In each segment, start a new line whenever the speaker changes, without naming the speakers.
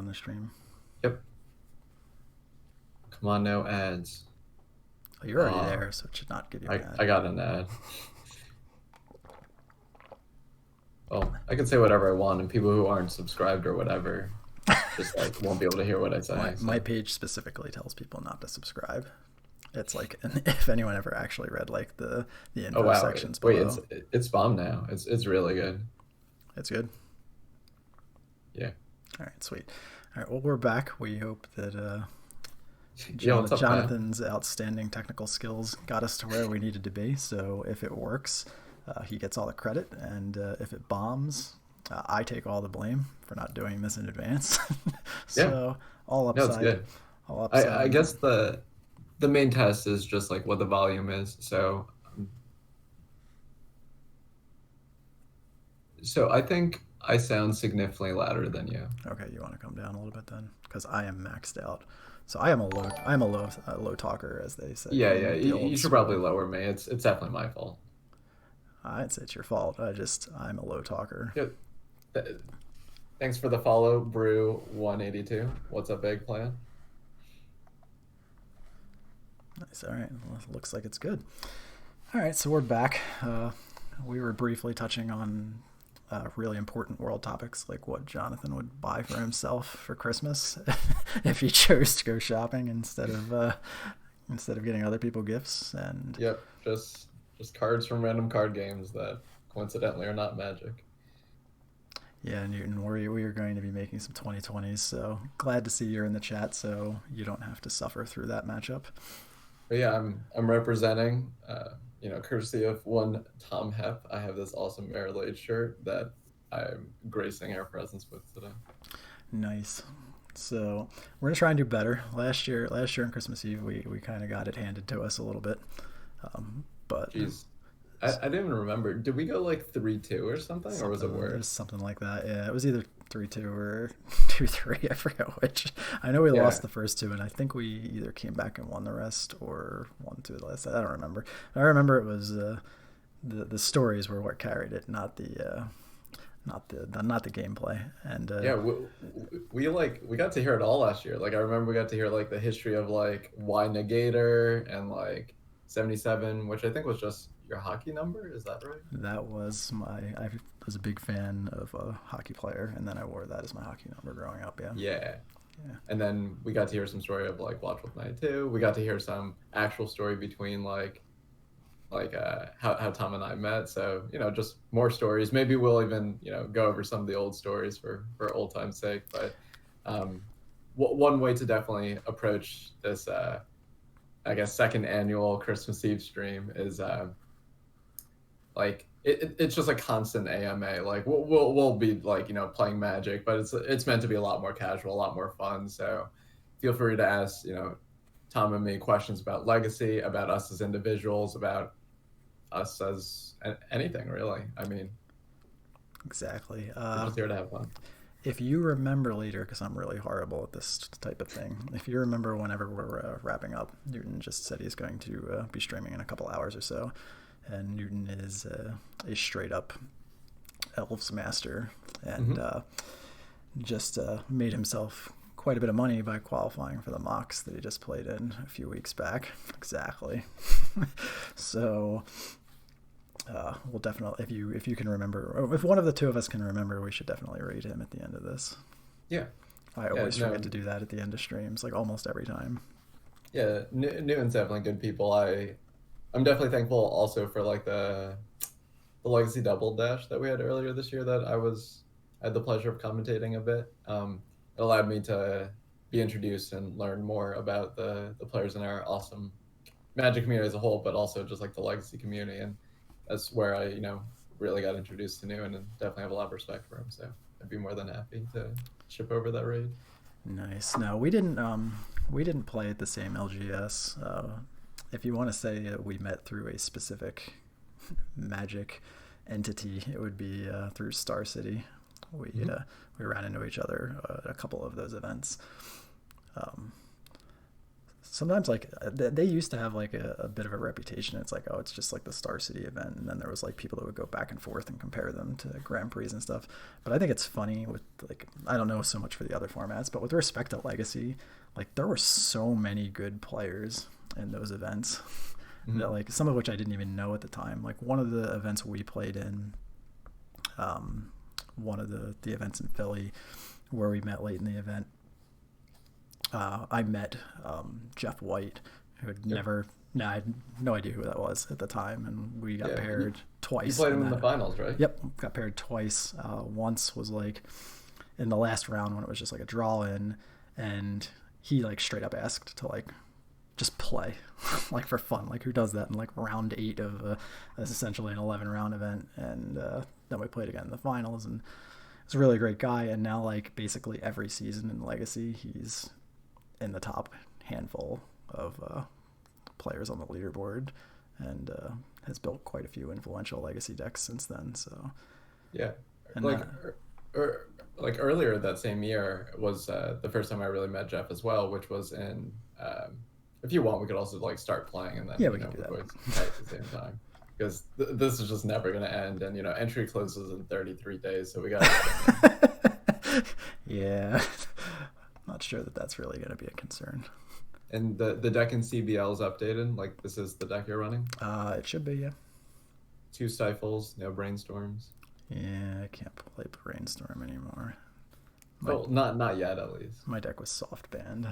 on the stream.
Yep. Come on, no ads.
Oh, you're already
Ah,
there, so it should not give you an
I
ad.
got an ad. Well, I can say whatever I want, and people who aren't subscribed or whatever just like won't be able to hear what I
My
say.
my
So,
page specifically tells people not to subscribe. It's like if anyone ever actually read like the
oh
info
wow,
sections
wait,
below.
it's bomb now. It's really good.
It's good.
Yeah.
All right, sweet. All right, well we're back. We hope that
Yeah. What's up, Kyle?
Jonathan's outstanding technical skills got us to where we needed to be. So if it works, he gets all the credit, and if it bombs, I take all the blame for not doing this in advance.
Yeah.
So all
No, it's
upside,
good.
all upside
I
on that.
guess the main test is just like what the volume is. So I think I sound significantly louder than you.
Okay, you want to come down a little bit then, because I am maxed out. So I am a low talker, as they say
Yeah, yeah.
from the
You
old
should probably
school.
lower me. It's definitely my fault.
I'd say it's your fault. I'm a low talker.
Yeah. th- Thanks for the follow, Brew182. What's up, Eggplant?
Nice. All right. Well, it looks like it's good. All right. So we're back. We were briefly touching on really important world topics, like what Jonathan would buy for himself for Christmas if he chose to go shopping instead of getting other people gifts. And
Yep, just cards from random card games that coincidentally are not Magic.
yeah, Newton, we are going to be making some 2020s. So glad to see you're in the chat, so you don't have to suffer through that matchup.
But yeah, I'm representing. Courtesy of one Tom Hep, I have this awesome Barrel Age shirt that I'm gracing our presence with today.
Nice. So we're gonna try and do better. Last year on Christmas Eve, we kind of got it handed to us a little bit, but
Jeez, I didn't even remember. Did we go like 3-2 or something, or was it
something there's
worse?
something like that. Yeah, it was either 3-2 or 2-3. I forget which. I know we
Yeah,
lost the first two, and I think we either came back and won the rest or won two of the last. I don't remember. I remember it was the stories were what carried it, not the gameplay. And
yeah. We got to hear it all last year. Like I remember we got to hear like the history of like Y Negator and like 77, which I think was just your hockey number. Is that right?
that was I was a big fan of a hockey player, and then I wore that as my hockey number growing up. Yeah,
Yeah.
yeah.
And then we got to hear some story of like Watch with Night 2. We got to hear some actual story between how Tom and I met. So, just more stories. Maybe we'll even, go over some of the old stories for old time's sake. But um one way to definitely approach this I guess second annual Christmas Eve stream is it's just a constant AMA. Like we'll be like playing Magic, but it's meant to be a lot more casual, a lot more fun. So feel free to ask Tom and me questions about Legacy, about us as individuals, about us as anything really. I mean,
Exactly.
we're just here to have fun.
If you remember later, because I'm really horrible at this type of thing, if you remember whenever we're wrapping up, Newton just said he's going to be streaming in a couple hours or so. And Newton is a straight up elves master, and
Mm-hmm.
just made himself quite a bit of money by qualifying for the mocks that he just played in a few weeks back. Exactly. So we'll definitely, if you can remember, or if one of the two of us can remember, we should definitely read him at the end of this.
Yeah.
I
Yeah.
always forget
No.
to do that at the end of streams, like almost every time.
Yeah. Newton's definitely good people. I'm definitely thankful also for like the Legacy Double Dash that we had earlier this year that I had the pleasure of commentating a bit. It allowed me to be introduced and learn more about the players in our awesome Magic community as a whole, but also just like the Legacy community, and that's where I really got introduced to New and definitely have a lot of respect for him. So I'd be more than happy to ship over that raid.
Nice. No, we didn't play at the same LGS. If you want to say that we met through a specific Magic entity, it would be through Star City. We
Mm-hmm.
we ran into each other at a couple of those events. Um, sometimes like they used to have like a bit of a reputation. It's like, oh, it's just like the Star City event, and then there was like people that would go back and forth and compare them to Grand Prix and stuff. But I think it's funny with like, I don't know so much for the other formats, but with respect to Legacy, like there were so many good players in those events that like some of which I didn't even know at the time. Like one of the events we played in, one of the events in Philly where we met late in the event, I met Jeff White, who had I had no idea who that was at the time, and we got paired twice.
You played him in the finals, right?
Yep, got paired twice. Once was like in the last round when it was just like a draw in, and he like straight up asked to like just play, like for fun. Like who does that in like round 8 of essentially an 11-round event? And then we played again in the finals, and he's a really great guy. And now like basically every season in Legacy, he's in the top handful of players on the leaderboard, and has built quite a few influential Legacy decks since then. So
yeah,
and
like earlier that same year was the first time I really met Jeff as well, which was in if you want we could also like start playing and then
we can do that
at the same time, because this is just never going to end, and entry closes in 33 days, so we got
yeah. Not sure that that's really going to be a concern.
And the deck in CBL is updated. Like this is the deck you're running.
It should be, yeah.
2 stifles, no brainstorms.
Yeah, I can't play brainstorm anymore.
Well, not yet, at least.
My deck was soft banned.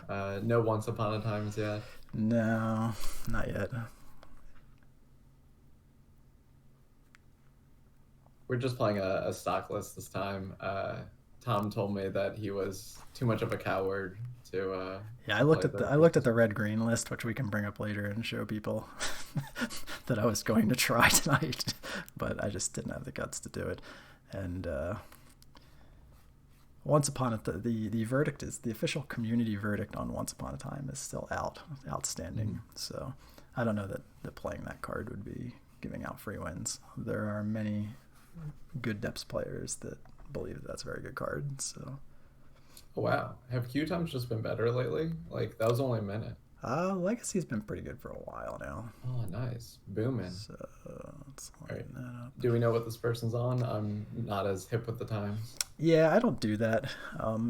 No Once Upon a Times yet.
No, not yet.
We're just playing a stock list this time. Tom told me that he was too much of a coward to.
Yeah, I looked at the red green list, which we can bring up later and show people that I was going to try tonight, but I just didn't have the guts to do it. And Once Upon a the verdict is the official community verdict on Once Upon a Time is still outstanding. So I don't know that playing that card would be giving out free wins. There are many good depths players that believe that that's a very good card. So
wow, have queue times just been better lately? Like that was only a minute.
Legacy's been pretty good for a while now.
Oh, nice, booming.
So let's line that up.
Do we know what this person's on? I'm not as hip with the times.
Yeah, I don't do that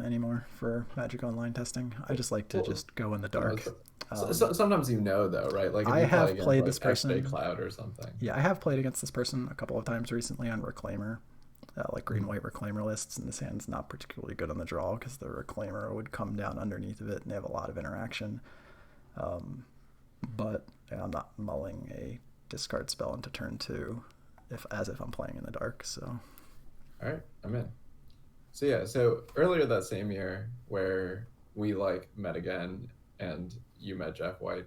anymore for Magic Online testing. I just like to just go in the dark.
Sometimes though, right? Like if
I have played this
like
person
Cloud or something.
Yeah, I have played against this person a couple of times recently on Reclaimer, like green-white Reclaimer lists, and this hand's not particularly good on the draw because the Reclaimer would come down underneath of it, and they have a lot of interaction. But yeah, I'm not mulling a discard spell into turn 2 as if I'm playing in the dark. So,
all right, I'm in. So yeah, so earlier that same year where we like met again, and you met Jeff White,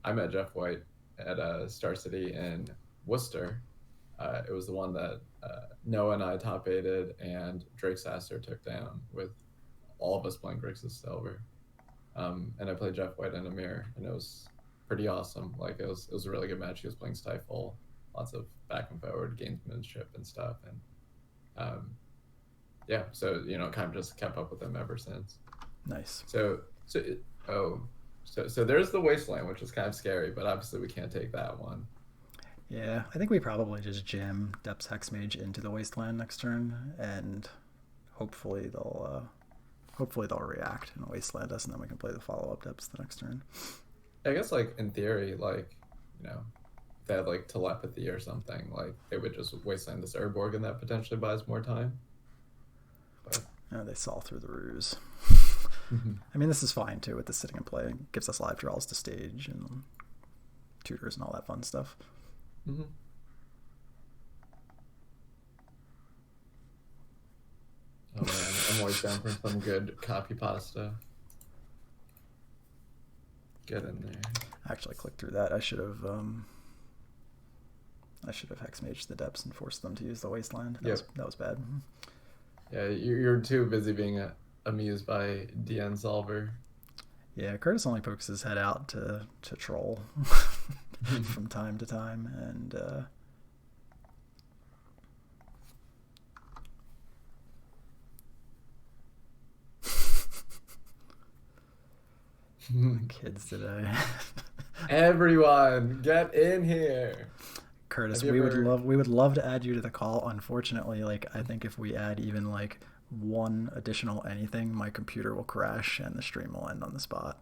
I met Jeff White at Star City in Worcester. It was the one that Noah and I top aided, and Drake Sasser took down with all of us playing Grixis Silver. And I played Jeff White and Amir, and it was pretty awesome. Like it was a really good match. He was playing Stifle, lots of back and forward gamesmanship and stuff, and yeah, so kind of just kept up with him ever since.
Nice.
So there's the Wasteland, which is kind of scary, but obviously we can't take that one.
Yeah, I think we probably just jam Depths Hexmage into the Wasteland next turn, and hopefully they'll react and Wasteland us, and then we can play the follow-up Depths the next turn.
I guess, like, in theory, like, if they had, like, telepathy or something, like, they would just Wasteland this Urborg, and that potentially buys more time. But
they saw through the ruse. I mean, this is fine, too, with the sitting and play. It gives us live draws to stage and tutors and all that fun stuff.
Mm-hmm. Oh man, I'm always down for some good copy pasta. Get in there.
I actually clicked through that. I should have hexmaged the Depths and forced them to use the Wasteland. That was bad.
Yeah, you're too busy being amused by DN Solver.
Yeah, Curtis only pokes his head out to troll from time to time, and Kids today.
Everyone, get in here. Have
Curtis,
you ever?
we would love to add you to the call. Unfortunately, like I think if we add even like one additional anything, my computer will crash and the stream will end on the spot.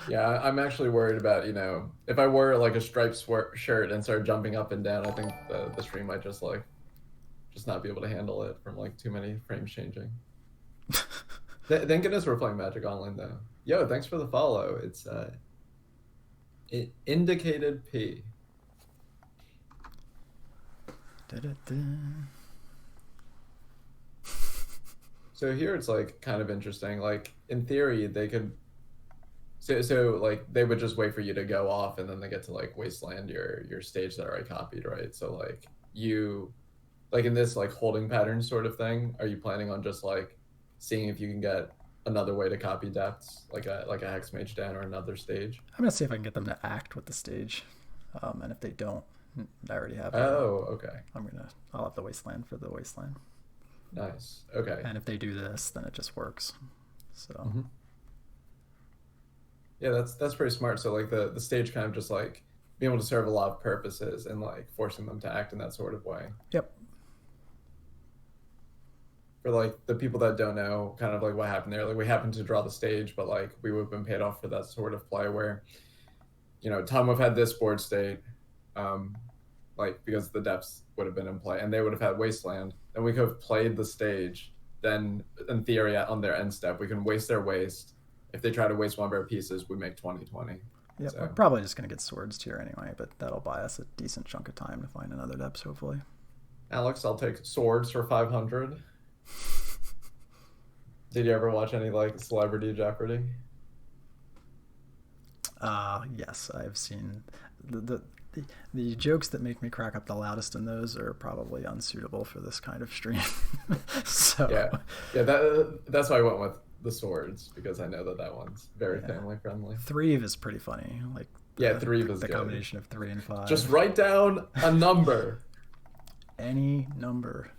Yeah, I'm actually worried about, if I wore like a striped shirt and started jumping up and down, I think the stream might just not be able to handle it from like too many frames changing. Thank goodness we're playing Magic Online though. Yo, thanks for the follow. It's indicated P.
Da-da-da.
So here it's like kind of interesting. Like in theory, they could so like they would just wait for you to go off and then they get to like wasteland your stage that already copied, right? So like you like in this like holding pattern sort of thing, are you planning on just like seeing if you can get another way to copy depths, like a hex mage den or another stage?
I'm gonna see if I can get them to act with the stage, and if they don't, I already have.
Oh, okay.
I'll have the wasteland for the wasteland.
Nice. Okay.
And if they do this, then it just works. So.
Mm-hmm. Yeah, that's pretty smart. So like the stage kind of just like being able to serve a lot of purposes and like forcing them to act in that sort of way.
Yep.
For like the people that don't know kind of like what happened there, like we happened to draw the stage, but like we would have been paid off for that sort of play where, Tom would have had this board state, like because the depths would have been in play and they would have had wasteland, and we could have played the stage. Then in theory on their end step, we can waste their waste. If they try to waste one of our pieces, we make 20/20.
Yeah,
so.
We're probably just going to get swords tier anyway, but that'll buy us a decent chunk of time to find another depths, hopefully.
Alex, I'll take swords for 500. Did you ever watch any like Celebrity Jeopardy?
Yes, I've seen the jokes that make me crack up the loudest in those are probably unsuitable for this kind of stream. So
yeah, that's why I went with the swords, because I know that one's very family friendly.
Three is pretty funny. Like
three is
the
good.
Combination of 3 and 5.
Just write down a number.
Any number.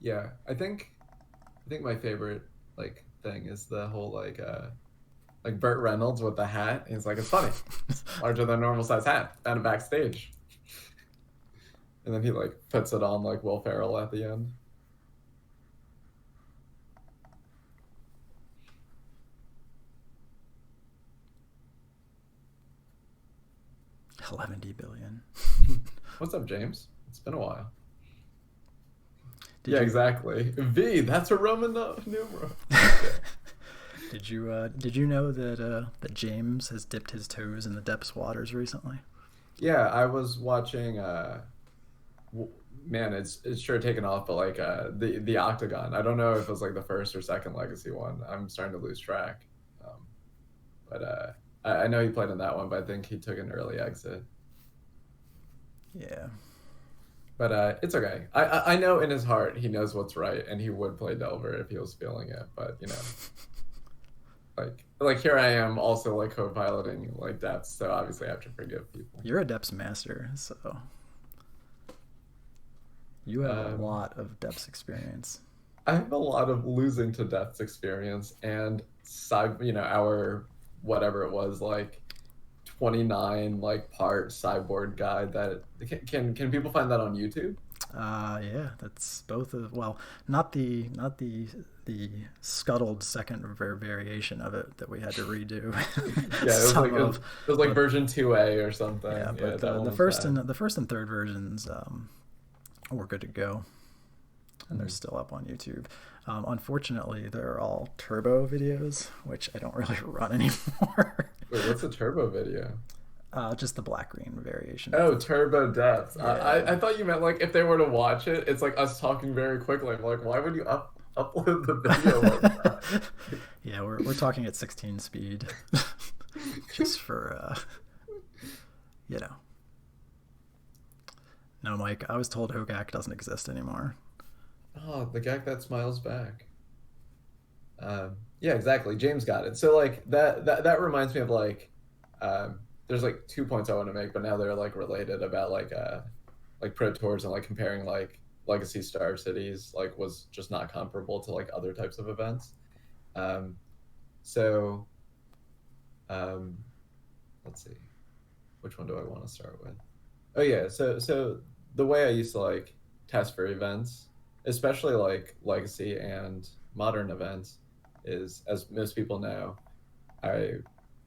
Yeah, I think my favorite like thing is the whole like Burt Reynolds with the hat. He's like, it's funny. It's larger than normal size hat and backstage. And then he like puts it on like Will Ferrell at the end.
$11 billion.
What's up, James? It's been a while. Exactly. V, that's a Roman numeral.
Did you know that James has dipped his toes in the depths waters recently?
Yeah, I was watching. Man, it's sure taken off, but like the Octagon. I don't know if it was like the first or second Legacy one. I'm starting to lose track. But I know he played in that one, but I think he took an early exit.
Yeah.
But it's okay. I know in his heart he knows what's right, and he would play Delver if he was feeling it. But like here I am also like co-piloting like depths, so obviously I have to forgive people.
You're a depths master, so you have a lot of depths experience.
I have a lot of losing to depths experience, and our whatever it was like 29 like part sideboard guide. That can people find that on YouTube?
Yeah, that's both of, well, not the scuttled second variation of it that we had to redo.
Yeah, it was like version 2A or something.
Yeah, but the first and third versions were good to go, and they're still up on YouTube. Unfortunately, they're all turbo videos, which I don't really run anymore.
Wait, what's a turbo video?
Just the black-green variation.
Oh, turbo depths.
Yeah.
I thought you meant like if they were to watch it, it's like us talking very quickly. I'm like, why would you upload the video like that?
Yeah, we're talking at 16 speed, just for No, Mike, I was told Hogak doesn't exist anymore.
Oh, the gag that smiles back. Yeah, exactly. James got it. So like that reminds me of like there's like 2 points I want to make, but now they're like related about like Pro Tours and like comparing like Legacy Star Cities like was just not comparable to like other types of events. Um, so um, let's see, which one do I want to start with? Oh yeah, so the way I used to like test for events, especially like legacy and modern events, is as most people know, I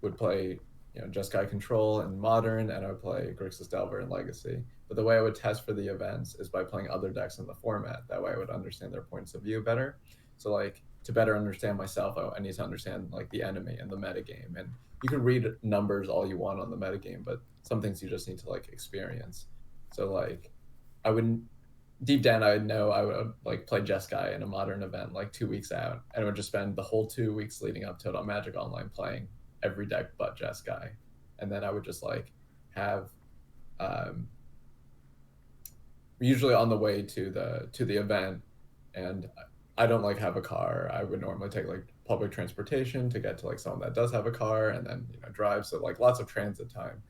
would play, Jeskai Control in Modern, and I would play Grixis Delver in Legacy. But the way I would test for the events is by playing other decks in the format. That way I would understand their points of view better. So like to better understand myself, I need to understand like the enemy and the metagame. And you can read numbers all you want on the metagame, but some things you just need to like experience. So like I would deep down I know I would like play Jeskai in a modern event like 2 weeks out, and I would just spend the whole 2 weeks leading up to it on Magic Online playing every deck but Jeskai, and then I would just like have um, usually on the way to the event, and I don't like have a car. I would normally take like public transportation to get to like someone that does have a car, and then drive. So like lots of transit time,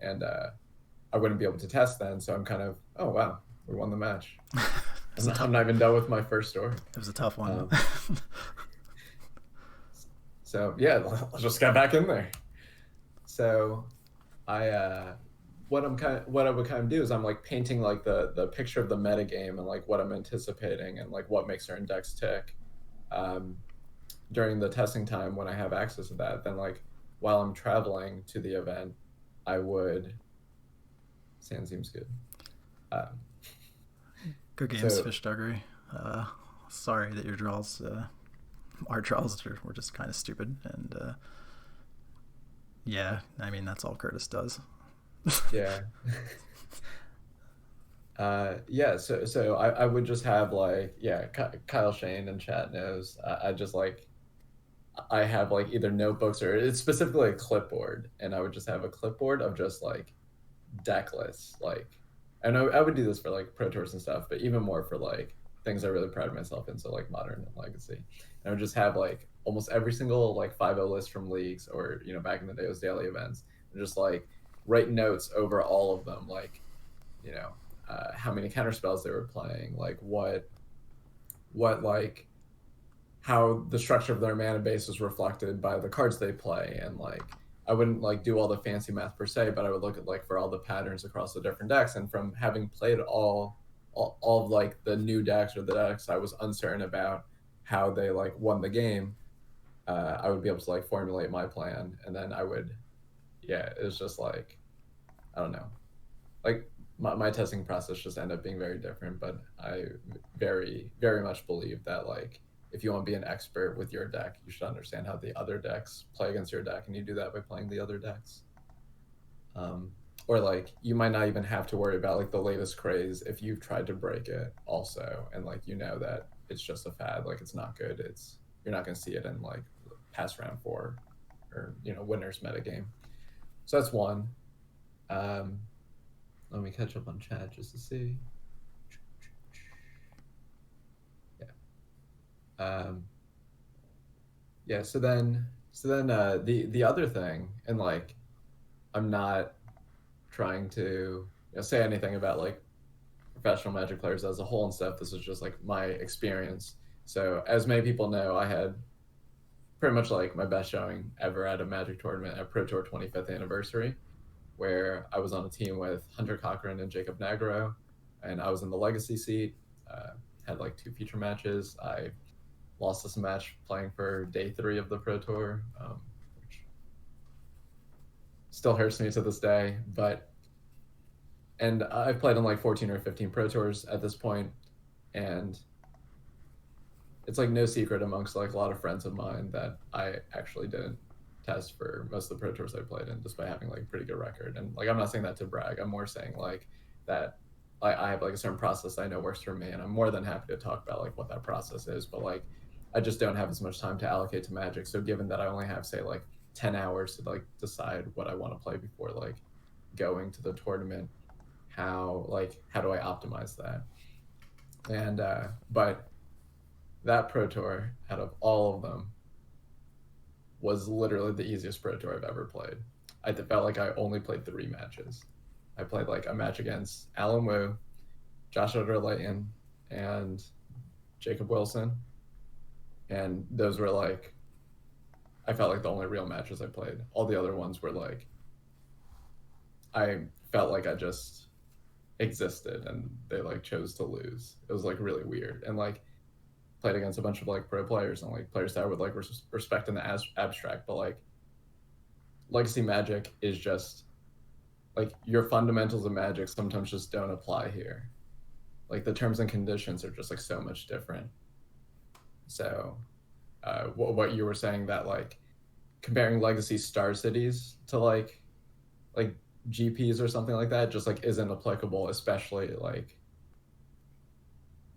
and I wouldn't be able to test then. So I'm kind of, oh wow, we won the match. I'm not even done with my first story.
It was a tough one.
So yeah, let's just get back in there. So I what I would kind of do is I'm like painting like the picture of the metagame and like what I'm anticipating and like what makes certain decks tick um, during the testing time when I have access to that. Then like while I'm traveling to the event, I would. Sand seems good.
Good games, Fish Duggery. Sorry that your draws, our draws were just kind of stupid, and yeah, I mean that's all Curtis does.
Yeah. Yeah, so I would just have like, yeah, Kyle Shane and chat knows. I just like I have like either notebooks or it's specifically a clipboard, and I would just have a clipboard of just like deck lists. Like, and I would do this for like Pro Tours and stuff, but even more for like things I really pride myself in, so like Modern and Legacy. And I would just have like almost every single like 5.0 list from leagues, or back in the day it was daily events, and just like write notes over all of them, like how many counter spells they were playing, like what like how the structure of their mana base was reflected by the cards they play. And like I wouldn't like do all the fancy math per se, but I would look at like for all the patterns across the different decks, and from having played all of like the new decks or the decks I was uncertain about how they like won the game, I would be able to like formulate my plan. And then I would, yeah, it was just like, I don't know, like my testing process just ended up being very different. But I very, very much believe that like if you want to be an expert with your deck, you should understand how the other decks play against your deck, and you do that by playing the other decks. Or like you might not even have to worry about like the latest craze if you've tried to break it also, and like that it's just a fad, like it's not good. It's You're not going to see it in like past round 4 or winners metagame. So that's one. Let me catch up on chat just to see. Yeah. So then the other thing, and like I'm not trying to say anything about like professional Magic players as a whole and stuff. This is just like my experience. So as many people know, I had pretty much like my best showing ever at a Magic tournament at Pro Tour 25th anniversary, where I was on a team with Hunter Cochran and Jacob Nagro, and I was in the legacy seat. Had like 2 feature matches. I lost this match playing for day 3 of the Pro Tour, which still hurts me to this day. And I've played on like 14 or 15 Pro Tours at this point, and it's like no secret amongst like a lot of friends of mine that I actually didn't test for most of the Pro Tours I played in, despite having like a pretty good record. And like I'm not saying that to brag. I'm more saying like that I have like a certain process I know works for me, and I'm more than happy to talk about like what that process is. But like I just don't have as much time to allocate to Magic. So given that I only have say like 10 hours to like decide what I want to play before like going to the tournament, how do I optimize that? And but that Pro Tour, out of all of them, was literally the easiest Pro Tour I've ever played. I felt like I only played 3 matches. I played like a match against Alan Wu, Josh Oder-Layton, and Jacob Wilson, and those were like I felt like the only real matches I played. All the other ones were like I felt like I just existed and they like chose to lose. It was like really weird and like played against a bunch of like pro players and like players that I would like respect in the abstract, but like Legacy Magic is just like your fundamentals of Magic sometimes just don't apply here. Like the terms and conditions are just like so much different. So, what you were saying that like comparing Legacy Star Cities to like GPs or something like that just like isn't applicable, especially like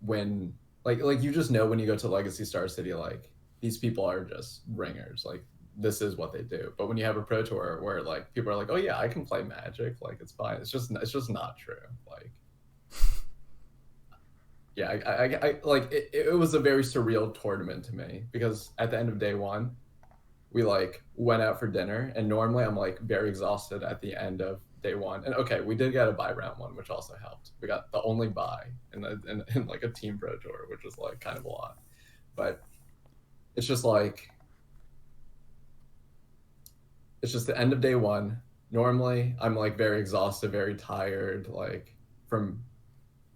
when like you just know when you go to Legacy Star City like these people are just ringers like this is what they do. But when you have a pro tour where like people are like, oh yeah, I can play Magic, like it's fine, it's just not true. Like yeah, I like it was a very surreal tournament to me because at the end of day one we like went out for dinner and normally I'm like very exhausted at the end of day one. And okay, we did get a buy round one, which also helped. We got the only buy in like a team pro tour, which is like kind of a lot. But it's just like it's just the end of day one. Normally I'm like very exhausted, very tired, like from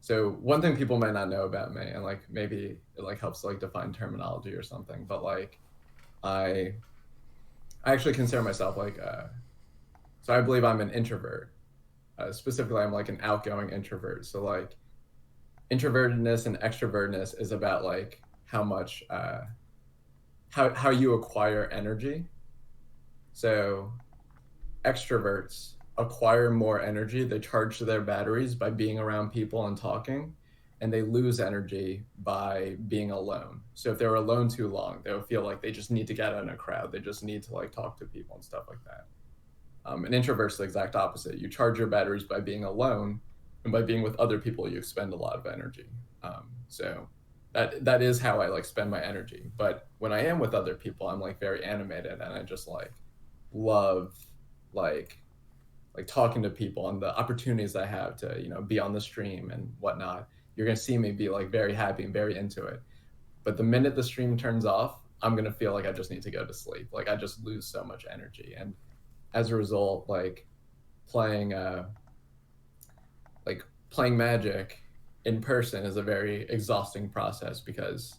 so one thing people might not know about me, and like maybe it like helps like define terminology or something, but like I I actually consider myself like so I believe I'm an introvert. Specifically, I'm like an outgoing introvert. So like introvertedness and extrovertedness is about like how much how you acquire energy. So extroverts acquire more energy. They charge their batteries by being around people and talking, and they lose energy by being alone. So if they're alone too long, they'll feel like they just need to get out in a crowd. They just need to like talk to people and stuff like that. An introvert's the exact opposite. You charge your batteries by being alone, and by being with other people, you expend a lot of energy. So that is how I like spend my energy. But when I am with other people, I'm like very animated, and I just like love like like talking to people and the opportunities I have to be on the stream and whatnot. You're gonna see me be like very happy and very into it. But the minute the stream turns off, I'm gonna feel like I just need to go to sleep. Like I just lose so much energy, and as a result, playing uh like playing Magic in person is a very exhausting process because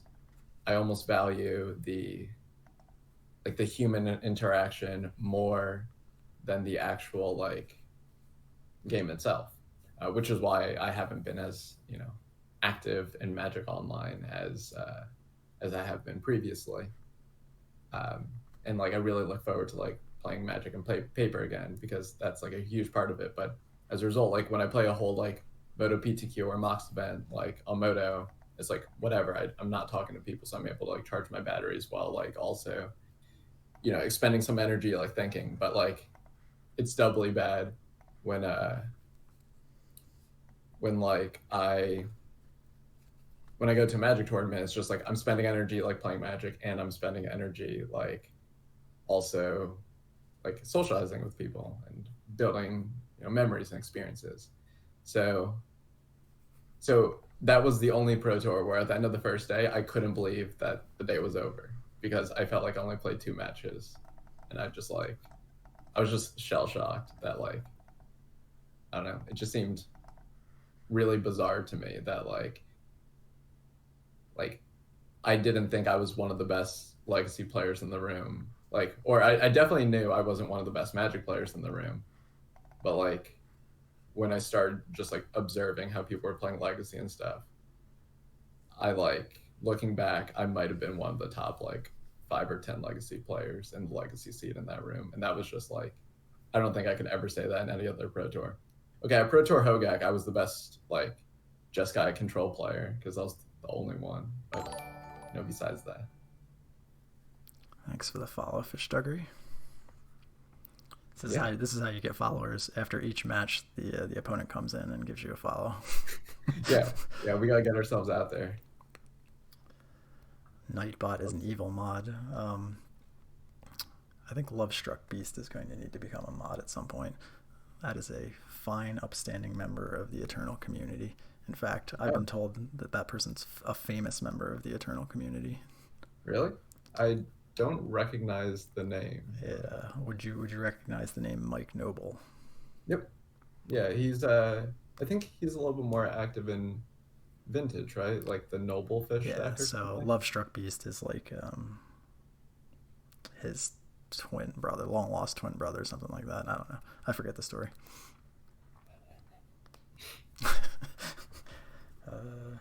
I almost value the human interaction more than the actual like game itself, which is why I haven't been as active in Magic Online as I have been previously. And like I really look forward to like playing Magic and play paper again because that's like a huge part of it. But as a result, like when I play a whole like Moto PTQ or Mox event like on Moto, it's like whatever. I'm not talking to people, so I'm able to like charge my batteries while like also expending some energy like thinking. But like it's doubly bad when when like when I go to a Magic tournament, it's just like I'm spending energy like playing Magic, and I'm spending energy like also like socializing with people and building memories and experiences. So so that was the only pro tour where at the end of the first day I couldn't believe that the day was over because I felt like I only played two matches, and I was just shell shocked that like I don't know, it just seemed really bizarre to me that like I didn't think I was one of the best legacy players in the room. Like, or I definitely knew I wasn't one of the best Magic players in the room. But like when I started just like observing how people were playing legacy and stuff, I like looking back, I might have been one of the top like 5 or 10 legacy players in the legacy seat in that room. And that was just like I don't think I could ever say that in any other pro tour. Okay, at Pro Tour Hogak, I was the best like Jeskai control player because I was the only one. But besides that.
Thanks for the follow, Fish Duggery.
Yeah.
This is how you get followers. After each match, the opponent comes in and gives you a follow.
yeah, we gotta get ourselves out there.
Nightbot is an evil mod. I think Lovestruck Beast is going to need to become a mod at some point. That is a fine, upstanding member of the Eternal community, In fact, I've been told that that person's a famous member of the Eternal community.
Really? I don't recognize the name.
Yeah. Would you recognize the name Mike Noble?
Yep. Yeah, he's I think he's a little bit more active in vintage, right? Like the Noble Fish
Yeah.
deck or
So
something.
Love Struck Beast is like his twin brother, long lost twin brother, something like that. I don't know. I forget the story. uh,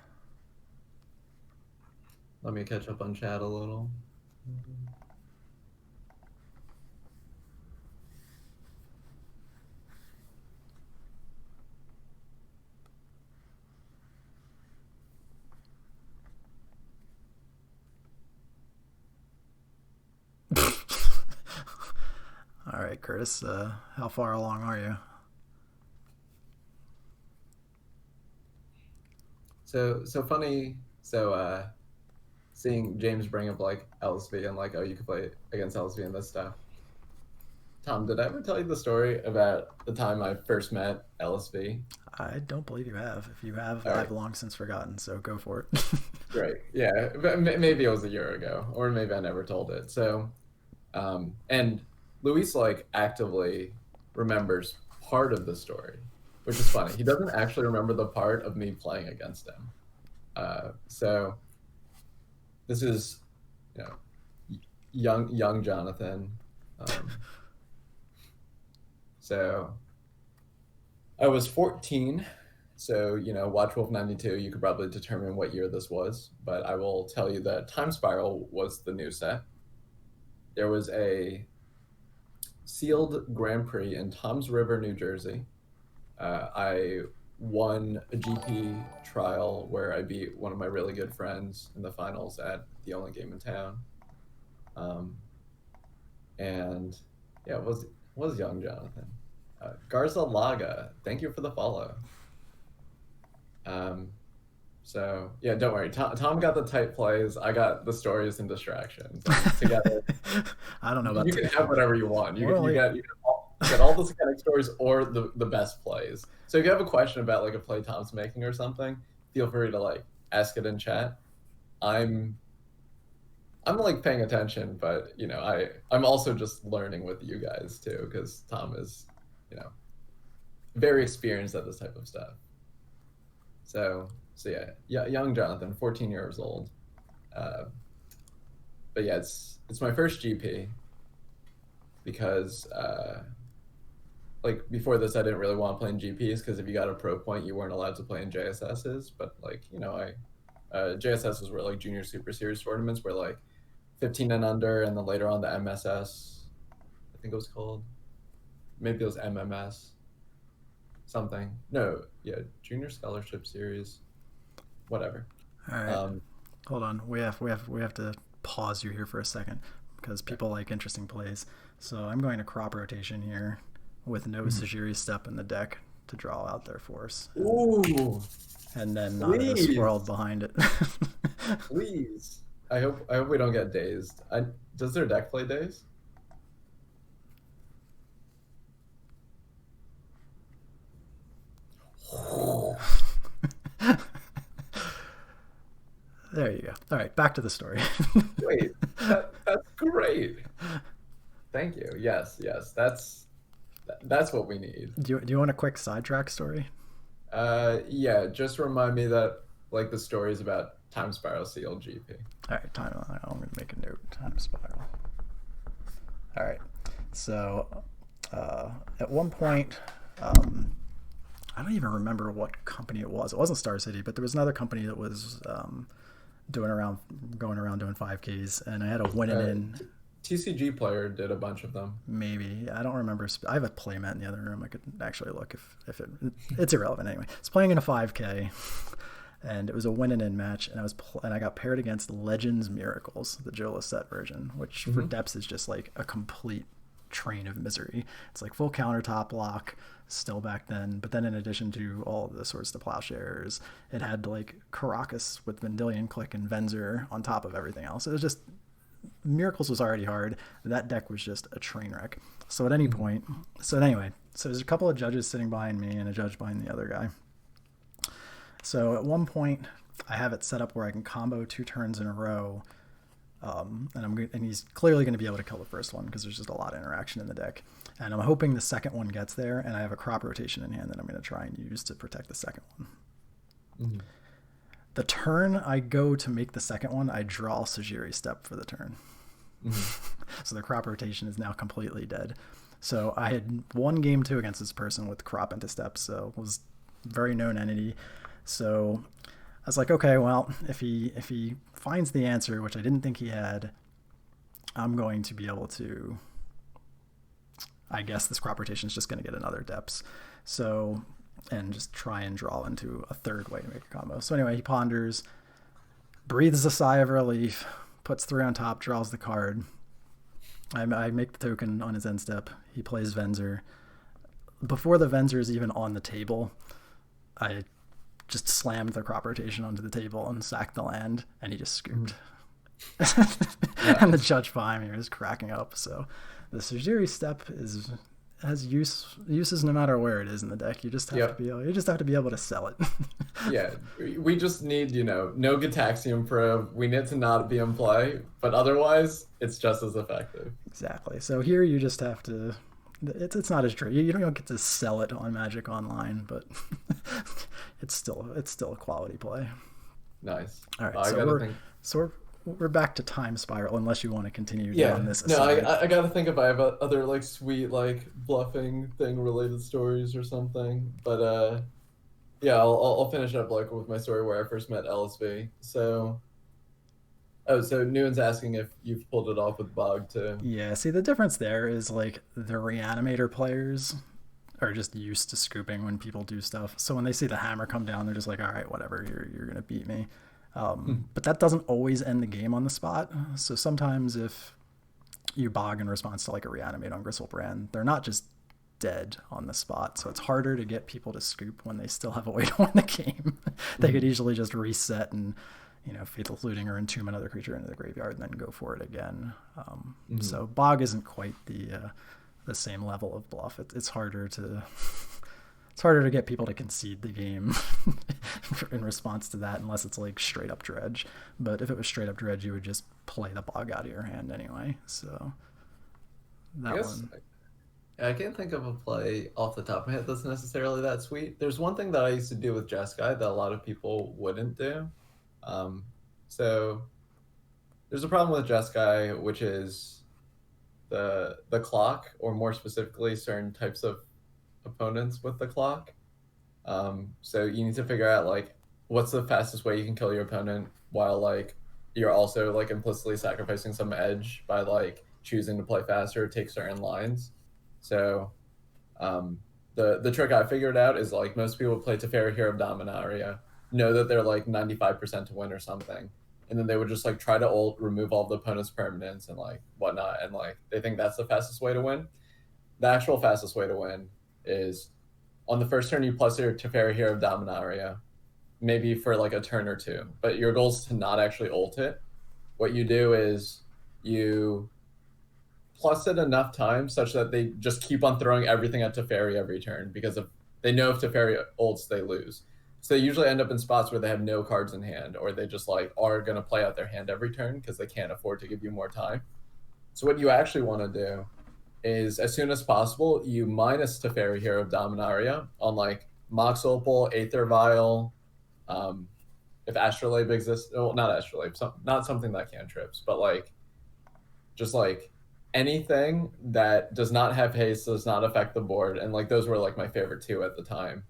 Let me catch up on chat a little.
all right, Curtis. How far along are you?
So funny. Seeing James bring up like LSV and like, oh, you could play against LSV and this stuff. Tom, did I ever tell you the story about the time I first met LSV?
I don't believe you have. If you have,
All right,
I've long since forgotten. So go for it.
great. Yeah, but maybe it was a year ago, or maybe I never told it. And Luis like actively remembers part of the story, which is funny. He doesn't actually remember the part of me playing against him. So this is, you know, young Jonathan. Um, so I was 14. So, Watch Wolf 92, you could probably determine what year this was, but I will tell you that Time Spiral was the new set. There was a sealed Grand Prix in Toms River, New Jersey. I won a GP trial where I beat one of my really good friends in the finals at the only game in town. And yeah, it was young Jonathan. Garza Laga, thank you for the follow. So yeah, don't worry. Tom got the tight plays. I got the stories and distractions. And together,
I don't know about
you can have whatever you want. You,
We're
you
only
get you get all the Sukenik stories or the best plays. So if you have a question about like a play Tom's making or something, feel free to like ask it in chat. I'm like paying attention, but I'm also just learning with you guys too, because Tom is, very experienced at this type of stuff. So yeah, young Jonathan, 14 years old. But yeah, it's my first GP because like before this, I didn't really want to play in GPs because if you got a pro point, you weren't allowed to play in JSSs. But like JSSs were like junior super series tournaments where like 15 and under, and then later on the MSS, I think it was called. Maybe it was MMS. Something. No, yeah, Junior Scholarship Series. Whatever.
All right. Hold on. We have to pause you here for a second because people like interesting plays. So I'm going to crop rotation here with no Sajiri step in the deck to draw out their force.
Ooh.
And then not a swirled behind it.
Please. I hope we don't get dazed. Does their deck play daze?
There you go. All right, back to the story.
Wait, that's great. Thank you. Yes, that's what we need.
Do you want a quick sidetrack story?
Yeah, just remind me that like the stories about Time Spiral Seal GP.
All right, I'm going to make a note. Time Spiral. All right. So at one point, I don't even remember what company it was. It wasn't Star City, but there was another company that was going around doing 5Ks, and I had a winning in.
TCG Player did a bunch of them.
Maybe. I don't remember. I have a playmat in the other room. I could actually look if it's irrelevant anyway. It's playing in a 5K, and it was a winning in match, and I got paired against Legends Miracles, the Joe Lissette version, which for depths is just like a complete train of misery. It's like full countertop lock still back then, but then in addition to all of the Swords to Plowshares, it had like Caracas with Vendilion Click and Venzer on top of everything else. It was just Miracles was already hard. That deck was just a train wreck. So at any point, so there's a couple of judges sitting behind me and a judge behind the other guy. So at one point, I have it set up where I can combo 2 turns in a row, and he's clearly going to be able to kill the first one because there's just a lot of interaction in the deck. And I'm hoping the second one gets there, and I have a crop rotation in hand that I'm going to try and use to protect the second one.
Mm-hmm.
The turn I go to make the second one, I draw Sajiri Step for the turn. Mm-hmm. So the crop rotation is now completely dead. So I had won game 2 against this person with crop into step, so it was a very known entity. So I was like, okay, well, if he finds the answer, which I didn't think he had, I'm going to be able to, I guess this crop rotation is just going to get another depths. So, and just try and draw into a third way to make a combo. So anyway, he ponders, breathes a sigh of relief, puts 3 on top, draws the card. I make the token on his end step. He plays Venser. Before the Venser is even on the table, I just slammed the crop rotation onto the table and sacked the land, and he just scooped. And the judge behind me was cracking up. So the Sajiri Step has uses no matter where it is in the deck. You just have to be able to sell it.
Yeah, we just need, no Gataxium Probe. We need to not be in play, but otherwise it's just as effective.
Exactly. So here you just have to. It's not as true. You don't get to sell it on Magic Online, but it's still a quality play.
Nice.
All right. So we're back to Time Spiral, unless you want to continue down this.
No, I gotta think if I have other like sweet like bluffing thing related stories or something. But yeah, I'll finish up like with my story where I first met LSV. So Nguyen's asking if you've pulled it off with Bog too.
Yeah, see the difference there is like the Reanimator players are just used to scooping when people do stuff. So when they see the hammer come down, they're just like, all right, whatever, you're gonna beat me. But that doesn't always end the game on the spot. So sometimes if you bog in response to like a Reanimate on Gristlebrand, they're not just dead on the spot. So it's harder to get people to scoop when they still have a way to win the game. They could easily just reset and Fatal Looting or Entomb another creature into the graveyard and then go for it again. So bog isn't quite the same level of bluff. It's harder to get people to concede the game in response to that, unless it's like straight up dredge. But if it was straight up dredge, you would just play the bog out of your hand anyway. So
I can't think of a play off the top of my head that's necessarily that sweet. There's one thing that I used to do with Jeskai that a lot of people wouldn't do. So there's a problem with Jeskai, which is the clock, or more specifically, certain types of opponents with the clock. So you need to figure out like what's the fastest way you can kill your opponent while like you're also like implicitly sacrificing some edge by like choosing to play faster or take certain lines. So the trick I figured out is like most people play Teferi Hero of Dominaria, know that they're like 95% to win or something, and then they would just like try to ult, remove all the opponent's permanents and like whatnot, and like they think that's the fastest way to win. The actual fastest way to win is on the first turn you plus your Teferi Hero of Dominaria, maybe for like a turn or two, but your goal is to not actually ult it. What you do is you plus it enough times such that they just keep on throwing everything at Teferi every turn, because if they know if Teferi ults, they lose. So they usually end up in spots where they have no cards in hand, or they just like are going to play out their hand every turn because they can't afford to give you more time. So what you actually want to do is, as soon as possible, you minus Teferi Hero of Dominaria on like Mox Opal, Aether Vial, if Astrolabe exists, well, not Astrolabe, not something that cantrips, but like just like anything that does not have haste, does not affect the board, and like those were like my favorite two at the time.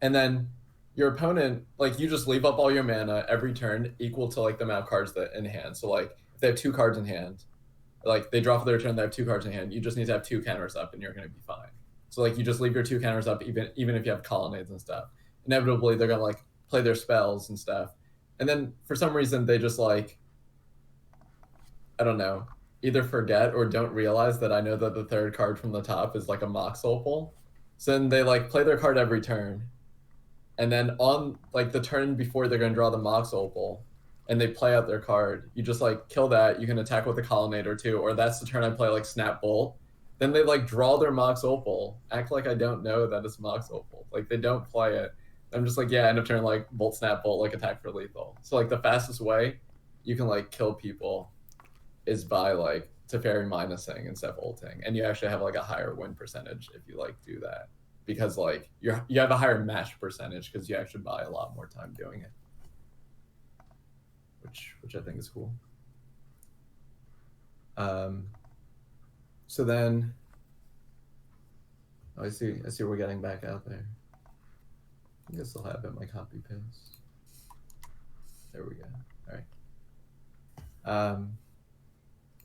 And then your opponent, like you just leave up all your mana every turn equal to like the amount of cards that in hand. So like if they have 2 cards in hand, like they draw for their turn, they have 2 cards in hand, you just need to have 2 counters up and you're going to be fine. So like you just leave your 2 counters up even if you have colonnades and stuff. Inevitably they're going to like play their spells and stuff. And then for some reason they just like, I don't know, either forget or don't realize that I know that the 3rd card from the top is like a Mox Opal. So then they like play their card every turn. And then on like the turn before they're going to draw the Mox Opal and they play out their card, you just like kill that. You can attack with a Colonnade or 2, or that's the turn I play like Snap Bolt. Then they like draw their Mox Opal, act like I don't know that it's Mox Opal. Like they don't play it. I'm just like, yeah, end of turn, like bolt snap bolt, like attack for lethal. So like the fastest way you can like kill people is by like Teferi minusing instead of ulting, and you actually have like a higher win percentage if you like do that, because like you have a higher match percentage because you actually buy a lot more time doing it, which I think is cool. So then, I see we're getting back out there. I guess I'll have it my copy paste. There we go. All right.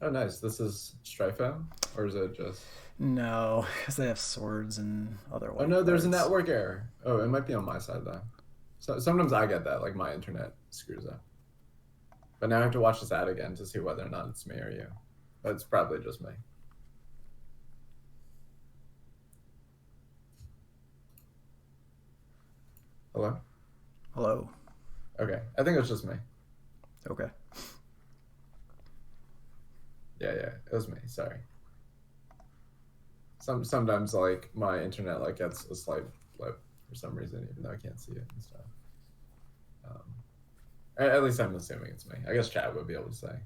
Oh, nice. This is Strifo, or is it just?
No, because they have swords and other.
Oh no, there's a network error. Oh, it might be on my side though. So sometimes I get that, like my internet screws up. But now I have to watch this ad again to see whether or not it's me or you. But it's probably just me. Hello?
Hello.
Okay, I think it's just me.
Okay.
Yeah, it was me. Sorry. Sometimes like my internet like gets a slight flip for some reason, even though I can't see it and stuff. At least I'm assuming it's me. I guess chat would be able to say.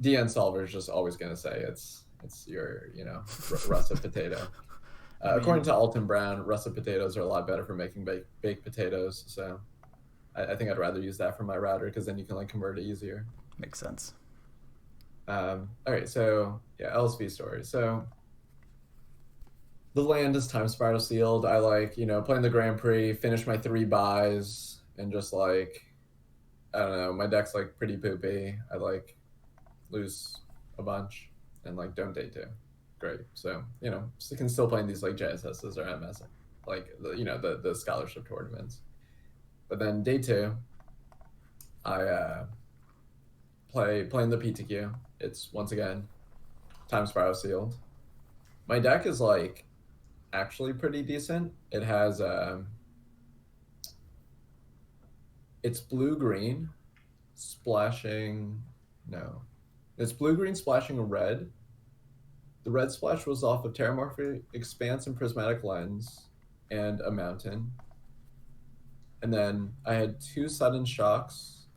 DN Solver is just always gonna say it's your russet potato. According to Alton Brown, russet potatoes are a lot better for making baked potatoes. So I think I'd rather use that for my router because then you can like convert it easier.
Makes sense.
All right, so yeah, LSV story. So the land is time spiral sealed. I like playing the Grand Prix, finish my 3 buys, and just like I don't know, my deck's like pretty poopy. I like lose a bunch and like don't day 2. Great. So so can still playing these like JSSs or MS, like the scholarship tournaments. But then day 2, I playing the PTQ. It's once again time spiral sealed. My deck is like actually pretty decent. It has it's blue-green splashing it's blue-green splashing red. The red splash was off of Terramorphic Expanse and Prismatic Lens and a mountain. And then I had 2 sudden shocks.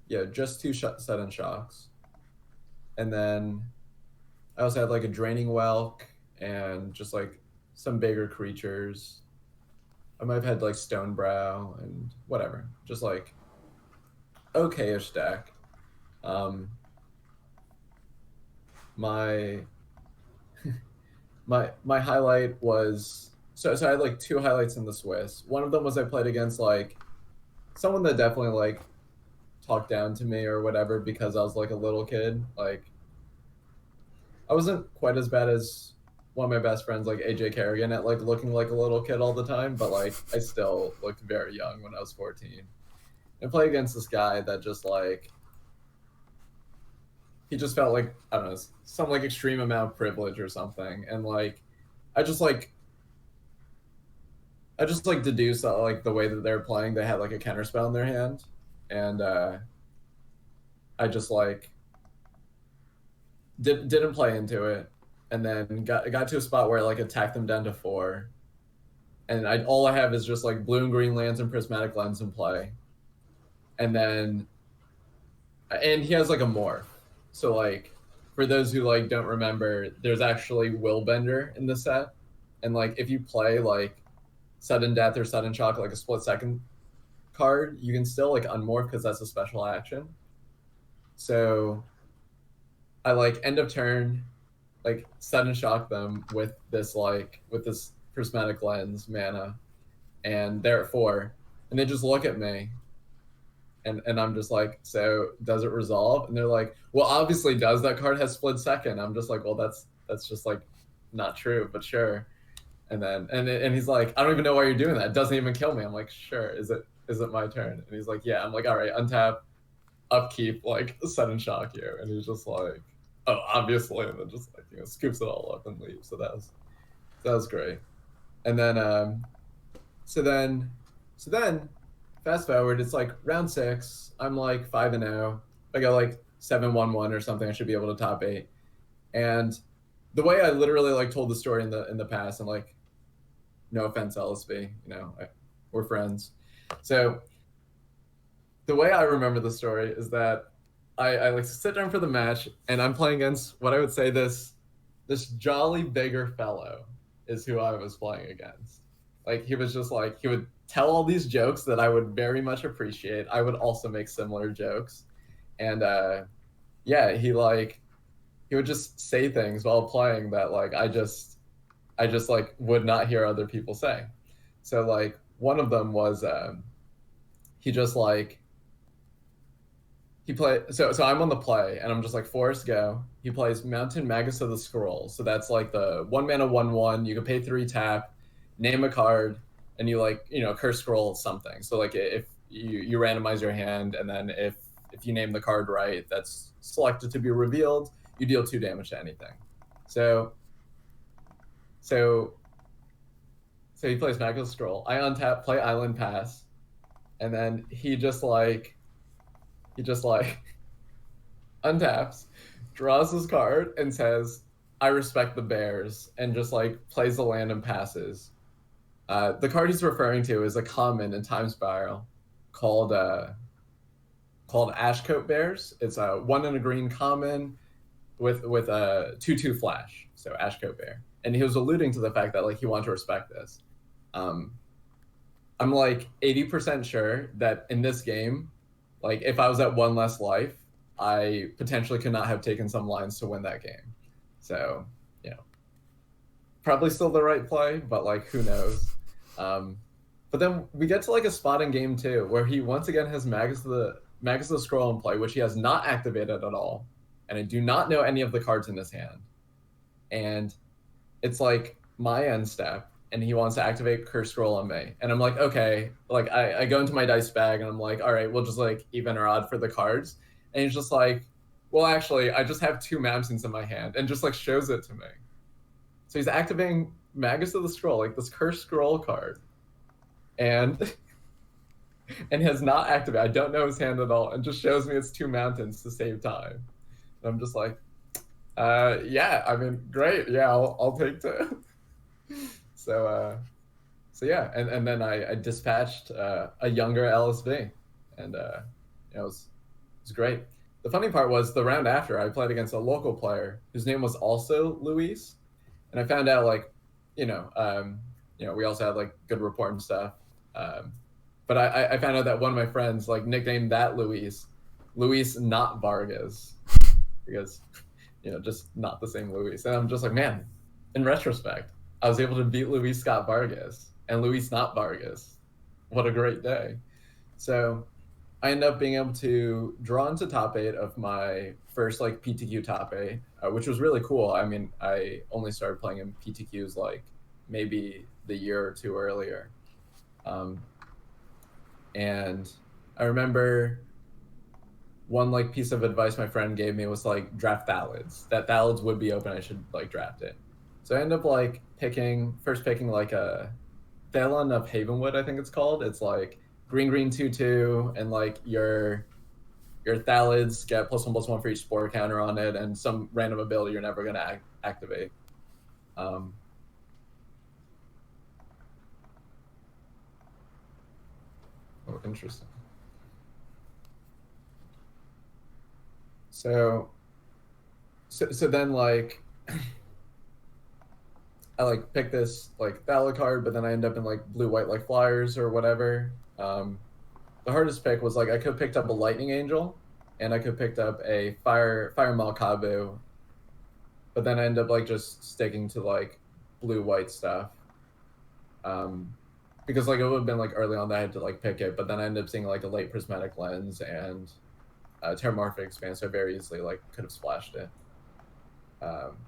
Yeah, just 2 sudden shocks. And then I also had like a Draining Whelk and just like some bigger creatures. I might have had like Stonebrow and whatever. Just like okay-ish deck. My my highlight was so I had like 2 highlights in the Swiss. One of them was I played against like someone that definitely like talked down to me or whatever because I was like a little kid. Like I wasn't quite as bad as one of my best friends, like AJ Kerrigan, at like looking like a little kid all the time, but like I still looked very young when I was 14. And play against this guy that just like he just felt like I don't know, some like extreme amount of privilege or something, and like I just deduced that like the way that they're playing, they had like a counterspell in their hand, and I just like didn't play into it, and then got to a spot where I like attacked them down to 4, and all I have is just like blue and green lands and prismatic lens in play, and he has like a morph, so like for those who like don't remember, there's actually Willbender in the set, and like if you play like sudden death or sudden shock like a split second card, you can still like unmorph because that's a special action. So I like end of turn, like sudden shock them with this prismatic lens mana, and they're at 4, and they just look at me, and I'm just like, so does it resolve? And they're like, well, obviously does. That card has split second. I'm just like, well, that's just like not true, but sure. And then and he's like, I don't even know why you're doing that. It doesn't even kill me. I'm like, sure. Is it my turn? And he's like, yeah. I'm like, all right, untap, upkeep, like sudden shock you. And he's just like, oh, obviously, and then just like scoops it all up and leaves. So that was great. And then so then fast forward, it's like round 6. I'm like 5-0. I got like 7-1-1 or something. I should be able to top 8. And the way I literally like told the story in the past, and like, no offense, LSV, we're friends. So the way I remember the story is that I like sit down for the match, and I'm playing against what I would say this jolly bigger fellow is who I was playing against. Like he was just like he would tell all these jokes that I would very much appreciate. I would also make similar jokes, and yeah, he would just say things while playing that like I just like would not hear other people say. So like one of them was he just like he play so I'm on the play and I'm just like Forrest go. He plays Mountain Magus of the Scroll. So that's like the 1 mana 1/1. You can pay 3 tap, name a card, and you like curse scroll something. So like if you randomize your hand and then if you name the card right that's selected to be revealed, you deal 2 damage to anything. So so so he plays Magus of the Scroll. I untap, play Island Pass, and then he just like untaps, draws his card, and says, "I respect the Bears," and just like plays the land and passes. The card he's referring to is a common in Time Spiral called Ashcoat Bears. It's a 1 and a green common with a 2/2 flash, so Ashcoat Bear. And he was alluding to the fact that like he wanted to respect this. Um, I'm like 80% sure that in this game, like if I was at 1 less life, I potentially could not have taken some lines to win that game. So, probably still the right play, but like who knows? But then we get to like a spot in game 2 where he once again has Magus of the Scroll in play, which he has not activated at all, and I do not know any of the cards in his hand. And it's like my end step, and he wants to activate Curse Scroll on me. And I'm like, okay. Like I go into my dice bag and I'm like, all right, we'll just like even or odd for the cards. And he's just like, well, actually, I just have 2 mountains in my hand, and just like shows it to me. So he's activating Magus of the Scroll, like this Curse Scroll card, and and has not activated. I don't know his hand at all, and just shows me it's 2 mountains to save time. And I'm just like, yeah, I mean, great, yeah, I'll take 2. So yeah, and then I dispatched a younger LSB, and it was great. The funny part was the round after I played against a local player whose name was also Luis, and I found out like, we also had like good rapport and stuff. But I found out that one of my friends like nicknamed that Luis not Vargas, because just not the same Luis. And I'm just like, man, in retrospect, I was able to beat Luis Scott Vargas and Luis not Vargas. What a great day. So I ended up being able to draw into top 8 of my first like PTQ top 8, which was really cool. I mean, I only started playing in PTQs like maybe the year or 2 earlier. And I remember one like piece of advice my friend gave me was like draft Thalids. That Thalids would be open, I should like draft it. So I ended up like picking like a Thalon of Havenwood, I think it's called. It's like green 2/2, and like your Thalids get +1/+1 for each spore counter on it, and some random ability you're never gonna activate. Oh, interesting. So then like I like picked this like Thala card, but then I end up in like blue-white like flyers or whatever. The hardest pick was like I could have picked up a Lightning Angel, and I could have picked up a Fire Malkabu, but then I end up like just sticking to like blue-white stuff. Because like it would have been like early on that I had to like pick it, but then I ended up seeing like a late Prismatic Lens and Terramorphic Expanse, so I very easily like could have splashed it,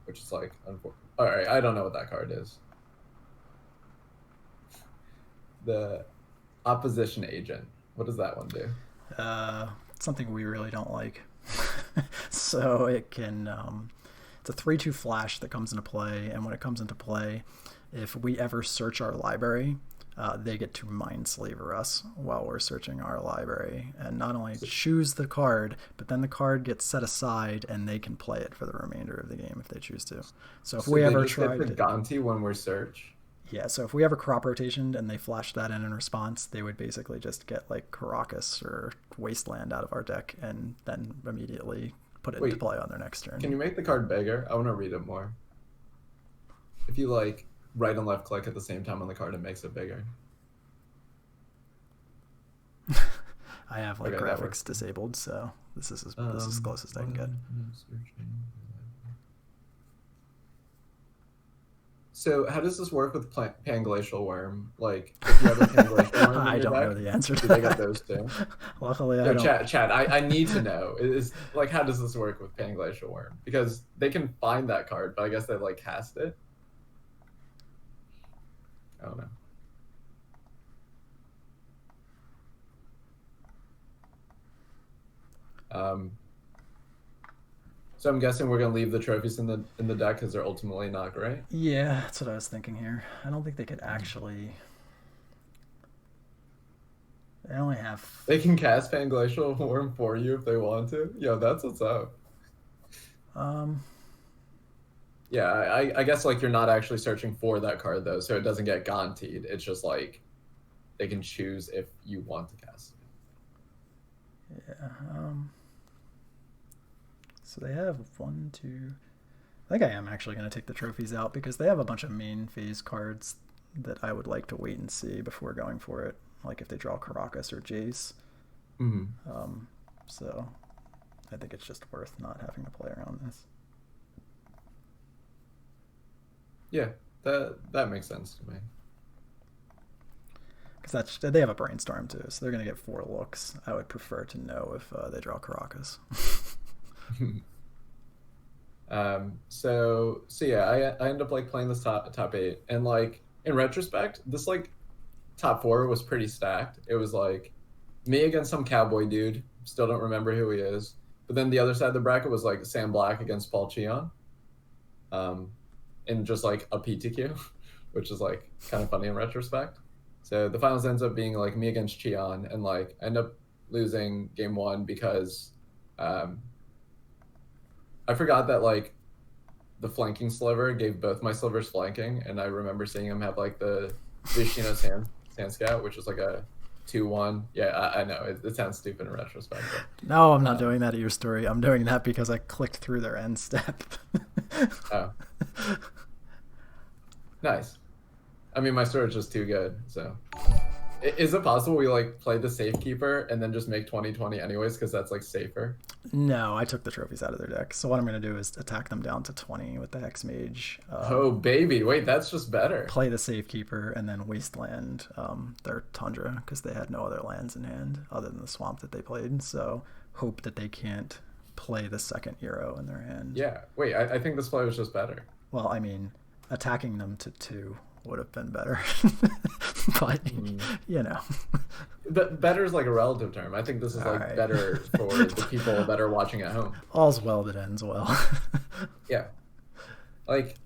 which is like unfortunate. All right, I don't know what that card is. The Opposition Agent. What does that one do?
Something we really don't like. So it can. It's a 3/2 flash that comes into play, and when it comes into play, if we ever search our library, they get to Mindslaver us while we're searching our library, and not only choose the card, but then the card gets set aside, and they can play it for the remainder of the game if they choose to. So if we ever try
to Gonti when we're search.
Yeah, so if we ever crop rotationed and they flashed that in response, they would basically just get like Caracas or Wasteland out of our deck and then immediately put it into
Wait,
play on their next turn.
can you make the card bigger? I want to read it more. If you like right and left click at the same time on the card, it makes it bigger.
I have like
Okay,
graphics disabled, so this is as close as I can get.
So how does this work with Panglacial Worm? Like, if you have a Panglacial Worm in
I
your
don't
deck,
know the answer to
do they get
that.
those too?
Luckily, I
No,
don't.
chat. I need to know. Is like, how does this work with Panglacial Worm? Because they can find that card, but I guess they like cast it. I don't know. So I'm guessing we're gonna leave the trophies in the deck because they're ultimately not great.
Yeah, that's what I was thinking here. I don't think they could actually. They only have.
They can cast Panglacial Worm for you if they want to. Yo, that's what's up. Yeah, I guess like you're not actually searching for that card though, so it doesn't get Gontied. It's just like they can choose if you want to cast it.
Yeah. So they have 1, 2. I think I am actually going to take the trophies out because they have a bunch of main phase cards that I would like to wait and see before going for it. Like if they draw Caracas or Jace.
Mm-hmm.
So I think it's just worth not having to play around this.
Yeah, that makes sense to me.
Because they have a brainstorm too, so they're going to get 4 looks. I would prefer to know if they draw Caracas.
So yeah, I end up like playing this top 8, and like in retrospect, this like top 4 was pretty stacked. It was like me against some cowboy dude, still don't remember who he is, but then the other side of the bracket was like Sam Black against Paul Cheon, in just like a PTQ, which is like kind of funny in retrospect. So the finals ends up being like me against Cheon, and like I end up losing game 1 because I forgot that like the flanking sliver gave both my slivers flanking, and I remember seeing him have like the Vishino Sand Scout, which is like a 2-1. Yeah, I know it sounds stupid in retrospect. But,
no, I'm not doing that at your story. I'm doing that because I clicked through their end step.
Oh, nice. I mean, my story is just too good. So, is it possible we like play the Safekeeper and then just make 2020 anyways because that's like safer?
No, I took the trophies out of their deck. So what I'm going to do is attack them down to 20 with the Hex Mage.
Oh, baby. Wait, that's just better.
Play the Safekeeper and then Wasteland their Tundra because they had no other lands in hand other than the swamp that they played. So hope that they can't play the second Eero in their hand.
Yeah. Wait, I think this play was just better.
Well, I mean, attacking them to 2 would have been better. But, you know.
But better is like a relative term. I think this is like
right.
better for the people that are watching at home.
All's well that ends well.
Yeah. Like,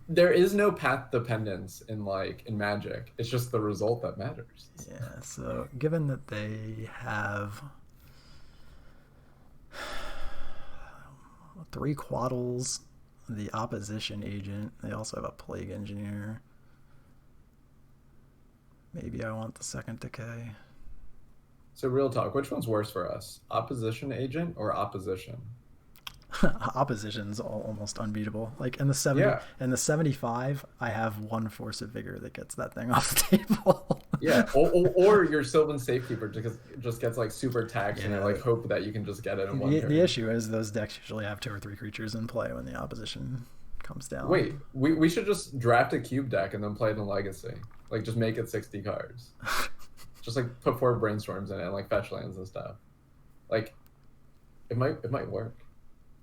there is no path dependence in Magic. It's just the result that matters.
Yeah, so given that they have 3 Quaddles, the Opposition Agent, they also have a Plague Engineer. Maybe I want the second Decay.
So real talk, which one's worse for us? Opposition Agent or Opposition?
Opposition's almost unbeatable. Like in the 75, I have 1 Force of Vigor that gets that thing off the table.
Yeah, or your Sylvan Safekeeper just gets like super taxed, and you like hope that you can just get it in one turn.
The issue is those decks usually have 2 or 3 creatures in play when the opposition comes down.
Wait, we should just draft a cube deck and then play it in Legacy. Like just make it 60 cards. Just like put 4 brainstorms in it and like fetch lands and stuff. Like it might work.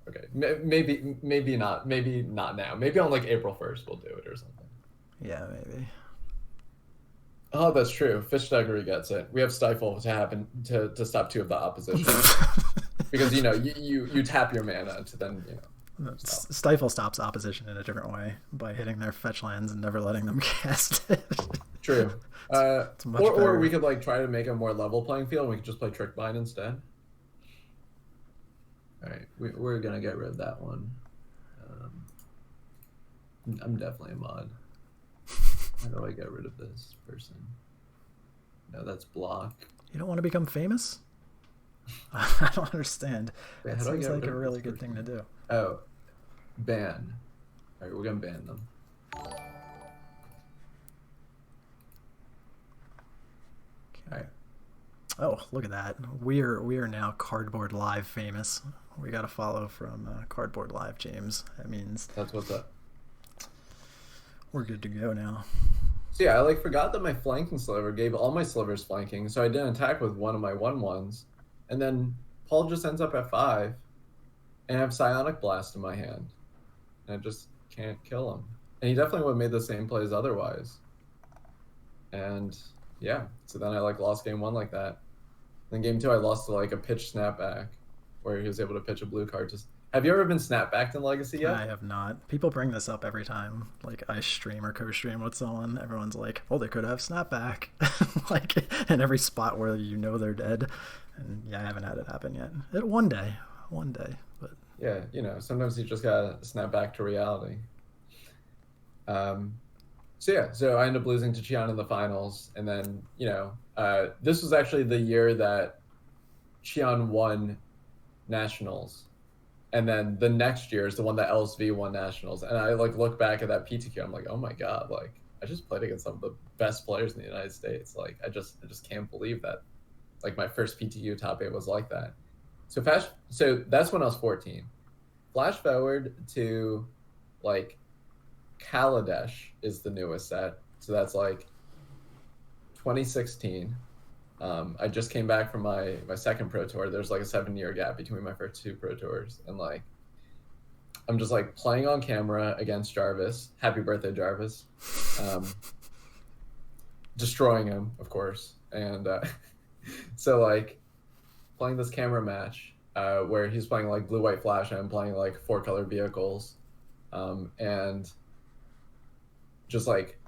Okay, maybe not now. Maybe on like April 1st we'll do it or something.
Yeah, maybe.
Oh, that's true. Fish Duggery gets it. We have Stifle to happen to stop 2 of the opposition. Because you tap your mana to then
Stifle stops opposition in a different way by hitting their fetch lands and never letting them cast it.
True.
It's
or we could like try to make a more level playing field and we could just play Trick Bind instead. Alright, we're gonna get rid of that one. I'm definitely a mod. How do I get rid of this person? No, that's block.
You don't want to become famous? I don't understand.
Wait,
That
how do I
seems
get
like
rid
a
of
really
this
good thing to
person?
do.
Oh, ban. All right, we're gonna ban them. All right.
Oh, look at that. We are now Cardboard Live famous. We got a follow from Cardboard Live, James. That means
That's what's up.
we're good to go now.
So yeah, I like forgot that my flanking sliver gave all my slivers flanking, so I didn't attack with one of my 1/1s, and then Paul just ends up at 5, and I have Psionic Blast in my hand, and I just can't kill him. And he definitely would have made the same plays otherwise. And yeah, so then I like lost game 1 like that. Then game 2 I lost to like a pitch snapback, where he was able to pitch a blue card. Just have you ever been snapbacked in Legacy yet?
I have not. People bring this up every time. Like I stream or co-stream with someone, everyone's like, "Oh, they could have snapback," like in every spot where you know they're dead. And yeah, I haven't had it happen yet. One day, but
Yeah, sometimes you just gotta snap back to reality. So yeah, so I ended up losing to Qian in the finals, and then this was actually the year that Qian won nationals, and then the next year is the one that LSV won nationals, and I like look back at that PTQ, I'm like, oh my god, like I just played against some of the best players in the United States. Like I just can't believe that, like my first PTQ top 8 was like that. So that's when I was 14. Flash forward to like Kaladesh is the newest set, so that's like 2016. I just came back from my second pro tour. There's like a 7-year gap between my first 2 pro tours, and like I'm just like playing on camera against Jarvis. Happy birthday, Jarvis. Destroying him, of course. And so like playing this camera match where he's playing like blue, white, flash, and I'm playing like 4-color vehicles, and just like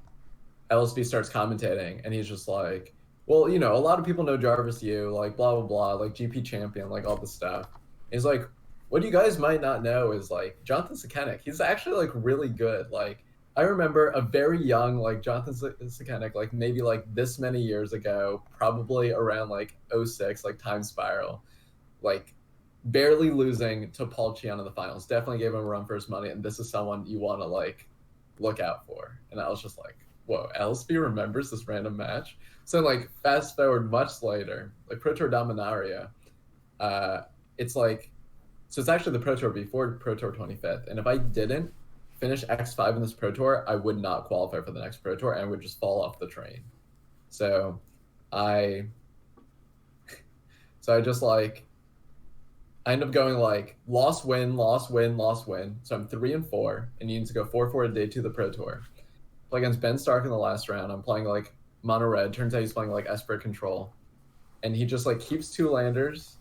LSB starts commentating, and he's just like, well, a lot of people know Jarvis, like blah blah blah, like GP champion, like all this stuff. And he's like, what you guys might not know is like Jonathan Sukenik, he's actually like really good. Like I remember a very young like Jonathan Sukenik, like maybe like this many years ago, probably around like 06, like Time Spiral, like barely losing to Paul Qian in the finals. Definitely gave him a run for his money, and this is someone you want to like look out for. And I was just like, whoa, LSB remembers this random match. So like fast forward much later, like Pro Tour Dominaria, it's like, so it's actually the Pro Tour before Pro Tour 25th. And if I didn't finish X5 in this Pro Tour, I would not qualify for the next Pro Tour and I would just fall off the train. So I just like, I end up going like loss, win, loss, win, loss, win. So I'm 3-4, and you need to go 4-4 to day 2 of the Pro Tour. Play against Ben Stark in the last round. I'm playing like mono red. Turns out he's playing like Esper control, and he just like keeps 2 landers,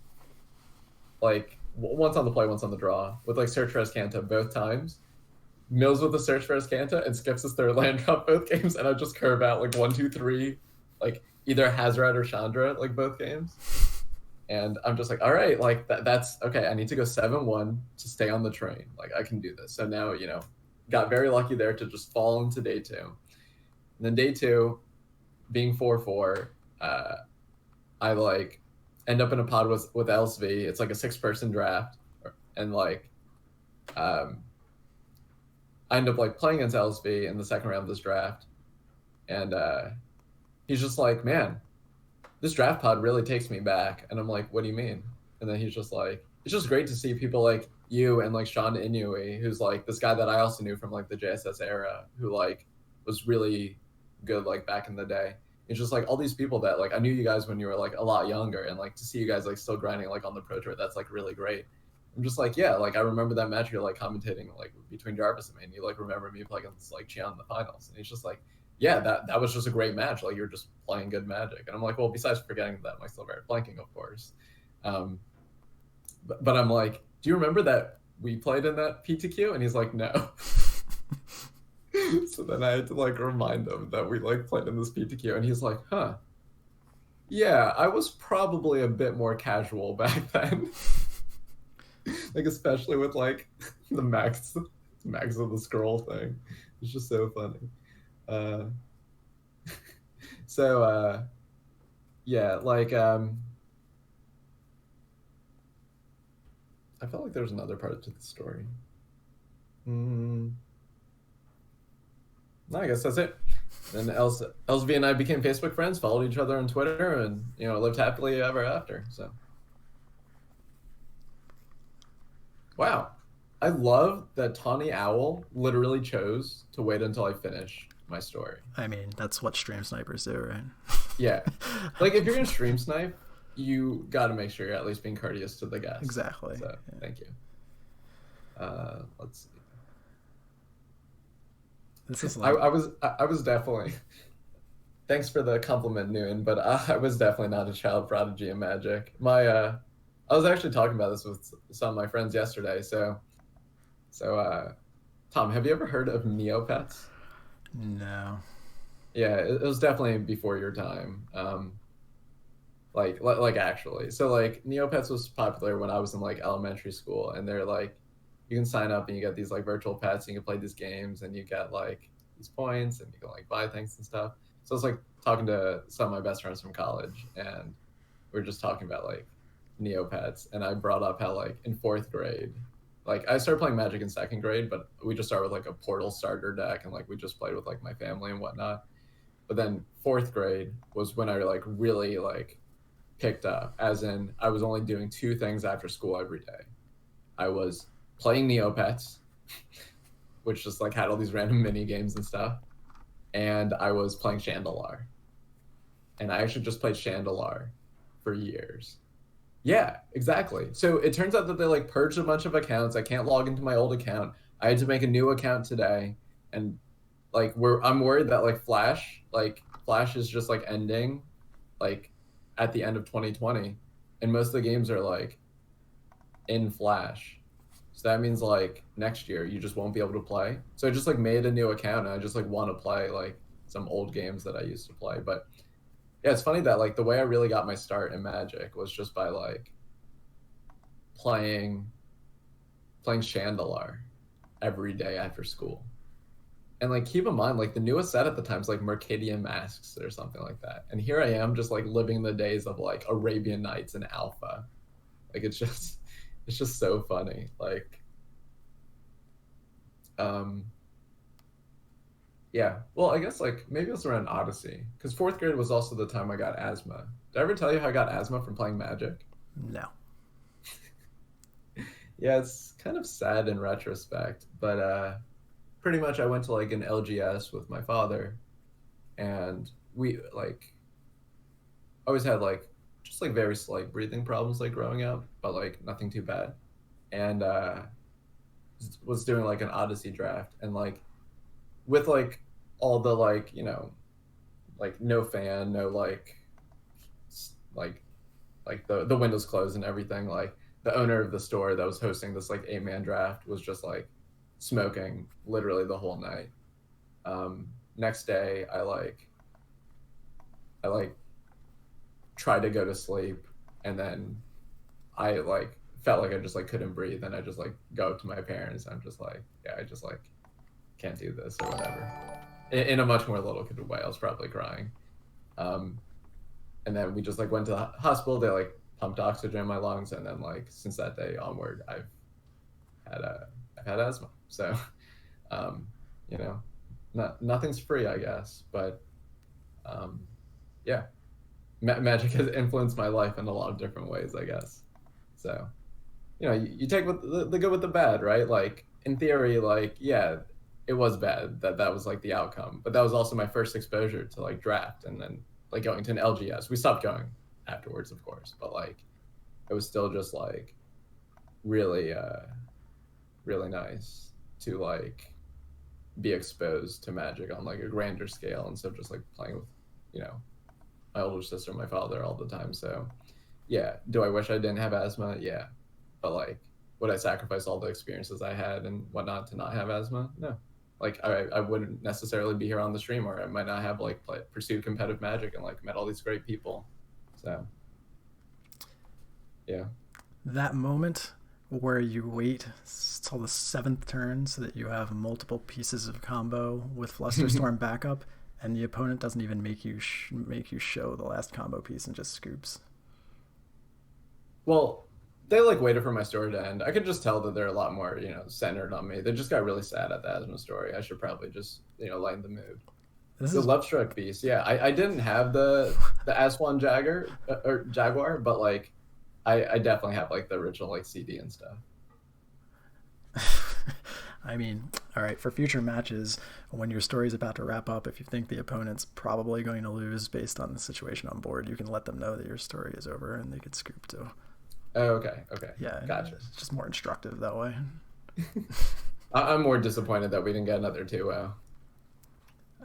like once on the play, once on the draw, with like search for Escanta both times. Mills with the search for Escanta and skips his 3rd land drop both games, and I just curve out like 1, 2, 3, like either Hazrat or Chandra like both games. And I'm just like, all right, like that's okay. I need to go 7-1 to stay on the train. Like I can do this. So now, got very lucky there to just fall into day 2. And then day 2, being 4-4, I like end up in a pod with LSV. It's like a 6-person draft, and like I end up like playing against LSV in the second round of this draft, and he's just like, man, this draft pod really takes me back. And I'm like, what do you mean? And then he's just like, it's just great to see people like you and like Sean Inouye, who's like this guy that I also knew from like the JSS era, who like was really good like back in the day. It's just like all these people that like I knew you guys when you were like a lot younger, and like to see you guys like still grinding like on the Pro Tour, that's like really great. I'm just like, yeah, like I remember that match you're like commentating like between Jarvis and me, and you like remember me playing against like Qian in the finals, and he's just like, yeah, that was just a great match. Like you're just playing good Magic. And I'm like, well, besides forgetting that, I'm still very flanking, of course. But I'm like, do you remember that we played in that PTQ? And he's like, no. So then I had to like remind him that we like played in this PTQ, and he's like, huh. Yeah, I was probably a bit more casual back then. Like especially with like the max of the scroll thing. It's just so funny. So yeah, like I felt like there was another part to the story. Mm, no, I guess that's it. Then Elsby and I became Facebook friends, followed each other on Twitter, and lived happily ever after. So wow, I love that Tawny Owl literally chose to wait until I finish my story.
I mean, that's what stream snipers do, right?
Yeah, like if you're gonna stream snipe, you got to make sure you're at least being courteous to the guest.
Exactly.
So
Yeah.
thank you. Let's see.
This is
I,
like
I was I was definitely thanks for the compliment, Newton, but I was definitely not a child prodigy in Magic. I was actually talking about this with some of my friends yesterday. So, Tom, have you ever heard of Neopets?
no.
Yeah, it was definitely before your time. Like actually, so like Neopets was popular when I was in like elementary school, and they're like, you can sign up and you get these like virtual pets, and you can play these games, and you get like these points, and you can like buy things and stuff. So it's like talking to some of my best friends from college, and we are just talking about like Neopets, and I brought up how like in fourth grade, like I started playing Magic in second grade, but we just started with like a Portal starter deck, and like we just played with like my family and whatnot. But then fourth grade was when I like really like picked up, as in I was only doing two things after school every day. I was playing Neopets, which just like had all these random mini games and stuff, and I was playing Chandelar. And I actually just played Chandelar for years. Yeah, exactly. So it turns out that they like purged a bunch of accounts. I can't log into my old account. I had to make a new account today, and like I'm worried that like Flash is just like ending like at the end of 2020, and most of the games are like in Flash. So that means like next year you just won't be able to play. So I just like made a new account, and I just like want to play like some old games that I used to play. But yeah, it's funny that like the way I really got my start in Magic was just by like playing playing Chandelar every day after school. And like keep in mind, like the newest set at the time is like Mercadian Masks or something like that. And here I am just like living the days of like Arabian Nights and Alpha. Like it's just so funny. Like um yeah. Well, I guess like maybe it was around Odyssey. Because fourth grade was also the time I got asthma. Did I ever tell you how I got asthma from playing Magic?
No.
Yeah, it's kind of sad in retrospect, but pretty much I went to like an LGS with my father, and we like always had like just like very slight breathing problems like growing up, but like nothing too bad. And was doing like an Odyssey draft, and like with like all the like like no fan, no like the windows closed and everything. Like the owner of the store that was hosting this like 8-man draft was just like smoking literally the whole night. Next day, I tried to go to sleep, and then I like felt like I just like couldn't breathe, and I just like go up to my parents. I'm just like, yeah, I just like can't do this or whatever. In a much more little kid way, I was probably crying. Um, and then we just like went to the hospital. They like pumped oxygen in my lungs, and then like since that day onward, I've had asthma. So, um, you know, nothing's free, I guess. But um, yeah, magic has influenced my life in a lot of different ways, I guess. So, you take with the good with the bad, right? Like in theory, like yeah, it was bad that was like the outcome, but that was also my first exposure to like draft, and then like going to an LGS. We stopped going afterwards, of course, but like it was still just like really really nice to like be exposed to magic on like a grander scale instead of just like playing with you know my older sister and my father all the time. So yeah, do I wish I didn't have asthma? Yeah, but like would I sacrifice all the experiences I had and whatnot to not have asthma? No. Like I wouldn't necessarily be here on the stream, or I might not have like pursued competitive magic and like met all these great people. So yeah.
That moment where you wait till the seventh turn so that you have multiple pieces of combo with Flusterstorm backup and the opponent doesn't even make you show the last combo piece and just scoops.
Well, they like waited for my story to end. I could just tell that they're a lot more, centered on me. They just got really sad at the Asma story. I should probably just, lighten the mood.
This
The
is
Love Struck Beast, yeah. I didn't have the Aswan Jaguar, but like I definitely have like the original like CD and stuff.
I mean, all right, for future matches, when your story's about to wrap up, if you think the opponent's probably going to lose based on the situation on board, you can let them know that your story is over and they could scoop too.
Oh, okay.
Yeah,
Gotcha.
it's just more instructive that way.
I'm more disappointed that we didn't get another 2-0.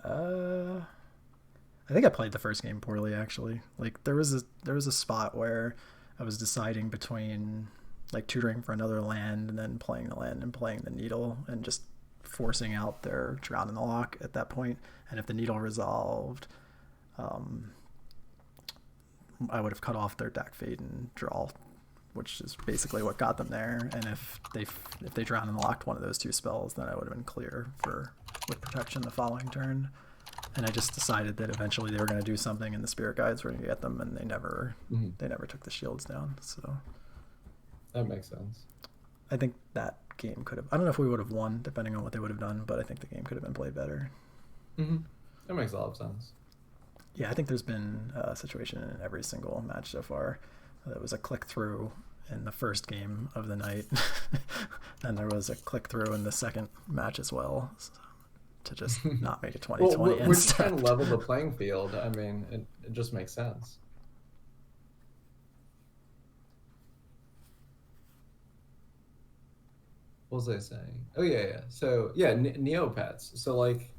I think I played the first game poorly actually. Like there was a spot where I was deciding between like tutoring for another land and then playing the land and playing the needle and just forcing out their drown in the lock at that point. And if the needle resolved, I would have cut off their deck fade and draw, which is basically what got them there. And if they drowned and locked one of those two spells, then I would have been clear for with protection the following turn. And I just decided that eventually they were going to do something, and the spirit guides were going to get them, and they never took the shields down. So
that makes sense.
I think that game could have. I don't know if we would have won, depending on what they would have done, but I think the game could have been played better.
That makes a lot of sense.
Yeah, I think there's been a situation in every single match so far. There was a click through in the first game of the night, and there was a click through in the second match as well. So, to just not make it 20-20.
Well, we're just trying to level the playing field. I mean, it just makes sense. What was I saying? Oh yeah. So yeah, Neopets. So like,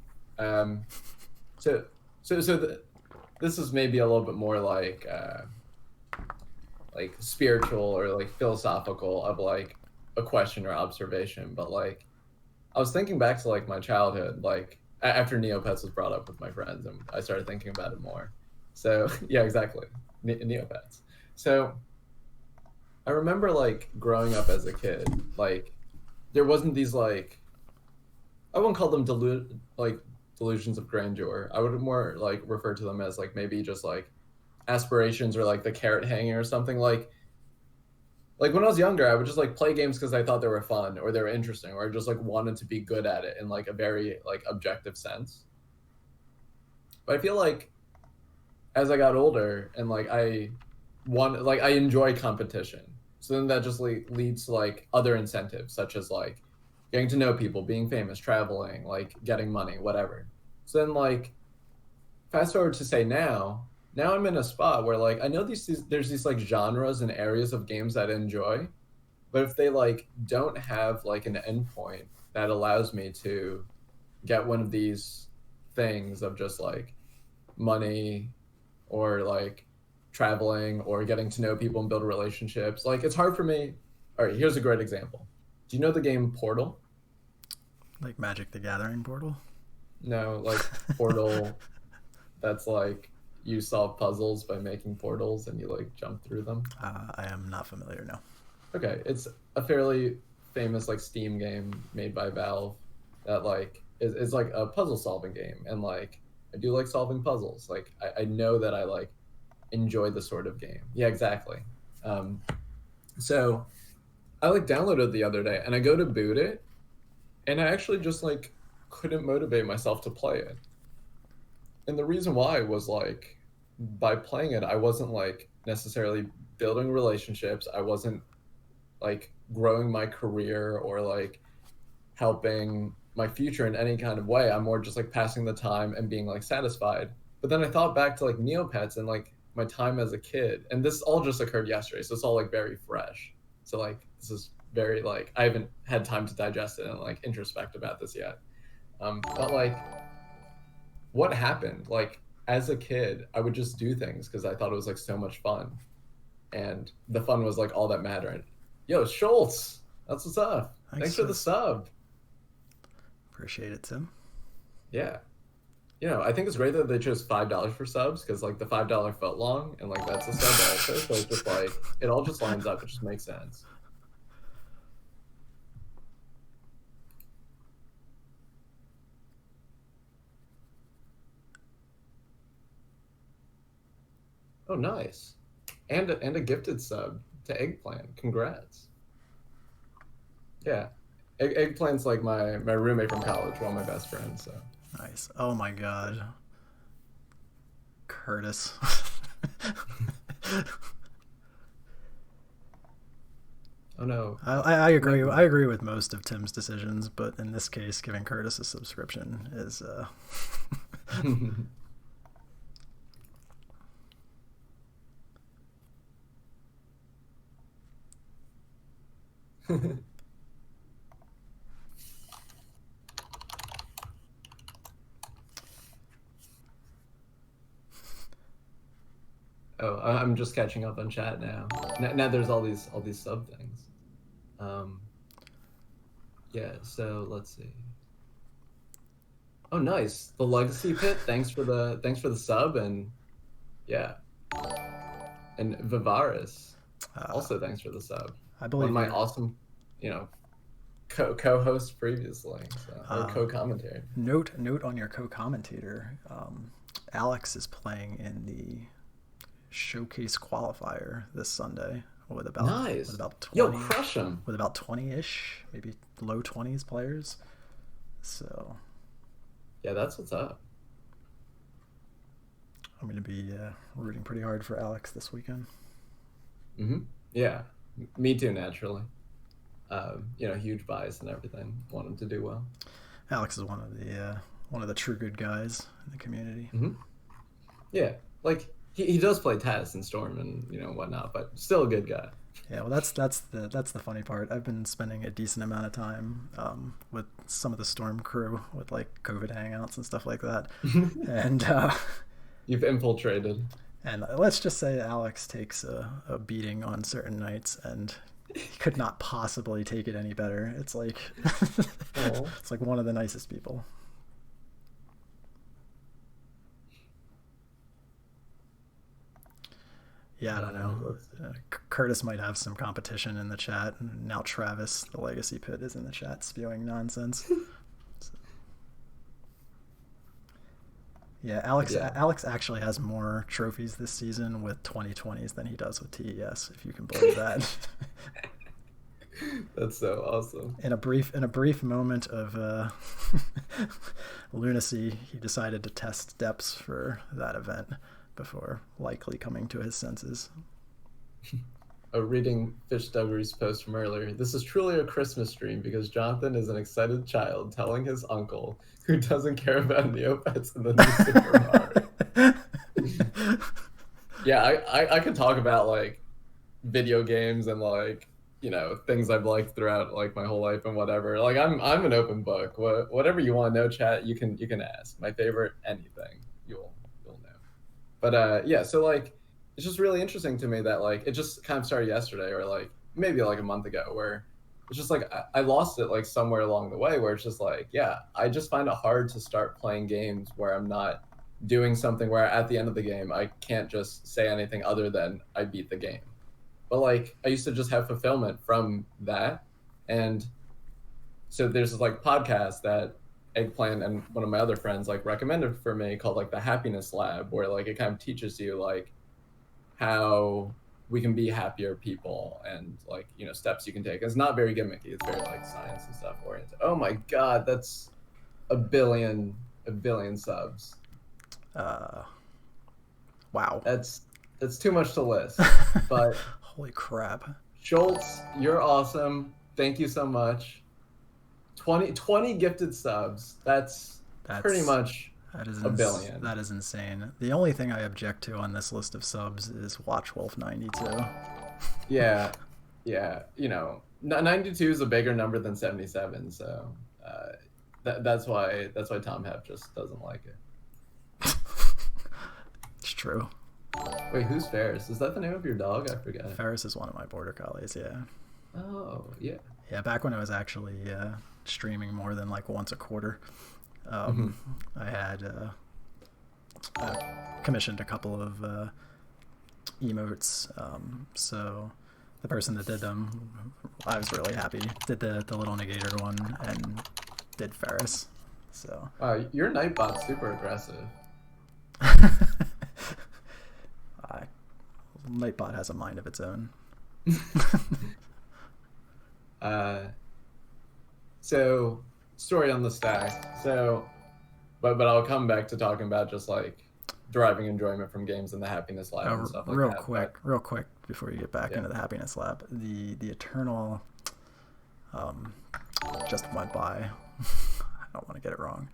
this is maybe a little bit more like spiritual or like philosophical of like a question or observation, but like I was thinking back to like my childhood, like after Neopets was brought up with my friends, and I started thinking about it more. So yeah, exactly, Neopets. So I remember like growing up as a kid, like there wasn't these like I wouldn't call them delusions of grandeur. I would more like refer to them as like maybe just like aspirations or like the carrot hanging or something like when I was younger, I would just like play games because I thought they were fun or they were interesting, or I just like wanted to be good at it in like a very like objective sense. But I feel like as I got older and like I enjoy competition, so then that just leads to like other incentives such as like getting to know people, being famous, traveling, like getting money, whatever. So then like fast forward to say now I'm in a spot where like I know there's these like genres and areas of games that I enjoy, but if they like don't have like an endpoint that allows me to get one of these things of just like money or like traveling or getting to know people and build relationships, like it's hard for me. All right, here's a great example. Do you know the game Portal?
Like Magic the Gathering Portal?
No, like Portal. That's like you solve puzzles by making portals and you like jump through them.
I am not familiar, no.
Okay, it's a fairly famous like Steam game made by Valve that like is like a puzzle solving game, and like I do like solving puzzles. Like I know that I like enjoy the sort of game. Yeah, exactly. So I like downloaded it the other day and I go to boot it and I actually just like couldn't motivate myself to play it. And the reason why was like by playing it I wasn't like necessarily building relationships, I wasn't like growing my career or like helping my future in any kind of way. I'm more just like passing the time and being like satisfied. But then I thought back to like Neopets and like my time as a kid, and this all just occurred yesterday, so it's all like very fresh. So like this is very like I haven't had time to digest it and like introspect about this yet. But like what happened? Like as a kid, I would just do things because I thought it was like so much fun, and the fun was like all that mattered. Yo, Schultz, that's what's up. Thanks for the sub.
Appreciate it, Tim.
Yeah, I think it's great that they chose $5 for subs because like the $5 felt long, and like that's a sub also. So it's just like it all just lines up. It just makes sense. Oh, nice. And a gifted sub to Eggplant. Congrats. Yeah. Eggplant's like my roommate from college, one of my best friends. So.
Nice. Oh my God, Curtis.
Oh no.
I agree. I agree with most of Tim's decisions, but in this case, giving Curtis a subscription is.
Oh, I'm just catching up on chat now. Now there's all these sub things. Yeah. So let's see. Oh, nice. The Legacy Pit. Thanks for the sub, and yeah. And Vivaris. Also, thanks for the sub.
I believe
one of my awesome, co-hosts previously, or co-commentator.
Note on your co-commentator. Alex is playing in the showcase qualifier this Sunday with about 20.
Yo, crush him.
With about 20-ish, maybe low 20s players. So.
Yeah, that's what's up.
I'm going to be rooting pretty hard for Alex this weekend.
Yeah, me too, naturally. Huge bias and everything. Want him to do well.
Alex is one of the true good guys in the community.
Yeah, like he does play Taz and Storm and whatnot, but still a good guy.
Yeah, well, that's the funny part. I've been spending a decent amount of time with some of the Storm crew with like COVID hangouts and stuff like that, and
you've infiltrated.
And let's just say Alex takes a beating on certain nights, and he could not possibly take it any better. It's like it's like one of the nicest people. Yeah, I don't know. Curtis might have some competition in the chat. Now Travis, the Legacy Pit, is in the chat spewing nonsense. Yeah, Alex actually has more trophies this season with 2020s than he does with TES, if you can believe that.
That's so awesome.
In a brief moment of lunacy, he decided to test depths for that event before likely coming to his senses.
Reading Fish Duggery's post from earlier. This is truly a Christmas stream because Jonathan is an excited child telling his uncle, who doesn't care about Neopets in the new Super Mario. Yeah, I could talk about like video games and like things I've liked throughout like my whole life and whatever. Like I'm an open book. Whatever you want to know, chat, you can ask. My favorite anything you'll know. But yeah, so like it's just really interesting to me that like it just kind of started yesterday or like maybe like a month ago where it's just like I lost it like somewhere along the way where it's just like, yeah, I just find it hard to start playing games where I'm not doing something where at the end of the game I can't just say anything other than I beat the game. But like I used to just have fulfillment from that. And so there's this like podcast that Eggplant and one of my other friends like recommended for me called like the Happiness Lab, where like it kind of teaches you like how we can be happier people and like steps you can take. It's not very gimmicky, it's very like science and stuff oriented. Oh my god, that's a billion subs.
Wow,
that's too much to list. But
holy crap,
Schultz, you're awesome, thank you so much. 20 gifted subs. That's pretty much a billion.
That is insane. The only thing I object to on this list of subs is WatchWolf92.
Yeah. 92 is a bigger number than 77, so that's why Tom Hep just doesn't like it.
It's true.
Wait, who's Ferris? Is that the name of your dog? I forget.
Ferris is one of my border collies, yeah.
Oh, yeah.
Yeah, back when I was actually streaming more than like once a quarter. I had commissioned a couple of emotes, so the person that did them, I was really happy. Did the little negator one and did Ferris. So
your Nightbot's super aggressive.
Nightbot has a mind of its own.
So story on the stack. So, but I'll come back to talking about just like deriving enjoyment from games and the happiness lab and stuff like
real
that.
quick,
But,
real quick before you get back
yeah.
into the happiness lab, the eternal just went by. I don't want to get it wrong.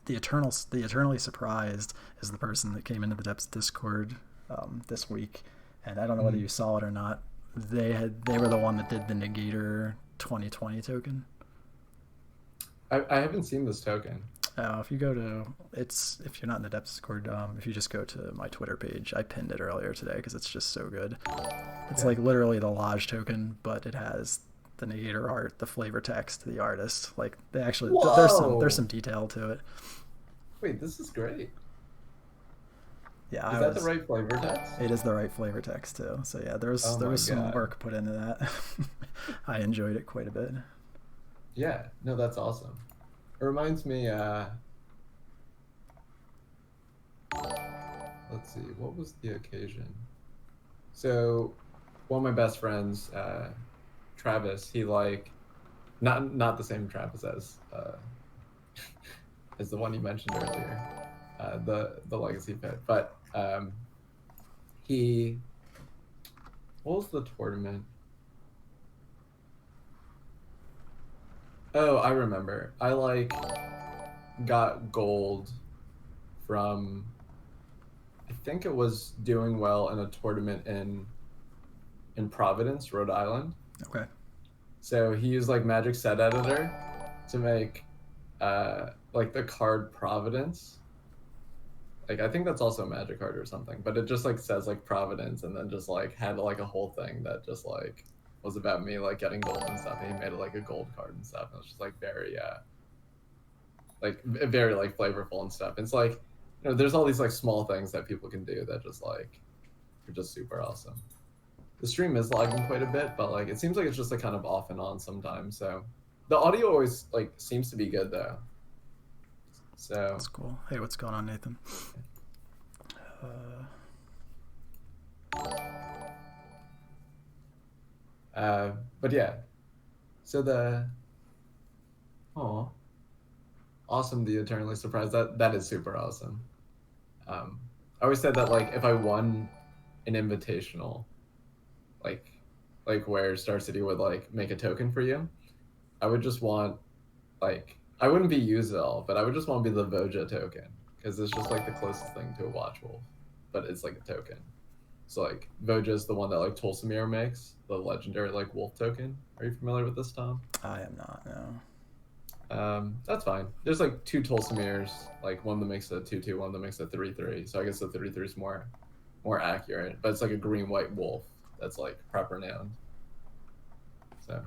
The eternally surprised is the person that came into the Depths Discord this week, and I don't know whether you saw it or not. They were the one that did the Negator 2020 token.
I haven't seen this token.
If you go to if you're not in the Depths Discord, if you just go to my Twitter page, I pinned it earlier today because it's just so good. It's like literally the Lodge token, but it has the Negator art, the flavor text, the artist. Like they actually there's some detail to it.
Wait, this is great.
Yeah,
is that the right flavor text?
It is the right flavor text too. So yeah, there was some work put into that. I enjoyed it quite a bit.
Yeah, no, that's awesome. It reminds me. Let's see, what was the occasion? So, one of my best friends, Travis, he like, not the same Travis as the one you mentioned earlier, the legacy pit, but what was the tournament? Oh, I remember. I like got gold from, I think it was doing well in a tournament in Providence, Rhode Island.
Okay.
So he used like Magic Set Editor to make like the card Providence. Like I think that's also a Magic card or something, but it just like says like Providence and then just like had like a whole thing that just like was about me like getting gold and stuff. And he made it like a gold card and stuff. And it was just like very very like flavorful and stuff. It's like, you know, there's all these like small things that people can do that just like are just super awesome. The stream is lagging quite a bit, but like it seems like it's just like kind of off and on sometimes. So the audio always like seems to be good though. So
that's cool. Hey, what's going on, Nathan?
But yeah, so awesome, the eternally surprised, that is super awesome. I always said that like if I won an invitational, like where Star City would like make a token for you, I would just want like, I wouldn't be Yuzel, but I would just want to be the Voja token because it's just like the closest thing to a Watch Wolf, but it's like a token. So like Voja is the one that like Tolsimir makes, the legendary like wolf token. Are you familiar with this, Tom?
I am not, no.
That's fine. There's like two Tolsimirs, like one that makes a 2/2, one that makes a 3/3. So I guess the 3/3 is more accurate, but it's like a green-white wolf that's like proper noun. So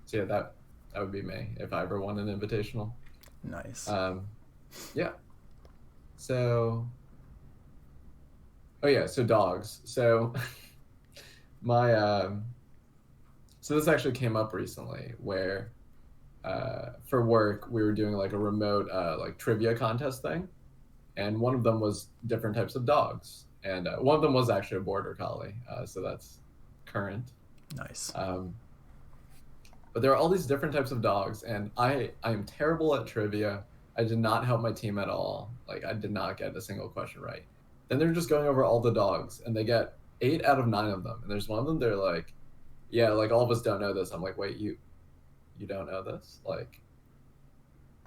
yeah, that would be me if I ever won an invitational.
Nice.
Yeah. So so dogs. So so this actually came up recently where for work we were doing like a remote like trivia contest thing, and one of them was different types of dogs, and one of them was actually a border collie, so that's current.
Nice.
But there are all these different types of dogs, and I am terrible at trivia. I did not help my team at all. Like I did not get a single question right. Then they're just going over all the dogs, and they get 8 out of 9 of them. And there's one of them, they're like, yeah, like all of us don't know this. I'm like, wait, you don't know this? Like,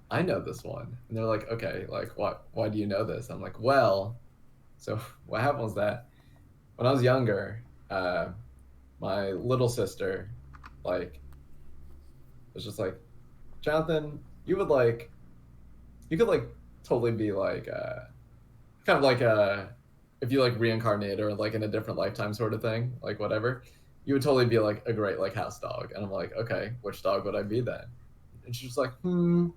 I know this one. And they're like, okay, like what? Why do you know this? I'm like, well, so what happened was that when I was younger, my little sister, like, was just like, Jonathan, you could like totally be like kind of like if you like reincarnate or like in a different lifetime sort of thing, like whatever, you would totally be like a great like house dog. And I'm like, okay, which dog would I be then? And she's just like, do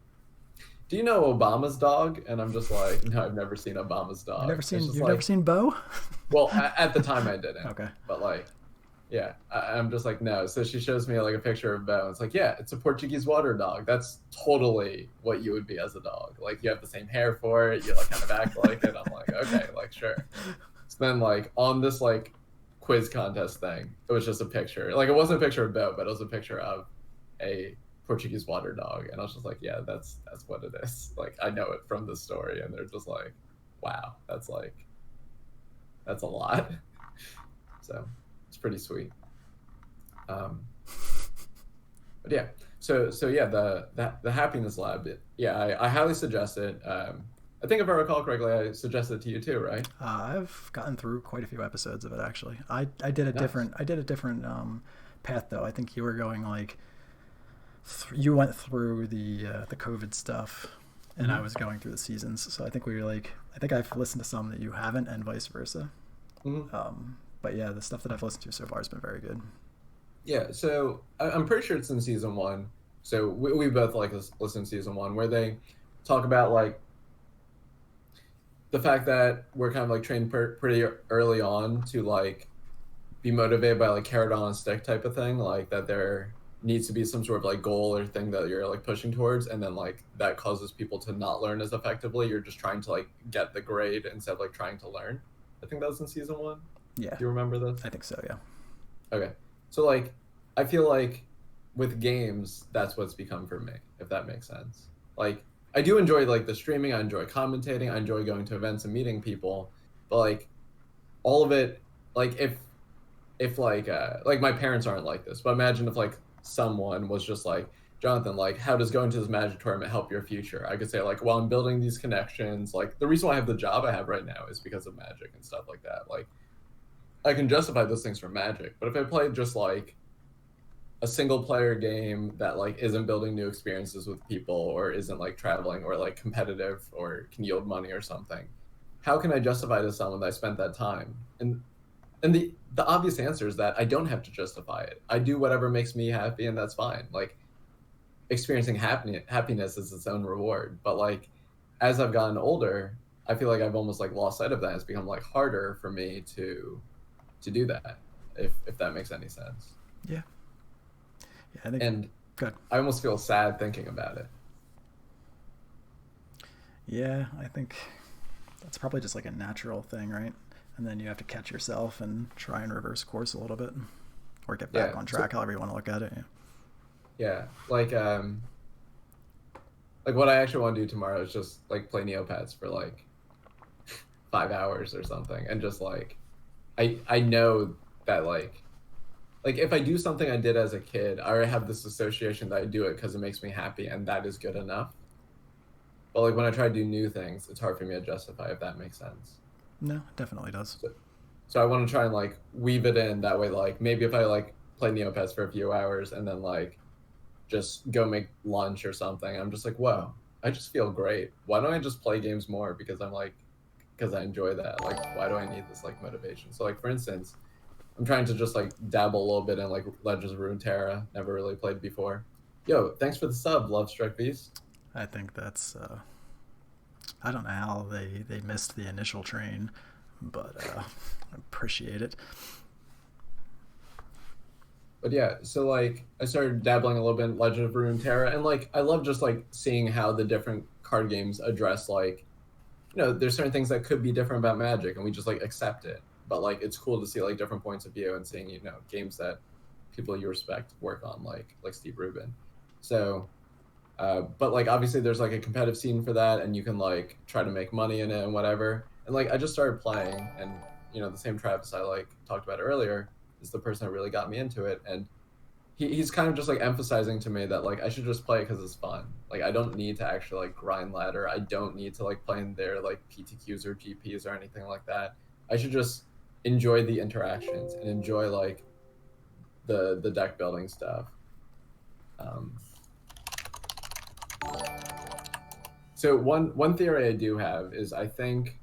you know Obama's dog? And I'm just like, no, I've never seen Obama's dog.
Never seen Bo?
Well, at the time I didn't.
Okay.
But like, yeah, I'm just like, no. So she shows me like a picture of Bo. And it's like, yeah, it's a Portuguese water dog. That's totally what you would be as a dog. Like you have the same hair for it. You like kind of act like it. I'm like, okay, like sure. then like on this like quiz contest thing, it was just a picture. Like it wasn't a picture of Bo, but it was a picture of a Portuguese water dog, and I was just like, yeah, that's what it is. Like I know it from the story, and they're just like, wow, that's a lot. So it's pretty sweet. But yeah, so yeah, the happiness lab. Yeah, I highly suggest it. I think if I recall correctly, I suggested it to you too, right?
I've gotten through quite a few episodes of it actually. I did a
Nice.
different path though. I think you were going like you went through the COVID stuff, and I
Mm-hmm.
was going through the seasons. So I think we were like I think I've listened to some that you haven't, and vice versa.
Mm-hmm.
But yeah, the stuff that I've listened to so far has been very good.
Yeah, so I'm pretty sure it's in season one. So we both like listen to season one where they talk about like the fact that we're kind of like trained pretty early on to like be motivated by like carrot on a stick type of thing, like that there needs to be some sort of like goal or thing that you're like pushing towards, and then like that causes people to not learn as effectively. You're just trying to like get the grade instead of like trying to learn. I think that was in season one.
Yeah,
Do you remember this?
I think so. Yeah.
Okay. So like I feel like with games, that's what's become for me, if that makes sense. Like I do enjoy like the streaming, I enjoy commentating, I enjoy going to events and meeting people, but like all of it, like if like my parents aren't like this, but imagine if like someone was just like, Jonathan, like how does going to this magic tournament help your future? I could say like, well, I'm building these connections. Like the reason why I have the job I have right now is because of magic and stuff like that. Like I can justify those things for magic, but if I played just like a single player game that like isn't building new experiences with people or isn't like traveling or like competitive or can yield money or something, how can I justify to someone that I spent that time? And the obvious answer is that I don't have to justify it. I do whatever makes me happy, and that's fine. Like experiencing happiness is its own reward. But like as I've gotten older, I feel like I've almost like lost sight of that. It's become like harder for me to do that, if that makes any sense.
Yeah. Yeah. I think
And
good.
I almost feel sad thinking about it.
Yeah, I think that's probably just like a natural thing, right? And then you have to catch yourself and try and reverse course a little bit, or get back
Yeah.
on
So
track, however you want to look at it. Yeah.
yeah, like what I actually want to do tomorrow is just like play Neopets for like 5 hours or something, and just like I know that like if I do something I did as a kid, I already have this association that I do it because it makes me happy, and that is good enough. But like when I try to do new things, it's hard for me to justify, if that makes sense.
No, it definitely does.
So I want to try and like weave it in that way. Like maybe if I like play Neopets for a few hours and then like just go make lunch or something, I'm just like, whoa, I just feel great. Why don't I just play games more? Because I enjoy that. Like, why do I need this like motivation? So like for instance, I'm trying to just like dabble a little bit in like Legends of Runeterra. Never really played before. Yo, thanks for the sub, Love Struck Beast.
I think that's I don't know how they missed the initial train, but I appreciate it.
But yeah, so like I started dabbling a little bit in Legend of Runeterra, and like I love just like seeing how the different card games address like, there's certain things that could be different about Magic, and we just like accept it. But like it's cool to see like different points of view and seeing games that people you respect work on, like Steve Rubin. So, but like obviously there's like a competitive scene for that, and you can like try to make money in it and whatever. And like I just started playing, and the same Travis I like talked about earlier is the person that really got me into it, and he's kind of just like emphasizing to me that like I should just play it because it's fun. Like I don't need to actually like grind ladder. I don't need to like play in their like PTQs or GPs or anything like that. I should just enjoy the interactions and enjoy like the deck building stuff. Um, so one theory I do have is I think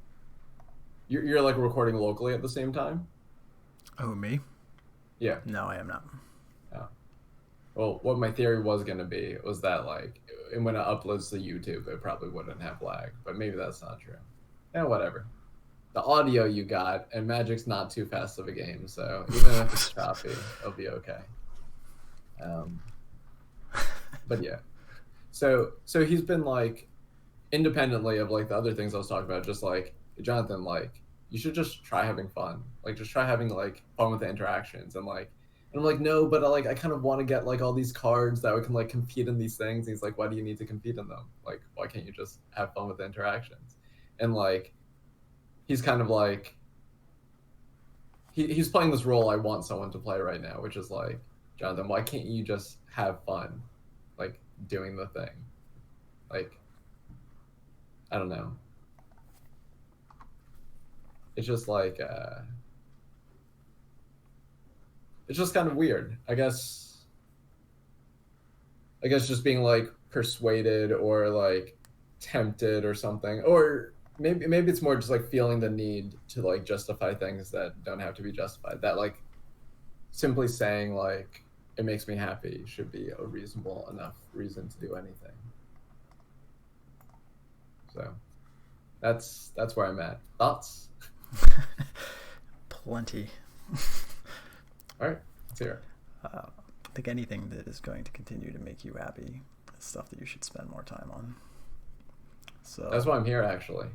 you're like recording locally at the same time.
Oh, me?
Yeah.
No, I am not.
Oh. Well, what my theory was going to be was that like when it uploads to YouTube, it probably wouldn't have lag, but maybe that's not true. Yeah, whatever. The audio you got, and Magic's not too fast of a game, so even if it's choppy, it'll be okay. But yeah, so he's been like independently of like the other things I was talking about, just like Jonathan, like you should just try having fun. Like just try having like fun with the interactions and I'm like, no, but I kind of want to get like all these cards that we can like compete in these things. And he's like, why do you need to compete in them? Like, why can't you just have fun with the interactions? And like, he's kind of like, he's playing this role I want someone to play right now, which is like, Jonathan, why can't you just have fun, like doing the thing? Like, I don't know. It's just like, it's just kind of weird. I guess just being like persuaded or like tempted or something, or maybe it's more just like feeling the need to like justify things that don't have to be justified. That like simply saying like it makes me happy should be a reasonable enough reason to do anything. So that's where I'm at. Thoughts?
Plenty.
All right, let's hear it.
I think anything that is going to continue to make you happy is stuff that you should spend more time on. So
That's why I'm here, actually.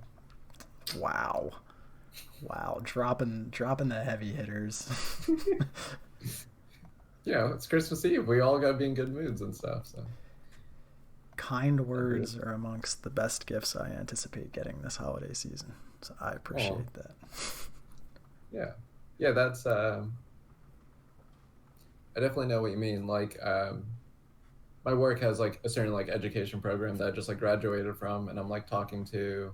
wow, dropping the heavy hitters.
You know, it's Christmas Eve. We all gotta be in good moods and stuff. So
Kind words are amongst the best gifts I anticipate getting this holiday season. So I appreciate that.
yeah, that's. I definitely know what you mean. Like, my work has like a certain like education program that I just like graduated from, and I'm like talking to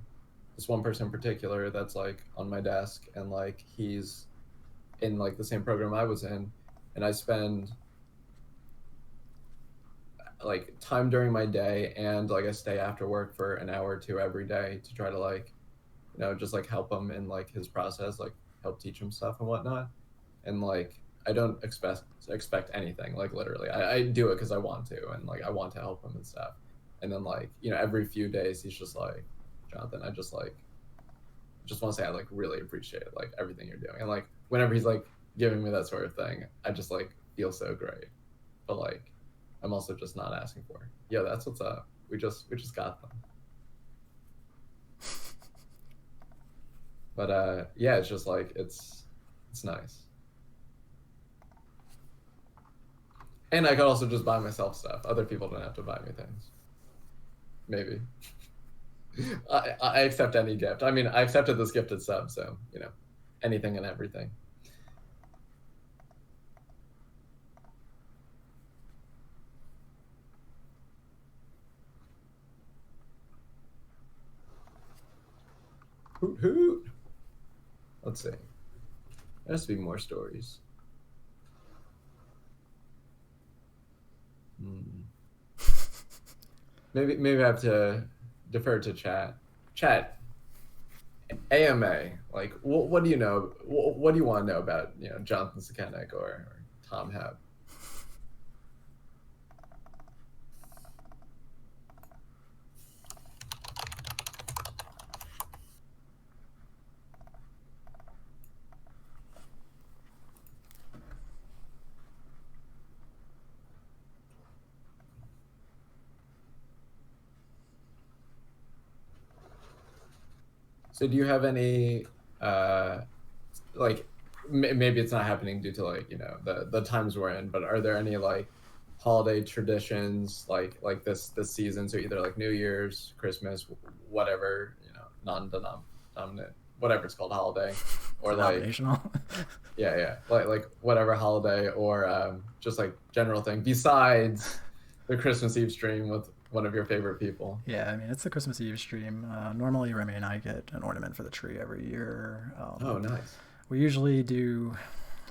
this one person in particular that's like on my desk, and like he's in like the same program I was in, and I spend like time during my day and like I stay after work for an hour or two every day to try to like, just like help him in like his process, like help teach him stuff and whatnot. And like I don't expect anything, like literally. I do it because I want to, and like I want to help him and stuff. And then like, every few days he's just like, Jonathan, I just want to say I like really appreciate it, like everything you're doing. And like whenever he's like giving me that sort of thing, I just like feel so great. But like I'm also just not asking for it. Yeah, that's what's up. We just got them. But yeah, it's just like it's nice. And I could also just buy myself stuff. Other people don't have to buy me things. Maybe. I accept any gift. I mean, I accepted this gifted sub, so anything and everything. Hoot hoot. Let's see. There has to be more stories. Maybe I have to defer to chat. Chat. AMA. Like, what do you know? What do you want to know about Jonathan Sukenik or Tom Hebb? So do you have any like maybe it's not happening due to like the times we're in, but are there any like holiday traditions like this season? So either like New Year's, Christmas, whatever, non-dominant, whatever it's called, holiday, or like yeah, like whatever holiday, or just like general thing besides the Christmas Eve stream with one of your favorite people.
Yeah, I mean, it's the Christmas Eve stream. Normally, Remy and I get an ornament for the tree every year.
Oh, nice.
We usually do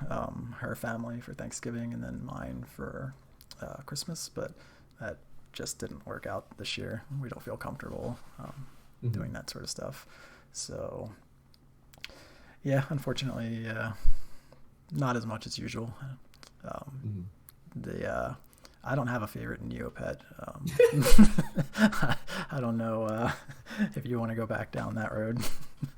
her family for Thanksgiving and then mine for Christmas, but that just didn't work out this year. We don't feel comfortable doing that sort of stuff. So, yeah, unfortunately, not as much as usual. I don't have a favorite Neopet. I don't know if you want to go back down that road.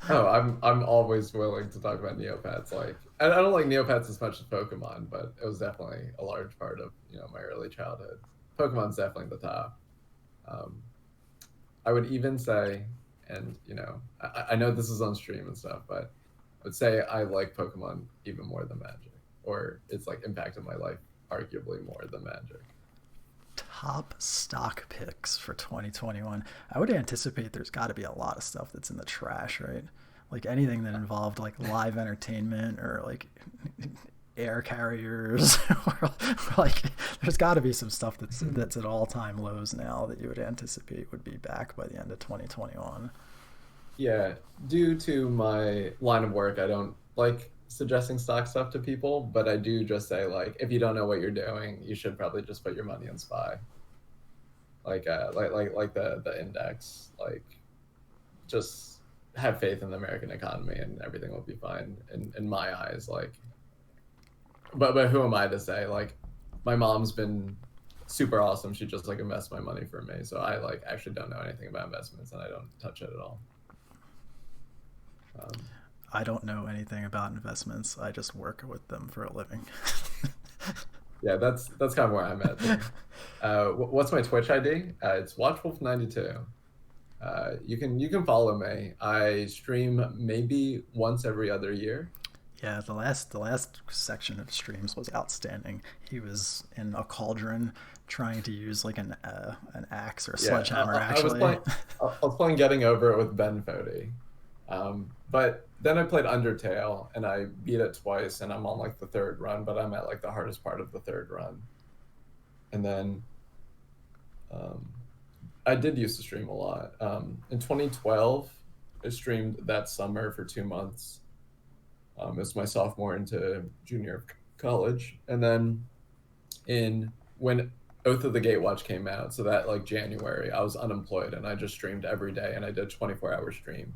Oh, I'm always willing to talk about Neopets. Like, I don't like Neopets as much as Pokemon, but it was definitely a large part of my early childhood. Pokemon's definitely the top. I would even say, and I know this is on stream and stuff, but would say I like Pokemon even more than Magic, or it's like impacted my life arguably more than Magic.
Top stock picks for 2021. I would anticipate there's got to be a lot of stuff that's in the trash, right? Like anything that involved like live entertainment or like air carriers or like there's got to be some stuff that's at all-time lows now that you would anticipate would be back by the end of 2021.
Yeah, due to my line of work, I don't like suggesting stock stuff to people, but I do just say like if you don't know what you're doing, you should probably just put your money in SPY. Like the index, like just have faith in the American economy and everything will be fine in my eyes. Like, but who am I to say? Like, my mom's been super awesome. She just like invests my money for me, so I like actually don't know anything about investments and I don't touch it at all.
I don't know anything about investments. I just work with them for a living.
Yeah, that's kind of where I'm at. What's my Twitch ID? It's WatchWolf92. You can follow me. I stream maybe once every other year.
Yeah, the last section of streams was outstanding. He was in a cauldron trying to use like an axe or a sledgehammer.
I was playing. I was playing Getting Over It with Ben Fody. But then I played Undertale and I beat it twice and I'm on like the third run, but I'm at like the hardest part of the third run. And then I did used to stream a lot. In 2012, I streamed that summer for 2 months. It was my sophomore into junior of college. And then when Oath of the Gatewatch came out, so that like January, I was unemployed and I just streamed every day and I did a 24-hour stream.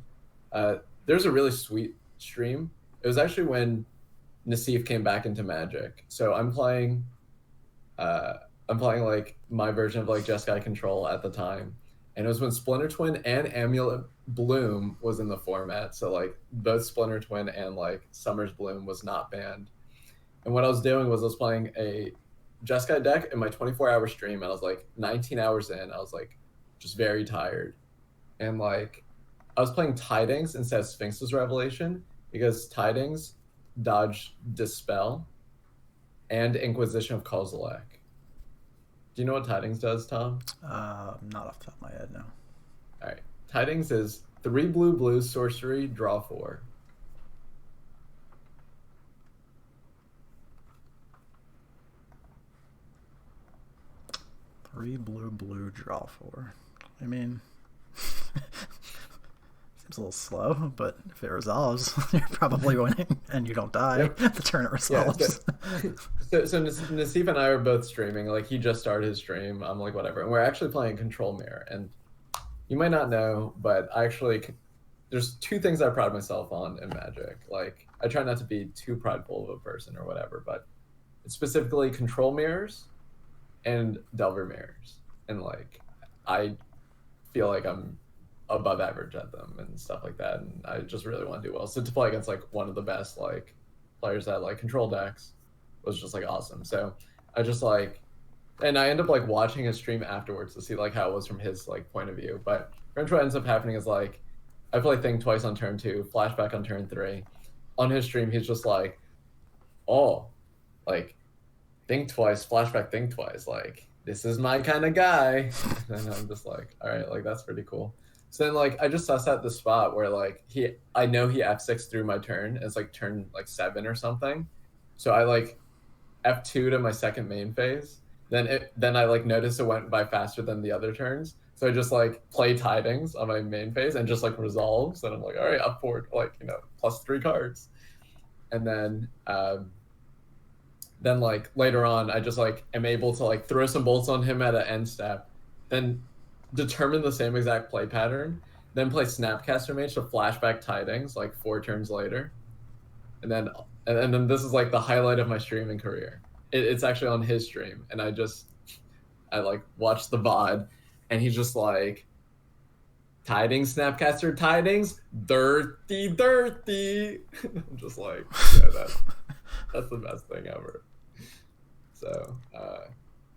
There's a really sweet stream. It was actually when Nassif came back into Magic. So I'm playing like my version of like Jeskai Control at the time. And it was when Splinter Twin and Amulet Bloom was in the format. So like both Splinter Twin and like Summer's Bloom was not banned. And what I was doing was I was playing a Jeskai deck in my 24-hour stream and I was like 19 hours in. I was like just very tired. And like I was playing Tidings instead of Sphinx's Revelation because Tidings dodged Dispel and Inquisition of Kozilek. Do you know what Tidings does, Tom?
Not off the top of my head, no.
All right. Tidings is 3 blue sorcery, draw 4.
Three blue, draw 4. I mean, seems a little slow, but if it resolves, you're probably winning, and you don't die. Yep. The turn it resolves.
Yeah, so Nassif and I are both streaming. Like, he just started his stream. I'm like, whatever. And we're actually playing Control Mirror. And you might not know, but there's 2 things I pride myself on in Magic. Like, I try not to be too prideful of a person or whatever, but it's specifically Control Mirrors and Delver Mirrors. And, like, I feel like I'm above average at them and stuff like that, and I just really want to do well. So to play against like one of the best like players that like control decks was just like awesome. So I just like, and I end up like watching his stream afterwards to see like how it was from his like point of view. But what ends up happening is like I play Thing twice on turn 2, flashback on turn 3. On his stream, he's just like, oh, like Think twice, flashback, think twice. Like, this is my kind of guy. And I'm just like, all right, like that's pretty cool. So then like I just sussed out the spot where like I know he F6 through my turn. It's like turn like 7 or something. So I like F2 to my second main phase. Then I like noticed it went by faster than the other turns. So I just like play Tidings on my main phase and just like resolves. And I'm like, all right, up forward, like, you know, +3 cards. And then like later on, I just like am able to like throw some bolts on him at an end step, then determine the same exact play pattern, then play Snapcaster Mage to flashback Tidings like 4 turns later. And then this is like the highlight of my streaming career. It's actually on his stream, and I like watched the VOD, and he's just like, Tidings, Snapcaster, Tidings, dirty. I'm just like, yeah, that's the best thing ever. So,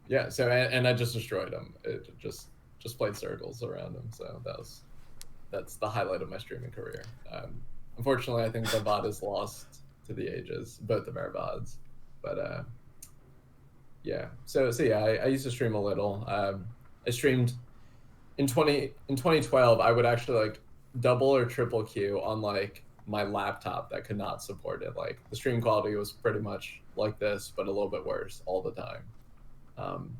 yeah. So, and I just destroyed him. It just played circles around him. So that's the highlight of my streaming career. unfortunately, I think the VOD is lost to the ages, both of our VODs. But yeah, so yeah, I used to stream a little. I streamed in 2012. I would actually like double or triple queue on like my laptop that could not support it. Like the stream quality was pretty much like this, but a little bit worse all the time. Um,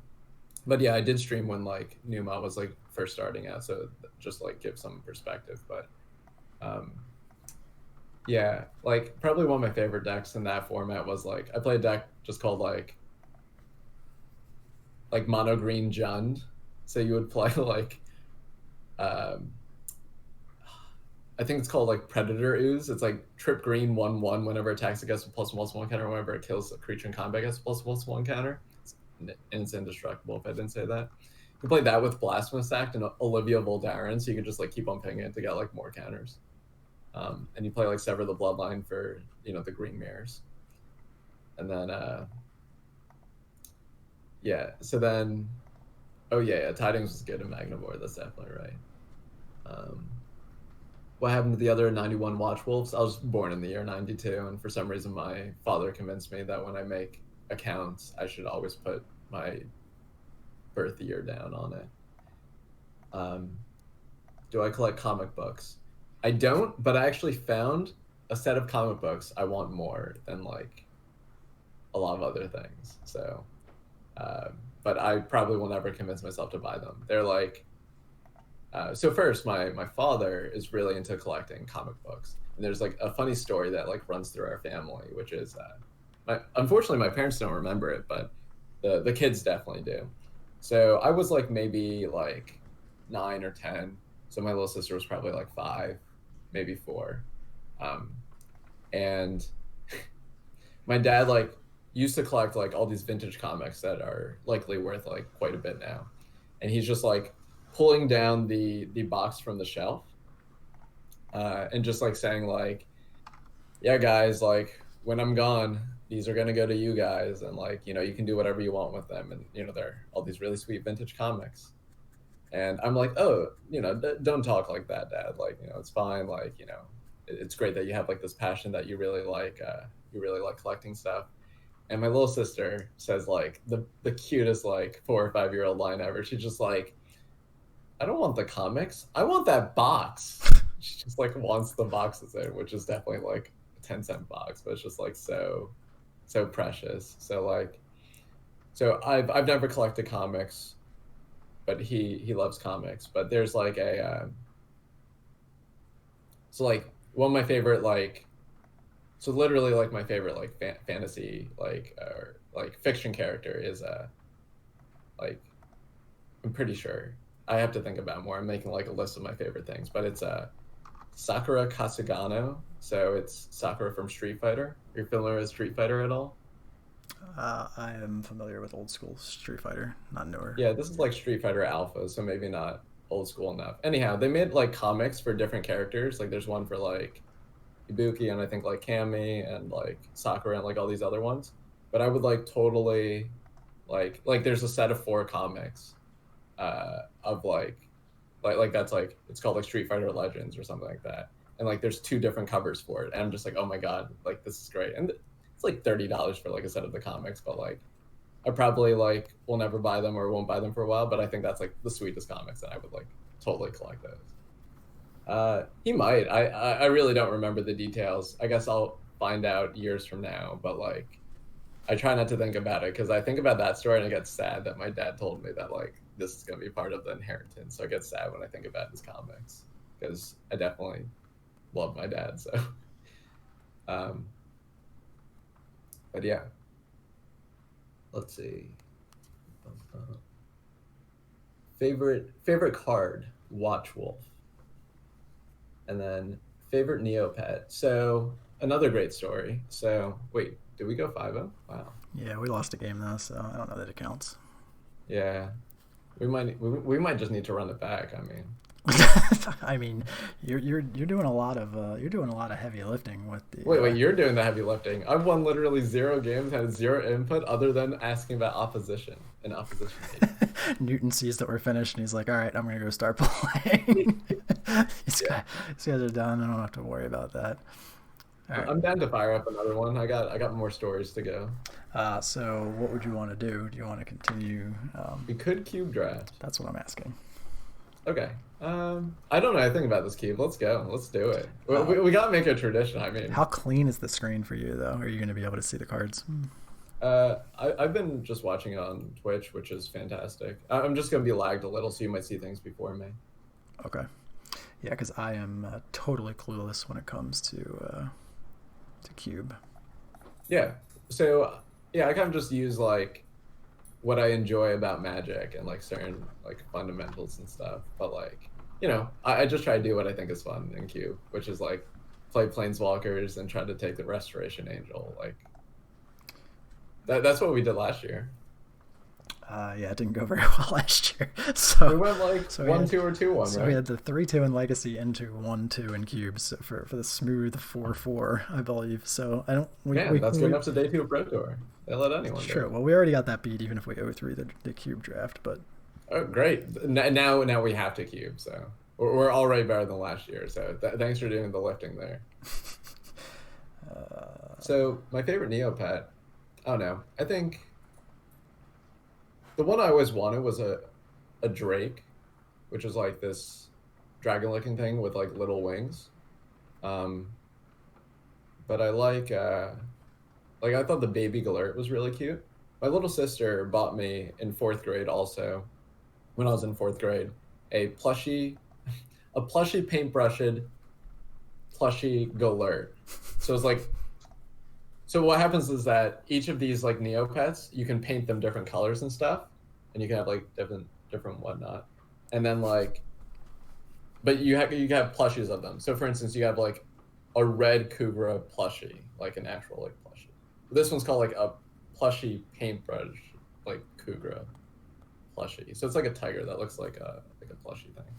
but yeah, I did stream when like Numa was like first starting out, so just like give some perspective. But um, yeah, like probably one of my favorite decks in that format was like I played a deck just called like mono green Jund. So you would play like um, I think it's called like Predator Ooze. It's like trip green 1/1 whenever it attacks against a +1/+1 counter. Whenever it kills a creature in combat against a +1/+1 counter, and it's indestructible. If I didn't say that, you can play that with Blasphemous Act and Olivia Voldaren, so you can just like keep on pinging it to get like more counters. And you play like Sever the Bloodline for the green mirrors, and then yeah. So then, oh yeah, Tidings was good in Magnivore. That's definitely right. What happened to the other 91 Watch Wolves? I was born in the year 92, and for some reason my father convinced me that when I make accounts, I should always put my birth year down on it. Do I collect comic books? I don't, but I actually found a set of comic books I want more than like a lot of other things. So, but I probably will never convince myself to buy them. They're like, so first, my father is really into collecting comic books, and there's like a funny story that like runs through our family, which is, unfortunately my parents don't remember it, but the kids definitely do. So I was like maybe like 9 or 10. So my little sister was probably like 5, maybe 4, and my dad like used to collect like all these vintage comics that are likely worth like quite a bit now, and he's just like pulling down the box from the shelf and just like saying like, yeah guys, like when I'm gone, these are going to go to you guys, and like you can do whatever you want with them, and they're all these really sweet vintage comics. And I'm like, oh, don't talk like that, Dad. Like, it's fine. Like, it's great that you have like this passion that you really like collecting stuff. And my little sister says like the cutest like 4 or 5 year old line ever. She's just like, I don't want the comics. I want that box. She just like wants the boxes in, which is definitely like a 10-cent box, but it's just like so precious. So I've never collected comics, but he loves comics. But there's like so like one of my favorite so literally like my favorite like fantasy or like fiction character is like I'm pretty sure I have to think about more. I'm making like a list of my favorite things, but it's Sakura Kasugano. So it's Sakura from Street Fighter. You're familiar with Street Fighter at all?
I am familiar with old school Street Fighter, not newer.
Yeah, this is like Street Fighter Alpha, so maybe not old school enough. Anyhow, they made like comics for different characters. Like there's one for like Ibuki and I think like Kami and like Sakura and like all these other ones. But I would like totally like there's a set of 4 comics of like that's like it's called like Street Fighter Legends or something like that. And like there's 2 different covers for it. And I'm just like, oh my god, like this is great. And it's like $30 for like a set of the comics, but like I probably like will never buy them or won't buy them for a while, but I think that's like the sweetest comics and I would like totally collect those. He might. I really don't remember the details. I guess I'll find out years from now, but like I try not to think about it because I think about that story and I get sad that my dad told me that like this is going to be part of the inheritance. So I get sad when I think about his comics because I definitely love my dad. So, but yeah, let's see. Favorite card, Watch Wolf, and then favorite Neopet. So another great story. So wait, did we go 5-0? Wow.
Yeah, we lost a game though, so I don't know that it counts.
Yeah, we might just need to run it back. I mean,
I mean, you're doing a lot of heavy lifting with the.
Wait, you're doing the heavy lifting. I've won literally 0 games, had 0 input other than asking about opposition and opposition.
Newton sees that we're finished, and he's like, "All right, I'm gonna go start playing." these
Yeah.
guys, these guys are done. I don't have to worry about that. All right.
I'm down to fire up another one. I got more stories to go.
So what would you want to do? Do you want to continue?
We could cube draft.
That's what I'm asking.
Okay. I don't know anything about this cube. Let's go. Let's do it. We,
Uh,
we, we gotta make it a tradition. I mean,
how clean is the screen for you, though? Are you going to be able to see the cards?
I've been just watching it on Twitch, which is fantastic. I'm just gonna be lagged a little, so you might see things before me.
Okay. Yeah, because I am totally clueless when it comes to cube.
Yeah. So yeah, I kind of just use like what I enjoy about Magic and like certain like fundamentals and stuff. But like, I just try to do what I think is fun in Cube, which is like play Planeswalkers and try to take the Restoration Angel. Like that's what we did last year.
Yeah, it didn't go very well last year. So
We went like
so
1-2 or 2-1,
so
right?
we had the 3-2 in Legacy into 1-2 in cubes for the smooth 4-4, I believe. So I don't.
Man, that's good enough to day 2 of Pro Tour. They let anyone
It's
do
true.
it.
Well, we already got that beat, even if we 0-3 the cube draft. But
Oh, great. Now we have to cube, so we're already better than last year. So thanks for doing the lifting there. So my favorite Neopet, I don't know. I think the one I always wanted was a Drake, which is like this dragon-looking thing with like little wings. Um, but I like I thought the baby Galert was really cute. My little sister bought me in 4th grade also, when I was in 4th grade, a plushie paintbrushed plushie Galert. So it's like, so what happens is that each of these like Neopets, you can paint them different colors and stuff, and you can have like different whatnot, and then like, but you have plushies of them. So for instance, you have like a red Kugra plushie, like an actual like plushie. This one's called like a plushie paintbrush, like Kugra plushie. So it's like a tiger that looks like a plushie thing,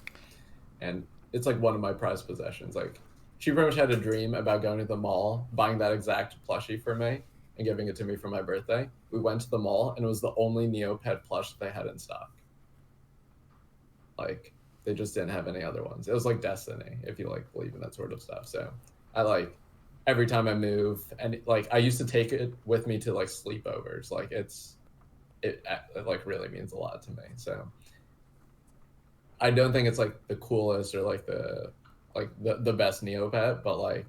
and it's like one of my prized possessions. Like she pretty much had a dream about going to the mall, buying that exact plushie for me, and giving it to me for my birthday. We went to the mall, and it was the only Neopet plush they had in stock. Like they just didn't have any other ones. It was like destiny, if you like believe in that sort of stuff. So I like every time I move, and like I used to take it with me to like sleepovers. Like it like really means a lot to me. So I don't think it's like the coolest or like the best Neopet, but like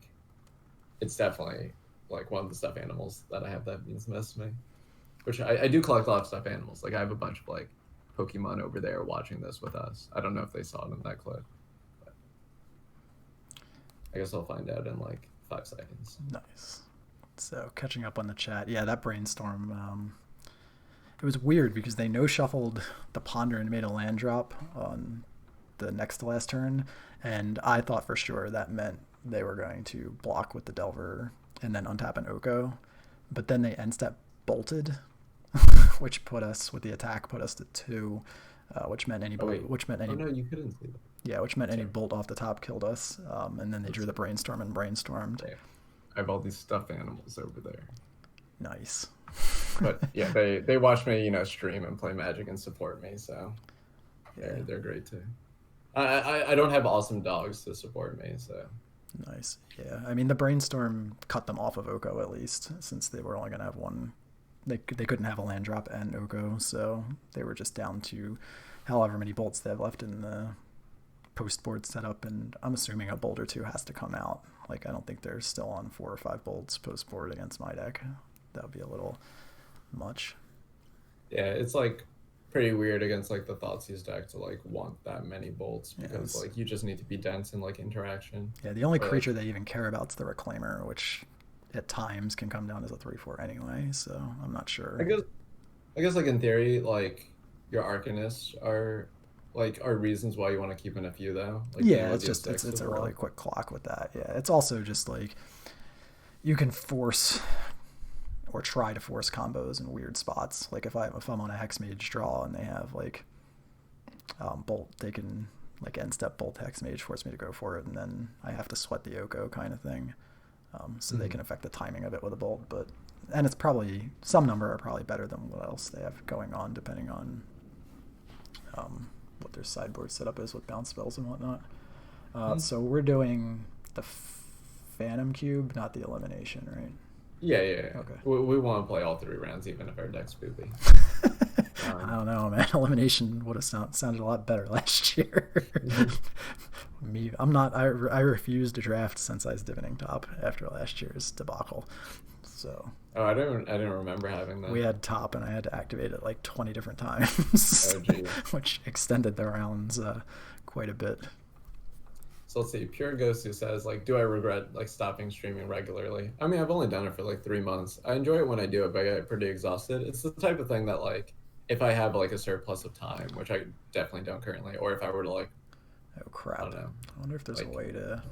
it's definitely like one of the stuffed animals that I have that means the most to me. Which I do collect a lot of stuffed animals. Like I have a bunch of like Pokemon over there watching this with us. I don't know if they saw it in that clip, but I guess I'll find out in like 5 seconds.
nice. So catching up on the chat, yeah, that brainstorm. It was weird because they no shuffled the Ponder and made a land drop on the next to last turn, and I thought for sure that meant they were going to block with the Delver and then untap an Oko, but then they end step bolted, which put us with the attack put us to 2, which meant any
Oh no, you couldn't see that.
yeah, which meant any bolt off the top killed us, and then they drew the brainstorm and brainstormed.
Yeah. I have all these stuffed animals over there.
Nice.
But yeah, they watch me, stream and play Magic and support me, so
Yeah.
they're great too. I don't have awesome dogs to support me, so
Nice. Yeah. I mean, the brainstorm cut them off of Oko at least, since they were only going to have one. They couldn't have a land drop and Oko, so they were just down to however many bolts they have left in the post board setup, and I'm assuming a bolt or 2 has to come out. Like, I don't think they're still on 4 or 5 bolts post board against my deck. That would be a little much.
yeah, it's like pretty weird against like the Thoughtseize deck to like want that many bolts because
Yes.
like you just need to be dense in like interaction.
Yeah, the only
But,
creature they even care about is the Reclaimer, which at times can come down as a 3/4 anyway, so I'm not sure.
I guess like in theory, like your Arcanists are reasons why you want to keep in a few though. Like
Yeah, it's just it's a really quick clock with that. Yeah, it's also just like you can force or try to force combos in weird spots. Like if I'm on a Hex Mage draw and they have like bolt, they can like end step bolt Hex Mage, force me to go for it, and then I have to sweat the Oko kind of thing. So they can affect the timing of it with a bolt, and it's probably some number are probably better than what else they have going on, depending on what their sideboard setup is with bounce spells and whatnot. So we're doing the Phantom Cube, not the elimination, right?
Yeah.
Okay.
We want to play all 3 rounds, even if our deck's poopy.
I don't know, man. Elimination would have sounded a lot better last year. Me, I'm not. I refused to draft since I was divining top after last year's debacle. So.
Oh, I didn't remember having that.
We had top, and I had to activate it like 20 different times.
Oh, geez.
Which extended the rounds quite a bit.
So let's see. Pure Ghost who says, like, do I regret like stopping streaming regularly? I mean, I've only done it for like 3 months. I enjoy it when I do it, but I get pretty exhausted. It's the type of thing that, like, if I have like a surplus of time, which I definitely don't currently, or if I were to like,
oh crap!
I don't know.
I wonder if there's
like,
a way to.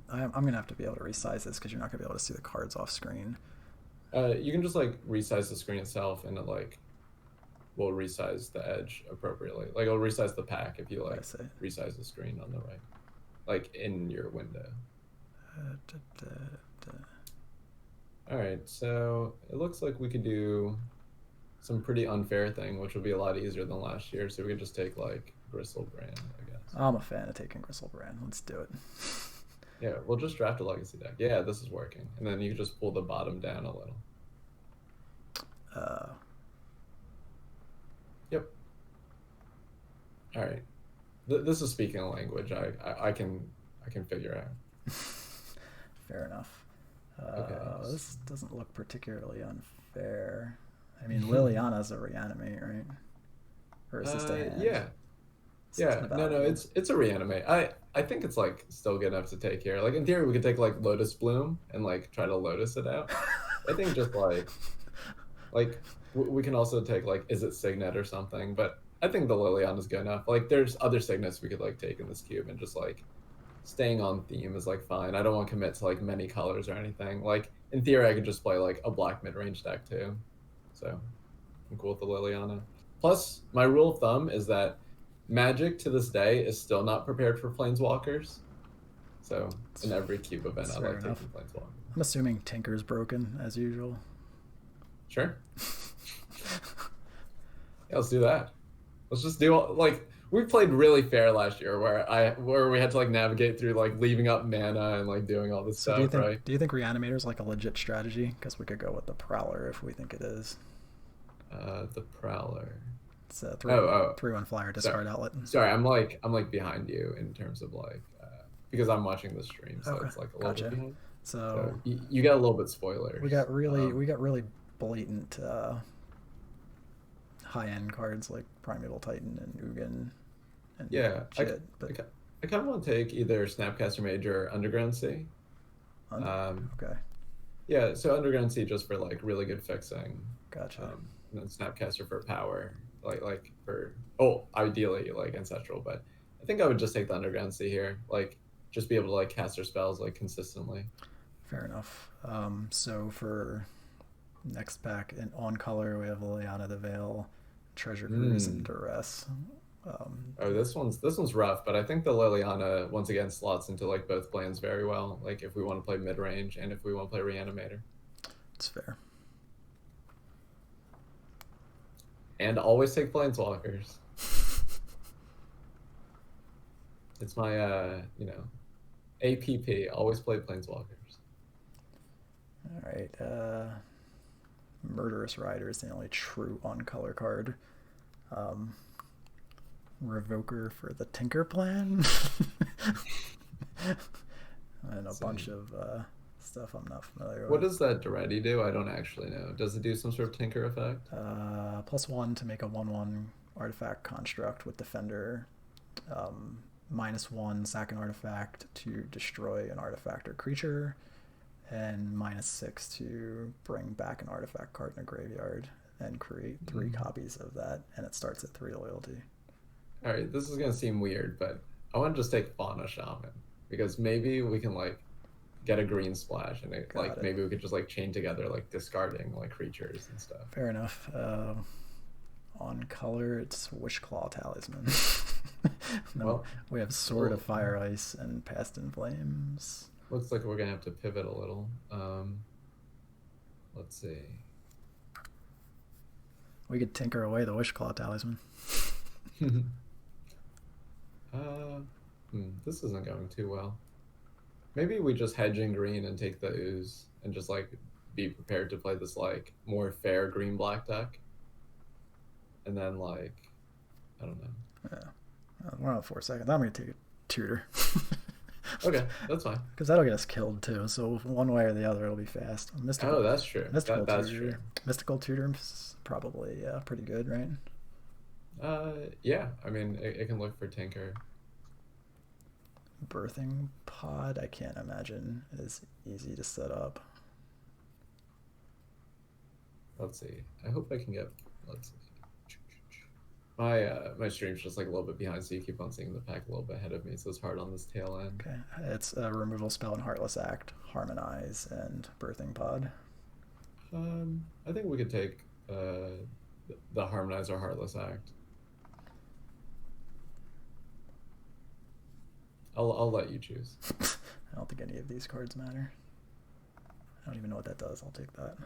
I'm gonna have to be able to resize this because you're not gonna be able to see the cards off screen.
You can just like resize the screen itself, and it like will resize the edge appropriately. Like it'll resize the pack if you like resize the screen on the right, like in your window. All right, so it looks like we could do some pretty unfair thing, which will be a lot easier than last year. So we could just take like Gristlebrand, I guess.
I'm a fan of taking Gristlebrand. Let's do it.
Yeah, we'll just draft a legacy deck. Yeah, this is working. And then you can just pull the bottom down a little. Yep. All right. This is speaking a language I can figure out.
Fair enough.
Okay.
This doesn't look particularly unfair. I mean, Liliana's a reanimate, right? Or is this the hand?
Yeah. No, it's a reanimate. I think it's like still good enough to take here. Like in theory, we could take like Lotus Bloom and like try to Lotus it out. I think just like we can also take like Is It Signet or something. But I think the Liliana's good enough. Like there's other signets we could like take in this cube, and just like staying on theme is like fine. I don't want to commit to like many colors or anything. Like in theory, I could just play like a black mid range deck too. So I'm cool with the Liliana. Plus, my rule of thumb is that Magic to this day is still not prepared for Planeswalkers. So in every cube event, I like taking Planeswalkers.
I'm assuming Tinker's broken as usual.
Sure. Yeah, let's do that. Let's just do like we played really fair last year, where we had to like navigate through like leaving up mana and like doing all this stuff.
Do you think Reanimator is like a legit strategy? Because we could go with the Prowler if we think it is.
The Prowler.
It's a 3/1 flyer discard outlet.
Sorry, I'm like behind you in terms of like because I'm watching the stream, so it's like a little bit behind.
So
you get a little bit spoilers.
We got really blatant high end cards like Primeval Titan and Ugin. And
I kind of want to take either Snapcaster Mage or Underground Sea.
Okay.
Yeah, so Underground Sea just for like really good fixing.
Gotcha.
And then Snapcaster for power, like for ideally like ancestral, but I think I would just take the Underground Sea here, like just be able to like cast their spells like consistently.
Fair enough. So for next pack on color we have Liliana the Veil, Treasure Cruise, and Duress.
This one's rough, but I think the Liliana once again slots into like both plans very well. Like if we want to play mid range and if we want to play Reanimator.
It's fair.
And always take Planeswalkers. It's my APP. Always play Planeswalkers.
All right. Murderous Rider is the only true on-color card. Revoker for the Tinker Plan. And a bunch of stuff I'm not familiar with.
What does that Duretti do? I don't actually know. Does it do some sort of Tinker effect?
+1 to make a 1/1 artifact construct with Defender. -1 sack an artifact to destroy an artifact or creature. And -6 to bring back an artifact card in a graveyard and create 3 copies of that. And it starts at 3 loyalty.
All right, this is going to seem weird, but I want to just take Fauna Shaman because maybe we can like get a green splash and maybe we could just like chain together like discarding like creatures and stuff.
Fair enough. On color, it's Wishclaw Talisman. We have Sword of Fire Ice and Past in Flames.
Looks like we're gonna have to pivot a little. Let's see.
We could tinker away the Wishclaw Talisman.
This isn't going too well. Maybe we just hedge in green and take the ooze and just like be prepared to play this like more fair green black deck. And then like I don't know.
Yeah. We're on 4 seconds. I'm going to take a tutor.
Okay, that's fine.
Because that'll get us killed too. So one way or the other, it'll be fast.
Oh, that's true.
Mystical
That's
tutor.
true.
Mystical tutor is probably pretty good, right?
Yeah. I mean, it can look for Tinker.
Birthing pod, I can't imagine is easy to set up.
Let's see. I hope I can get. Let's see. My stream's just like a little bit behind, so you keep on seeing the pack a little bit ahead of me, so it's hard on this tail end.
Okay, it's a removal spell and Heartless Act, Harmonize, and Birthing Pod.
I think we could take the Harmonize or Heartless Act. I'll let you choose.
I don't think any of these cards matter. I don't even know what that does. I'll take that.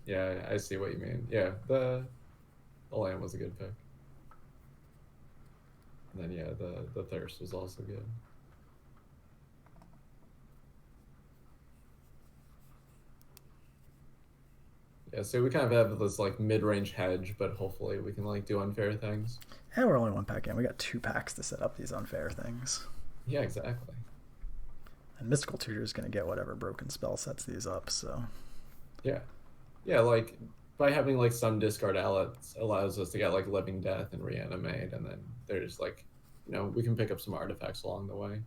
Yeah, I see what you mean. Yeah, the land was a good pick. And then yeah, the thirst was also good. Yeah, so we kind of have this like mid-range hedge, but hopefully we can like do unfair things.
And we're only 1 pack in. We got 2 packs to set up these unfair things.
Yeah, exactly.
And Mystical Tutor is going to get whatever broken spell sets these up, so...
Yeah. Yeah, like, by having, like, some discard outlets allows us to get, like, Living Death and Reanimate, and then there's, like, you know, we can pick up some artifacts along the way.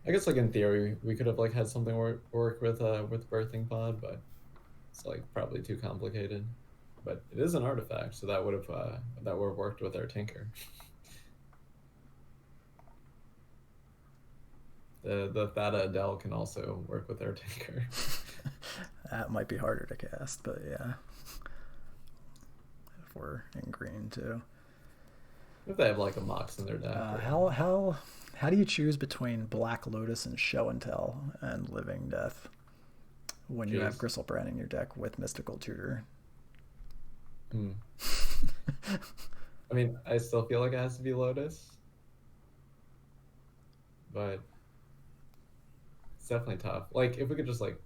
I guess, like, in theory, we could have, like, had something work with Birthing Pod, but it's, like, probably too complicated. But it is an artifact, so that would have worked with our Tinker. The Thada Adele can also work with our Tinker.
That might be harder to cast, but yeah. If we're in green too.
If they have like a Mox in their deck.
How do you choose between Black Lotus and Show and Tell and Living Death when you have Gristlebrand in your deck with Mystical Tutor?
I mean, I still feel like it has to be Lotus, but it's definitely tough. Like, if we could just like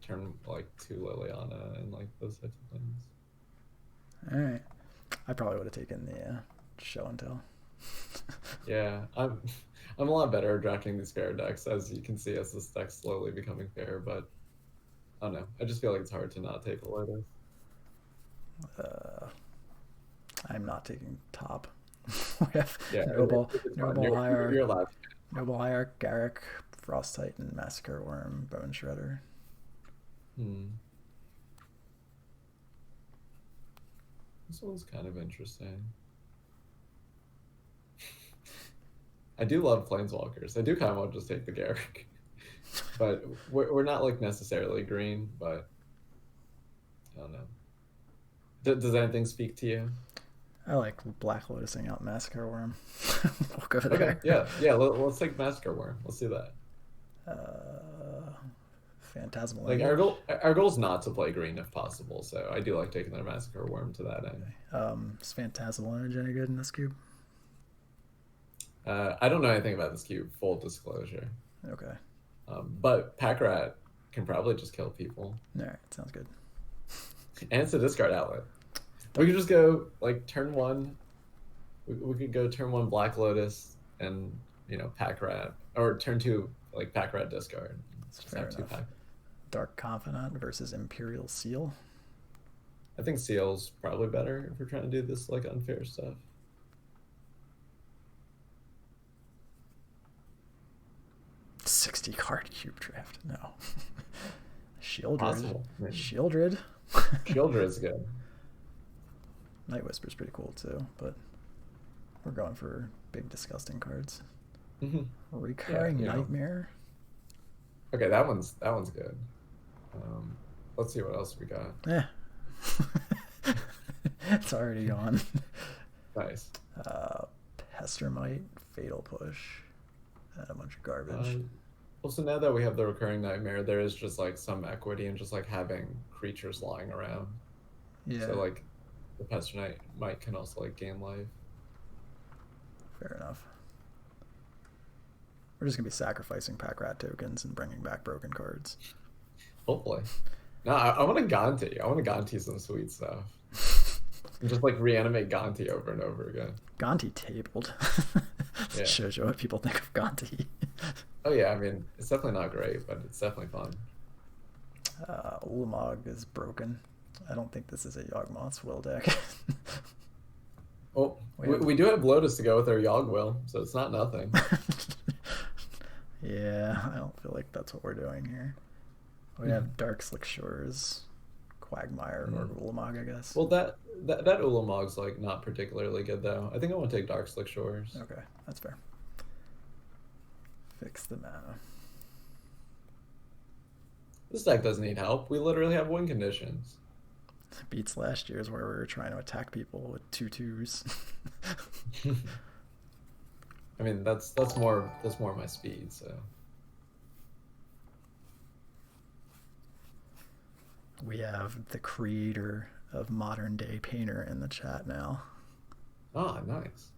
turn like to Liliana and like those types of things.
All right, I probably would have taken the Show and Tell.
Yeah, I'm a lot better at drafting these fair decks, as you can see, as this deck's slowly becoming fair. But I don't know. I just feel like it's hard to not take a Lotus.
I'm not taking top. We have
Yeah,
Noble Hierarch,
you're allowed.
Noble Hierarch, Garrick, Frost Titan, Massacre Worm, Bone Shredder.
This one's kind of interesting. I do love Planeswalkers. I do kind of want to just take the Garrick. But we're not like necessarily green, but I don't know. Does anything speak to you?
I like Black Lotusing out Massacre Worm. We'll go there.
Okay, yeah. Let's take Massacre Worm. Let's do that.
Phantasmal.
Like our goal's not to play green if possible, so I do like taking their Massacre Worm to that end.
Is Phantasmal Image any good in this cube?
I don't know anything about this cube, full disclosure.
Okay.
But Pack Rat can probably just kill people.
Alright, sounds good.
And it's a discard outlet. We could just go like turn 1. We could go turn 1 Black Lotus and Pack Rat, or turn 2 like Pack Rat discard.
That's fair enough. Dark Confidant versus Imperial Seal.
I think Seal's probably better if we're trying to do this like unfair stuff.
$60 card cube draft. No. Shieldred.
Possible.
Shieldred.
Shieldred's good.
Night Whisper's pretty cool too, but we're going for big disgusting cards. Recurring Nightmare.
Okay, that one's good. Let's see what else we got.
Yeah. It's already gone.
Nice.
Hestermite, Fatal Push, and a bunch of garbage.
Well, so now that we have the recurring nightmare, there is just like some equity in just like having creatures lying around.
Yeah.
So like the Pester Knight might can also like gain life.
Fair enough. We're just gonna be sacrificing pack rat tokens and bringing back broken cards.
Hopefully. No, I want to Gonti. I want to Gonti some sweet stuff. And just like reanimate Gonti over and over again.
Gonti tabled.
Yeah.
Shows you what people think of Gonti.
Oh yeah, I mean it's definitely not great, but it's definitely fun.
Ulamog is broken. I don't think this is a Yawgmoth's will deck.
Well, we do have Lotus to go with our Yogg will, so it's not nothing.
Yeah, I don't feel like that's what we're doing here. We have Dark Slick Shores, Quagmire, or Ulamog, I guess.
Well, that Ulamog's like not particularly good though. I think I want to take Dark Slick Shores.
Okay, that's fair. Fix the mana.
This deck doesn't need help. We literally have win conditions.
Beats last year's where we were trying to attack people with 2/2s.
I mean that's more my speed, so.
We have the creator of modern day Painter in the chat now.
Ah, nice.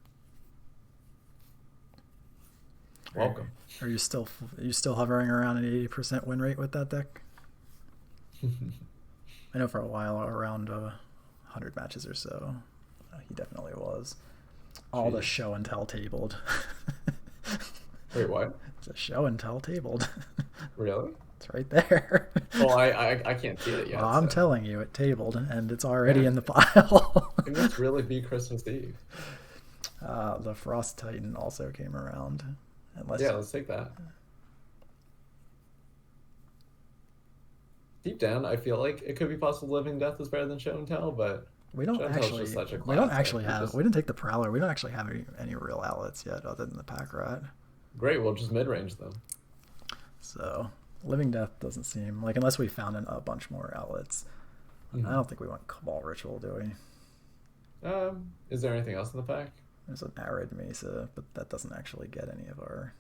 Welcome.
Are you still hovering around an 80% win rate with that deck? I know for a while, around 100 matches or so, he definitely was. All the show and tell tabled.
Wait, what?
It's a show and tell tabled.
Really?
It's right there.
Well, I can't see it yet.
Well, I'm telling you, it tabled, and it's already in the pile.
It must really be Christmas Eve.
The Frost Titan also came around.
Let's take that. Deep down, I feel like it could be possible Living Death is better than Show and Tell, but
we don't actually. We don't actually have. We didn't take the Prowler. We don't actually have any real outlets yet, other than the Pack Rat.
Great, we'll just mid range them.
So Living Death doesn't seem like, unless we found a bunch more outlets. I don't think we want Cabal Ritual, do we?
Is there anything else in the pack?
There's an Arid Mesa, but that doesn't actually get any of our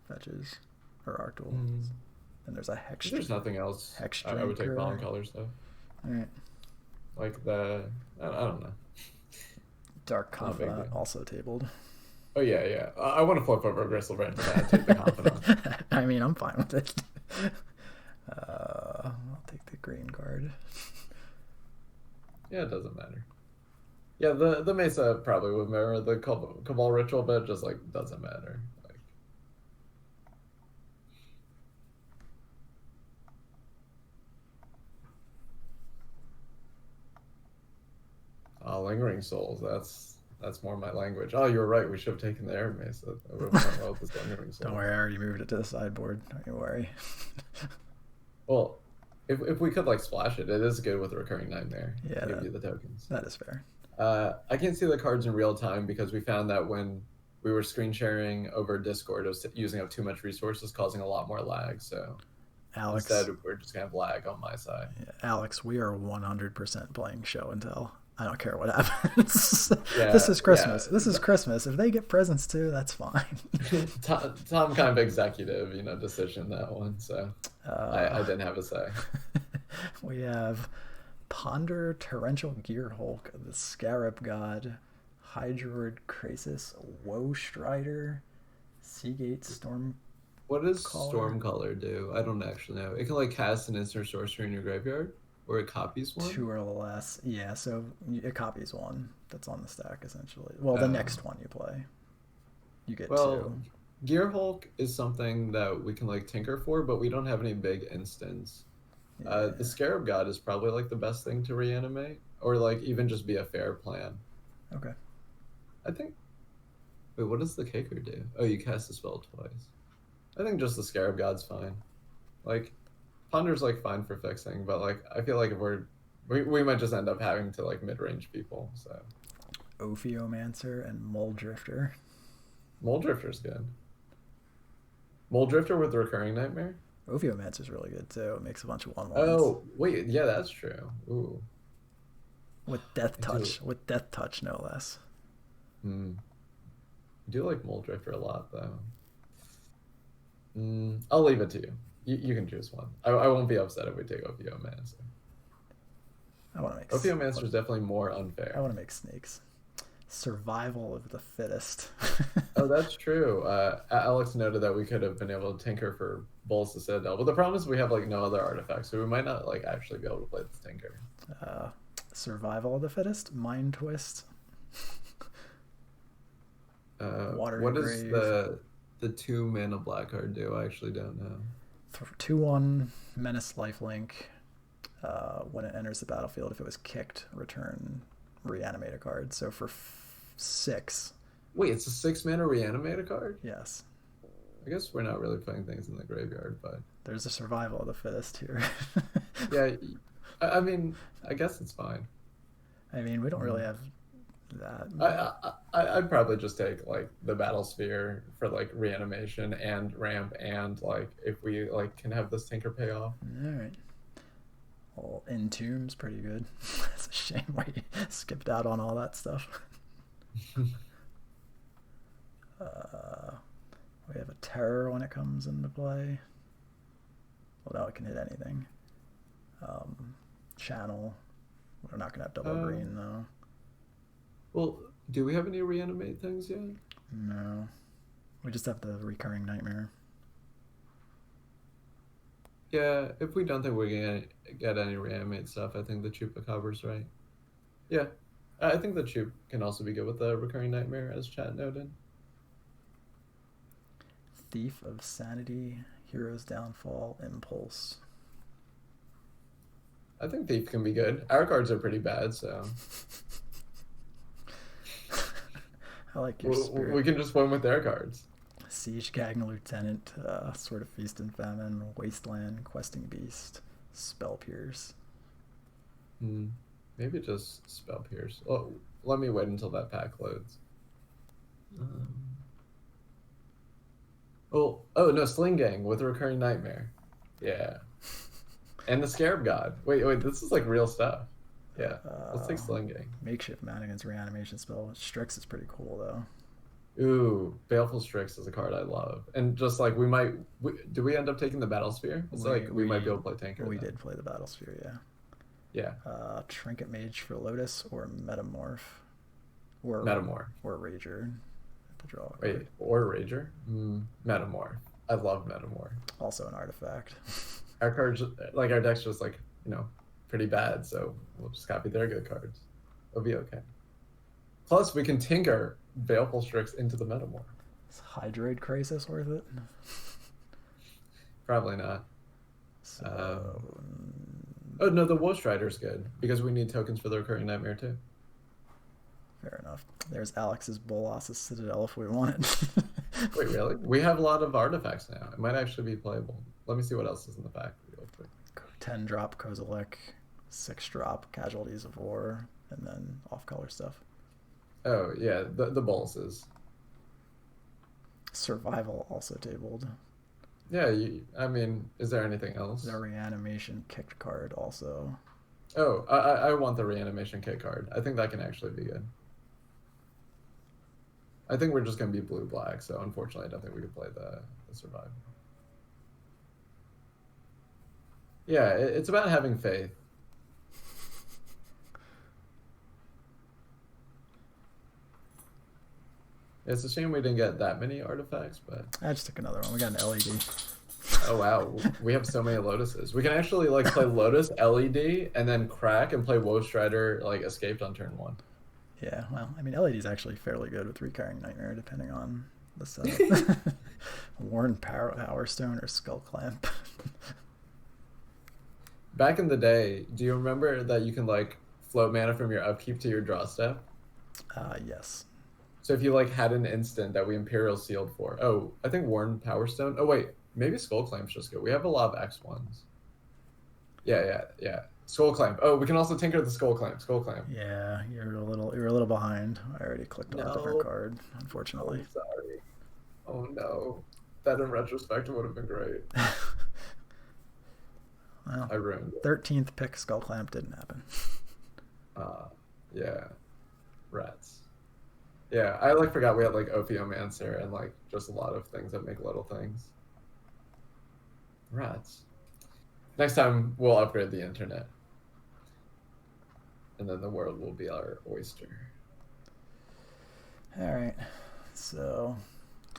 fetches or our tools. And there's a Hex.
There's nothing else. I would take Fallen Color stuff.
Alright.
Like I don't know.
Dark Confidant also tabled.
Oh yeah. I want to flip over Gristlebrand for that. Take the Confidant.
I mean, I'm fine with it. I'll take the green card.
Yeah, it doesn't matter. Yeah, the Mesa probably would mirror the Cabal Ritual, but it just like doesn't matter. Lingering Souls. That's more my language. Oh, you were right. We should have taken the Air Mesa. I would have well with this Lingering Souls.
Don't worry, I already moved it to the sideboard. Don't you worry.
Well, if we could like splash it, it is good with a Recurring Nightmare.
Yeah,
give you the tokens.
That is fair.
I can't see the cards in real time because we found that when we were screen sharing over Discord, it was using up too much resources, causing a lot more lag. So
Alex,
instead, we're just gonna have lag on my side.
Yeah, Alex, we are 100% playing Show and Tell. I don't care what happens. This is Christmas. This is Christmas. If they get presents too, that's fine.
Tom kind of executive, decision that one. So I didn't have a say.
We have Ponder, Torrential Gearhulk, the Scarab God, Hydroid Krasis, Woe Strider, Seagate Storm.
What does Stormcaller do? I don't actually know. It can like cast an instant sorcery in your graveyard, or it copies one.
2 or less. Yeah, so it copies one that's on the stack essentially. Well, the next one you play, you get 2.
Gearhulk is something that we can like tinker for, but we don't have any big instants. Yeah. The Scarab God is probably like the best thing to reanimate, or like even just be a fair plan.
Okay.
I think. Wait, what does the Kicker do? Oh, you cast the spell twice. I think just the Scarab God's fine. Like, Ponder's like fine for fixing, but like I feel like if we might just end up having to like mid-range people. So.
Ophiomancer and Mole Drifter.
Mole Drifter's good. Mole Drifter with the Recurring Nightmare.
Ophiomancer's really good too. It makes a bunch of 1/1s.
Oh wait, yeah, that's true. Ooh.
With Death Touch, no less.
I do like Mole Drifter a lot, though. I'll leave it to you. You can choose one. I won't be upset if we take Ophiomancer.
I want to make
Ophiomancer is definitely more unfair.
I want to make snakes. Survival of the fittest.
Oh, that's true. Alex noted that we could have been able to tinker for Bulls to Citadel, but the problem is we have like no other artifacts, so we might not like actually be able to play this tinker.
Survival of the fittest. Mind Twist.
What does the 2-mana black card do? I actually don't know.
2/1 Menace Lifelink. When it enters the battlefield, if it was kicked, return reanimate a card. So for 6.
Wait, it's a 6-mana reanimate a card?
Yes.
I guess we're not really playing things in the graveyard, but
there's a survival of the fittest here.
Yeah, I mean, I guess it's fine.
I mean, we don't really have that.
I'd probably just take like the Battle Sphere for like reanimation and ramp, and like if we like can have this tinker pay off.
All right. Well, Entomb's pretty good. It's a shame why you skipped out on all that stuff. We have a terror when it comes into play. Well, now it can hit anything. Channel. We're not gonna have double green though.
Well, do we have any reanimate things yet?
No. We just have the recurring nightmare.
Yeah, if we don't think we're gonna get any reanimate stuff, I think the Chupacabra's right. Yeah, I think the Chup can also be good with the recurring nightmare, as chat noted.
Thief of Sanity, Hero's Downfall, Impulse.
I think Thief can be good. Our cards are pretty bad, so
I like your spirit.
We can just win with their cards.
Siege Gang Lieutenant, Sword of Feast and Famine, Wasteland, Questing Beast, Spell Pierce.
Maybe just Spell Pierce. Oh, let me wait until that pack loads. Oh no, Sling Gang with a recurring nightmare. Yeah. And the Scarab God. Wait, this is like real stuff. Yeah, let's take Sling Gang.
Makeshift Madigan's reanimation spell. Strix is pretty cool though.
Ooh, Baleful Strix is a card I love. And just like do we end up taking the Battle Sphere? It's we might be able to play Tinker.
We did play the Battle Sphere,
yeah.
Trinket Mage for Lotus or Metamorph. Or Rager. Draw
Wait, or Rager? Metamorph. I love Metamorph.
Also an artifact.
Our cards, like our deck's just like, pretty bad, so we'll just copy their good cards. It'll be okay. Plus, we can tinker Baleful Strix into the Metamorph.
Is Hydroid Crisis worth it?
Probably not.
So...
oh, no, the Wolf Strider's good, because we need tokens for the recurring nightmare, too.
Fair enough. There's Alex's Bolas's Citadel if we want it.
Wait, really? We have a lot of artifacts now. It might actually be playable. Let me see what else is in the pack real quick.
10-drop Kozilek, 6-drop Casualties of War, and then off-color stuff.
Oh, yeah, the Boluses.
Survival also tabled.
Yeah, I mean, is there anything else?
The reanimation kicked card also.
Oh, I want the reanimation kick card. I think that can actually be good. I think we're just going to be blue-black, so unfortunately I don't think we could play the survival. Yeah, it's about having faith. It's a shame we didn't get that many artifacts, but...
I just took another one. We got an LED.
Oh, wow. We have so many Lotuses. We can actually like play Lotus, LED, and then crack and play Woe Strider like Escaped on turn 1.
Yeah, well, I mean, LED is actually fairly good with Recurring Nightmare, depending on the setup. Worn Power Stone or Skull Clamp.
Back in the day, do you remember that you can like float mana from your upkeep to your draw step?
Yes.
So if you like had an instant that we Imperial sealed for. Oh, I think Worn Power Stone. Oh wait, maybe Skull Clamp's just good. We have a lot of X1s. Yeah. Skull Clamp. Oh, we can also tinker the Skull Clamp.
Yeah, you're a little behind. I already clicked on a different card, unfortunately.
I'm sorry. Oh no. That in retrospect would have been great.
Well,
I ruined it.
13th pick Skull Clamp didn't happen.
Yeah. Rats. Yeah, I like forgot we had like Ophiomancer and like just a lot of things that make little things. Rats. Next time we'll upgrade the internet, and then the world will be our oyster.
All right. So,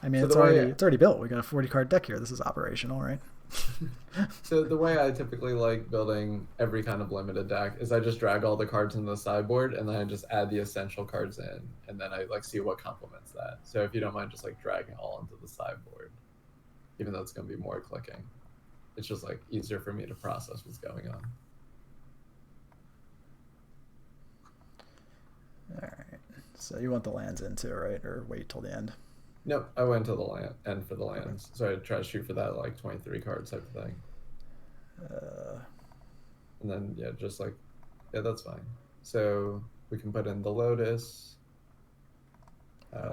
I mean,
So the way
it's already built. We got a 40 card deck here. This is operational, right?
So the way I typically like building every kind of limited deck is I just drag all the cards into the sideboard and then I just add the essential cards in and then I like see what complements that. So if you don't mind just like dragging all into the sideboard, even though it's gonna be more clicking. It's just like easier for me to process what's going on.
All right. So you want the lands in too, right? Or wait till the end?
Nope, I went to the land end for the
Okay.
lands. So I try to shoot for that like 23 card type of thing.
Uh,
And then yeah, just like yeah, that's fine. So we can put in the Lotus.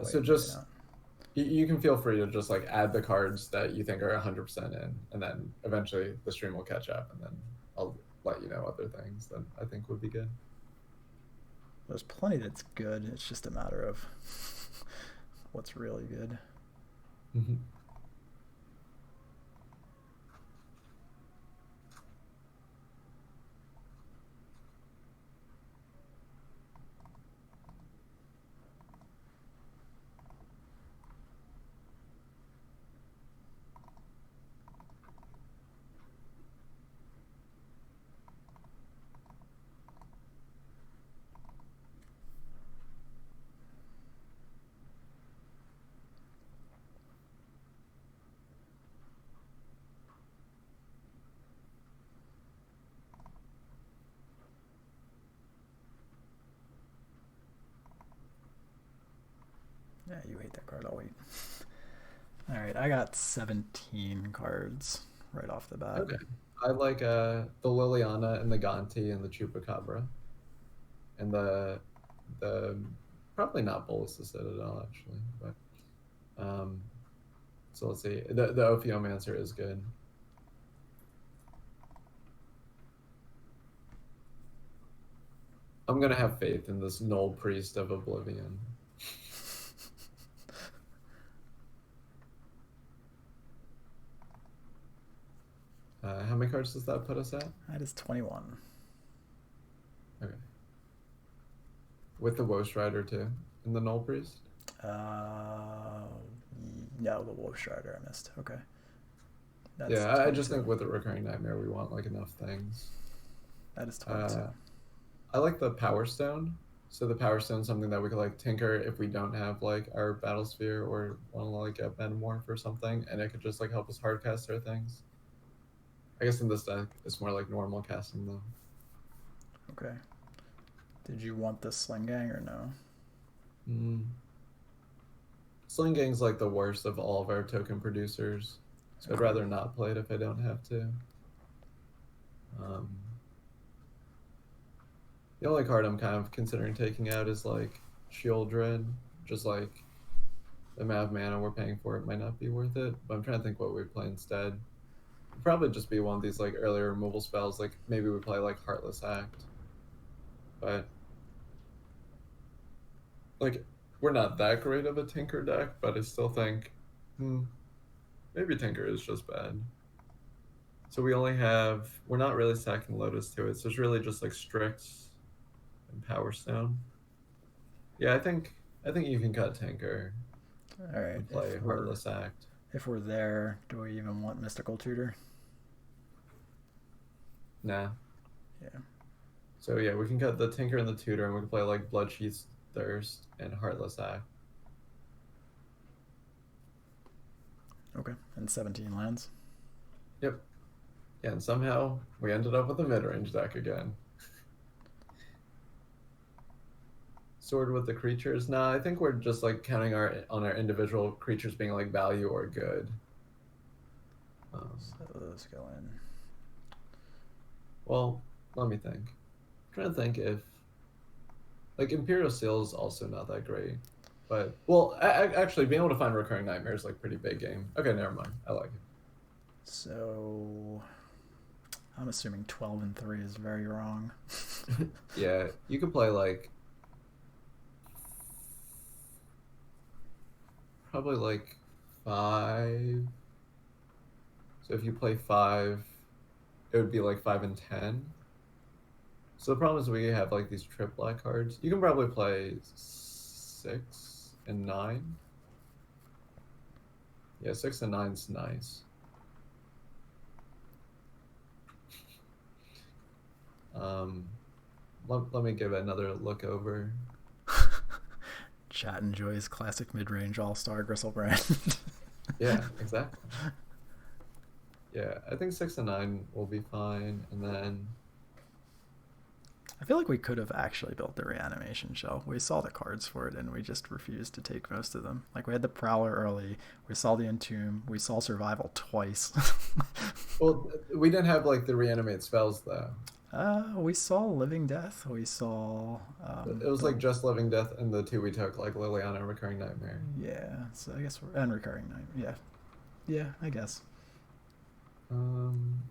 So just you can feel free to just like add the cards that you think are 100% in, and then eventually the stream will catch up, and then I'll let you know other things that I think would be good.
There's plenty that's good. It's just a matter of what's really good.
Mm-hmm.
Yeah, you hate that card. I'll wait. All right, I got 17 cards right off the bat.
Okay. I like the Liliana and the Gonti and the Chupacabra, and the probably not Bolus the Citadel actually, but so let's see. The Ophiomancer is good. I'm gonna have faith in this Null Priest of Oblivion. How many cards does that put us at?
That is 21.
Okay. With the Woe Strider too, and the Null Priest?
No, the Wolf Strider I missed. Okay.
That's yeah, 22. I just think with the Recurring Nightmare, we want like enough things.
That is 22.
I like the Power Stone. So the Power Stone is something that we could like tinker if we don't have like our Battle Sphere or want to like get Metamorph or something, and it could just like help us hardcast our things. I guess in this deck, it's more like normal casting though.
Okay. Did you want the Sling Gang or no?
Sling Gang's like the worst of all of our token producers. So okay. I'd rather not play it if I don't have to. The only card I'm kind of considering taking out is like Shieldred. Just like the amount of mana we're paying for it might not be worth it. But I'm trying to think what we play instead. It'd probably just be one of these like earlier removal spells. Like maybe we play like Heartless Act. But like we're not that great of a Tinker deck, but I still think maybe Tinker is just bad. So we only have, we're not really stacking Lotus to it, so it's really just like Strix and Power Stone. Yeah, I think you can cut Tinker.
All right.
And play Heartless Act.
If we're there, do we even want Mystical Tutor?
Nah.
Yeah.
So yeah, we can cut the Tinker and the Tutor, and we can play like Bloodsheath's Thirst and Heartless Act.
Okay, and 17 lands.
Yep. Yeah, and somehow we ended up with a mid-range deck again. Sword with the creatures. Nah, I think we're just like counting on our individual creatures being like value or good.
So let's go in.
Well, let me think. I'm trying to think if like Imperial Seal is also not that great. But, well, actually, being able to find Recurring Nightmare is, like, pretty big game. Okay, never mind. I like it.
So, I'm assuming 12 and 3 is very wrong.
Yeah, you could play, like, probably like 5. So if you play 5, it would be like 5 and 10. So the problem is we have like these trip black cards. You can probably play 6 and 9. Yeah, 6 and 9's nice. Let me give it another look over.
Chat enjoys classic mid-range all-star Gristlebrand.
Yeah, exactly. Yeah, I think 6 and 9 will be fine, and then
I feel like we could have actually built the reanimation shell. We saw the cards for it, and we just refused to take most of them. Like, we had the Prowler early, we saw the Entomb, we saw Survival twice.
well, we didn't have like the reanimate spells though.
We saw Living Death. We saw.
It was like just Living Death, and the 2 we took, like Liliana and Recurring Nightmare.
Yeah, so I guess and Recurring Nightmare. Yeah, I guess.
I am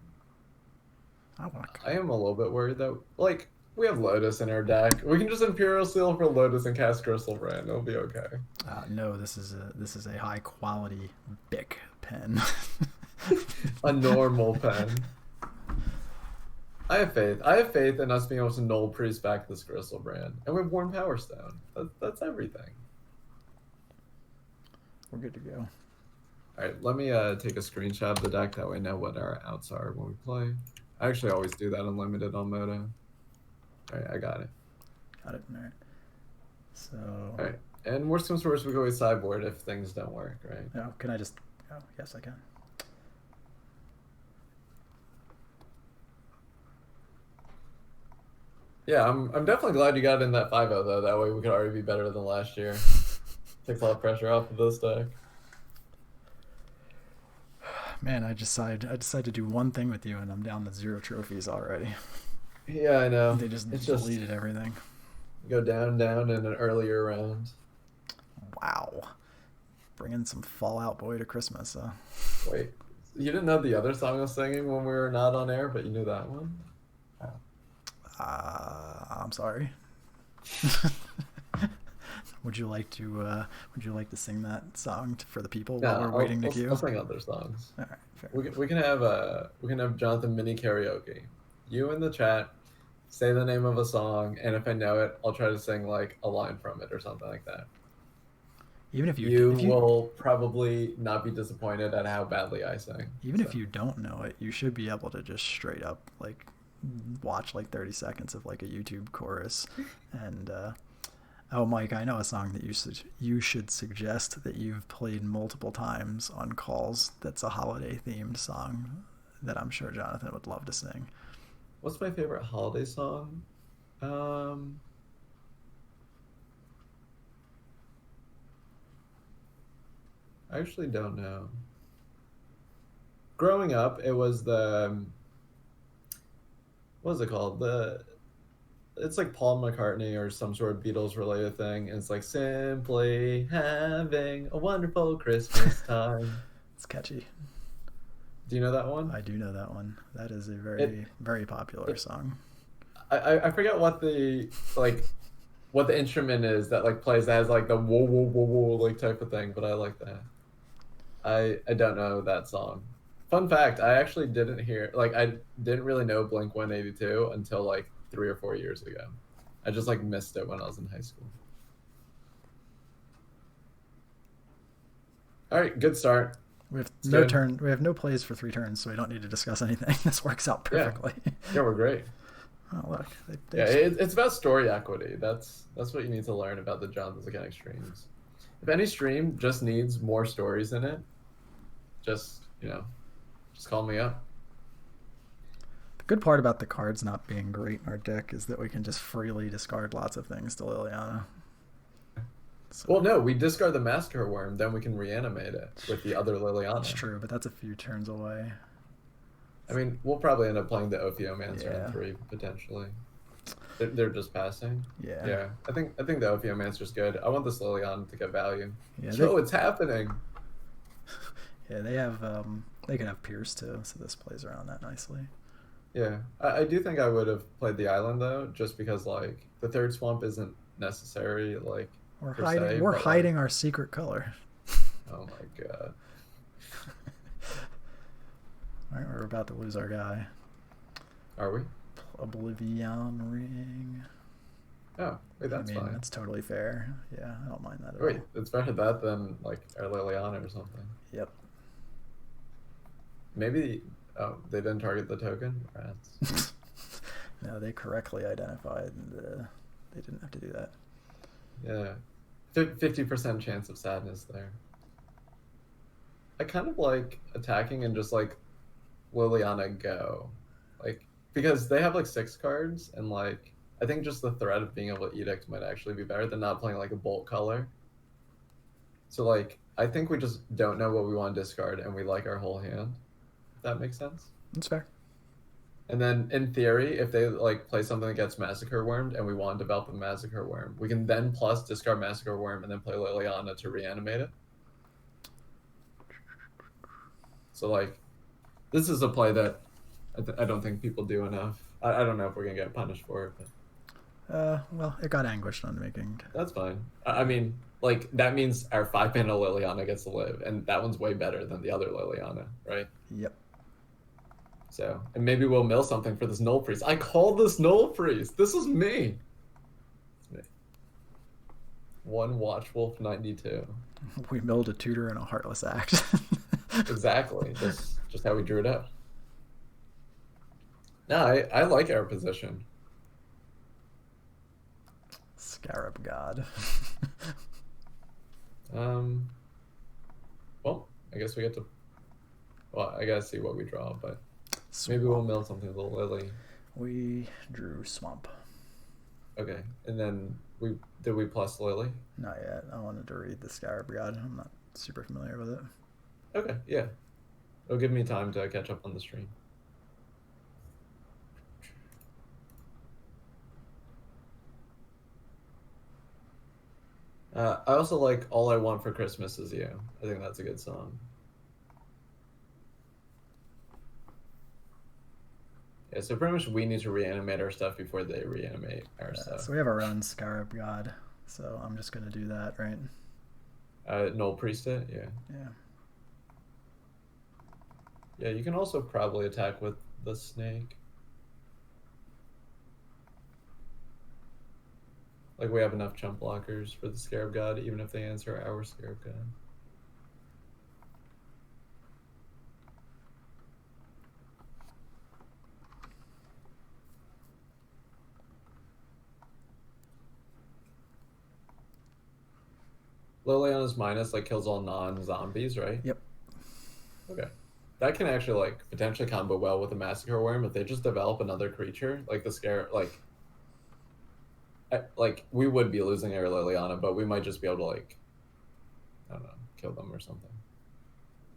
a little bit worried that like we have Lotus in our deck. We can just Imperial Seal for Lotus and cast Gristlebrand. It'll be okay.
No, this is a high quality Bic pen.
A normal pen. I have faith. I have faith in us being able to null priest back this Gristlebrand, and we have Worn Power Stone. That's everything.
We're good to go.
All right, let me take a screenshot of the deck. That way I know what our outs are when we play. I actually always do that unlimited on Moto. All right, I got it.
Got it. All right. So.
All right, and worst comes to worst, we go with sideboard if things don't work, right?
Oh, can I just? Oh, yes, I can.
Yeah, I'm definitely glad you got in that 5-0 though. That way we could already be better than last year. Takes a lot of pressure off of this deck.
Man, I decided to do one thing with you, and I'm down to 0 trophies already.
Yeah, I know.
They just deleted everything.
Go down in an earlier round.
Wow. Bringing some Fallout Boy to Christmas.
Wait, you didn't know the other song I was singing when we were not on air, but you knew that one?
I'm sorry. Would you like to sing that song for the people while we're waiting to queue?
I'll sing other songs.
All right, fair.
We can have Jonathan mini karaoke. You in the chat, say the name of a song, and if I know it, I'll try to sing like a line from it or something like that.
Even if
you will probably not be disappointed at how badly I sing.
Even if you don't know it, you should be able to just straight up like watch like 30 seconds of like a YouTube chorus and oh, Mike, I know a song that you should suggest that you've played multiple times on calls. That's a holiday themed song that I'm sure Jonathan would love to sing.
What's my favorite holiday song? I actually don't know. Growing up, it was what was it called? It's like Paul McCartney or some sort of Beatles related thing. And it's like simply having a wonderful Christmas time.
It's catchy.
Do you know that one?
I do know that one. That is a very popular song.
I forget what the instrument is that like plays that has like the whoa whoa whoa whoa like type of thing, but I like that. I don't know that song. Fun fact, I actually didn't really know Blink-182 until like 3 or 4 years ago. I just like missed it when I was in high school. All right, good start.
We have We have no plays for 3 turns, so we don't need to discuss anything. This works out perfectly.
Yeah, we're great.
Oh look.
It's about story equity. That's what you need to learn about the Jonathan Sukenik streams. If any stream just needs more stories in it, just call me up.
The good part about the cards not being great in our deck is that we can just freely discard lots of things to Liliana.
So, well, no, we discard the Massacre Worm, then we can reanimate it with the other Liliana.
It's true, but that's a few turns away.
I mean, we'll probably end up playing the Ophiomancer in 3, potentially. They're just passing.
Yeah.
I think the Ophiomancer's good. I want this Liliana to get value.
Yeah,
it's happening.
Yeah, they can have Pierce too, so this plays around that nicely.
Yeah, I do think I would have played the island though, just because like the 3rd swamp isn't necessary. Like
we're hiding our secret color.
Oh my god.
All right, we're about to lose our guy.
Are we?
Oblivion Ring.
Oh, wait, that's fine.
That's totally fair. Yeah, I don't mind that at
Wait,
all.
it's better that than like our Liliana or something.
Yep.
Maybe they didn't target the token? Rats.
No, they correctly identified. They didn't have to do that.
Yeah. 50% chance of sadness there. I kind of like attacking and just like Liliana go. Like, because they have like 6 cards, and like, I think just the threat of being able to Edict might actually be better than not playing like a Bolt color. So like, I think we just don't know what we want to discard and we like our whole hand. If that makes sense?
That's fair.
And then in theory, if they like play something that gets Massacre Wormed and we want to develop a Massacre Worm, we can then plus discard Massacre Worm and then play Liliana to reanimate it. So like, this is a play that I don't think people do enough. I don't know if we're gonna get punished for it, but
well, it got Anguished Unmaking.
that's fine. I mean, like, that means our 5-mana Liliana gets to live, and that one's way better than the other Liliana, right?
Yep.
So, and maybe we'll mill something for this Null Priest. I called this Null Priest. This is me. It's me. 1 Watchwolf 92.
We milled a Tutor and a Heartless Act.
Exactly. Just how we drew it up. No, I like our position.
Scarab God.
Well, I guess we get to. Well, I gotta see what we draw, but
Swamp.
maybe we'll mill something with a Lily.
We drew Swamp.
Okay, and then did we plus Lily?
Not yet. I wanted to read the Scarab God. I'm not super familiar with it.
Okay, yeah. It'll give me time to catch up on the stream. I also like All I Want for Christmas Is You. I think that's a good song. Yeah, so pretty much we need to reanimate our stuff before they reanimate our stuff.
So we have our own Scarab God. So I'm just going to do that, right?
Null Priest it? Yeah.
Yeah.
Yeah, you can also probably attack with the snake. Like, we have enough chump blockers for the Scarab God, even if they answer our Scarab God. Liliana's Minus, like, kills all non-zombies, right?
Yep.
Okay. That can actually, like, potentially combo well with a Massacre Worm if they just develop another creature, like the Scarab, like, we would be losing our Liliana, but we might just be able to, like, I don't know, kill them or something.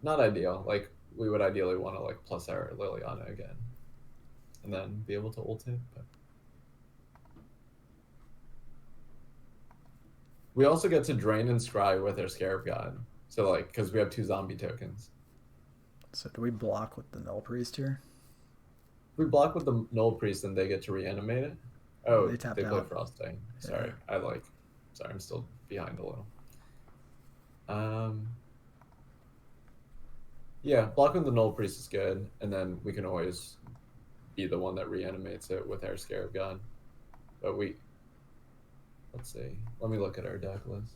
Not ideal. Like, we would ideally want to, like, plus our Liliana again. And then be able to ult it, but... We also get to drain and scry with our Scarab God. So, like, because we have 2 zombie tokens.
So do we block with the Null Priest here?
We block with the Null Priest and they get to reanimate it. Oh,
They tapped
play
out.
Frosting.
Yeah.
Sorry, sorry, I'm still behind a little. Yeah, blocking the Null Priest is good, and then we can always be the one that reanimates it with our Scarab God. But let's see. Let me look at our deck list.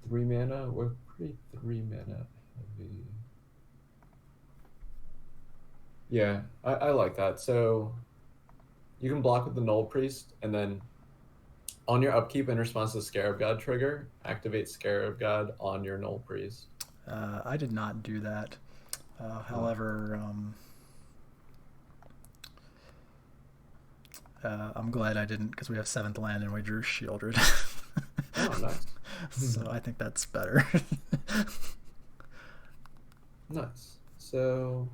3 mana? We're pretty 3 mana heavy. Yeah, I like that. So you can block with the Null Priest, and then on your upkeep in response to the Scarab God trigger, activate Scarab God on your Null Priest.
I did not do that. However, I'm glad I didn't, because we have 7th land and we drew Shieldred.
Oh, nice.
So I think that's better.
Nice. So,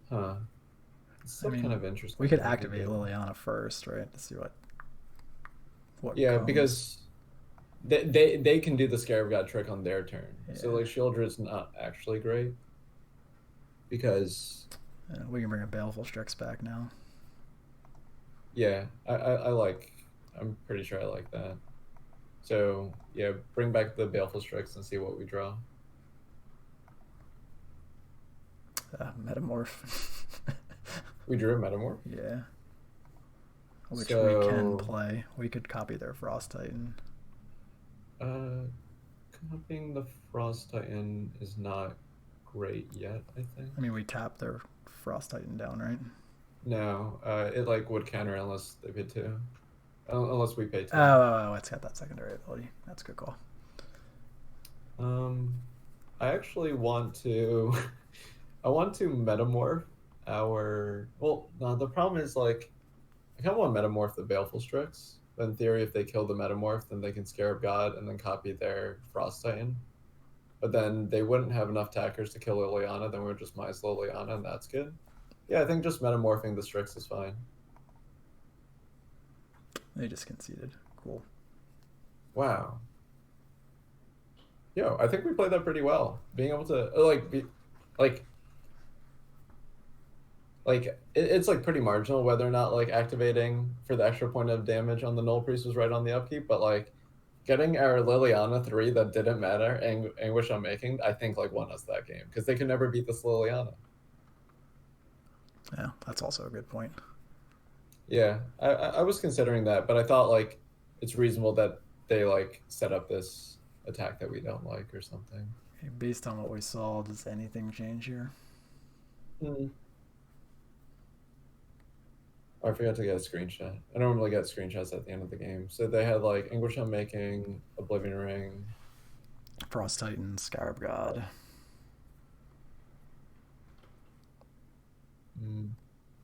it's still kind of interesting.
We could activate Liliana first, right, to see what
Yeah,
comes.
because they can do the Scarab God trick on their turn.
Yeah.
So, like, Shieldred's not actually great. Because...
we can bring a Baleful Strix back now.
Yeah, I'm pretty sure I like that. So yeah, bring back the Baleful Strix and see what we draw.
Metamorph.
We drew a Metamorph.
Yeah. Which we can
So
play. We could copy their Frost Titan.
copying the Frost Titan is not great yet, I think.
I mean, we tap their Frost Titan down, right?
No, it like would counter unless they pay two. Unless we pay two.
Oh, it's got that secondary ability. That's a good call.
I actually want to I want to metamorph our well no the problem is like I kinda want to metamorph the Baleful Strix. In theory, if they kill the metamorph, then they can Scarab God and then copy their Frost Titan. But then they wouldn't have enough tackers to kill Liliana, then we would just Mize Liliana, and that's good. Yeah, I think just metamorphing the Strix is fine.
They just conceded. Cool.
Wow. Yo, I think we played that pretty well. Being able to like it's like pretty marginal whether or not like activating for the extra point of damage on the Null Priest was right on the upkeep, but like getting our Liliana 3 that didn't matter and Anguish Unmaking, I think like won us that game because they could never beat this Liliana.
Yeah, that's also a good point.
Yeah, I was considering that, but I thought like it's reasonable that they like set up this attack that we don't like or something.
Hey, based on what we saw, does anything change here?
Hmm. Oh, I forgot to get a screenshot. I don't normally get screenshots at the end of the game. So they had like Anguish Unmaking, Oblivion Ring,
Frost Titan, Scarab God.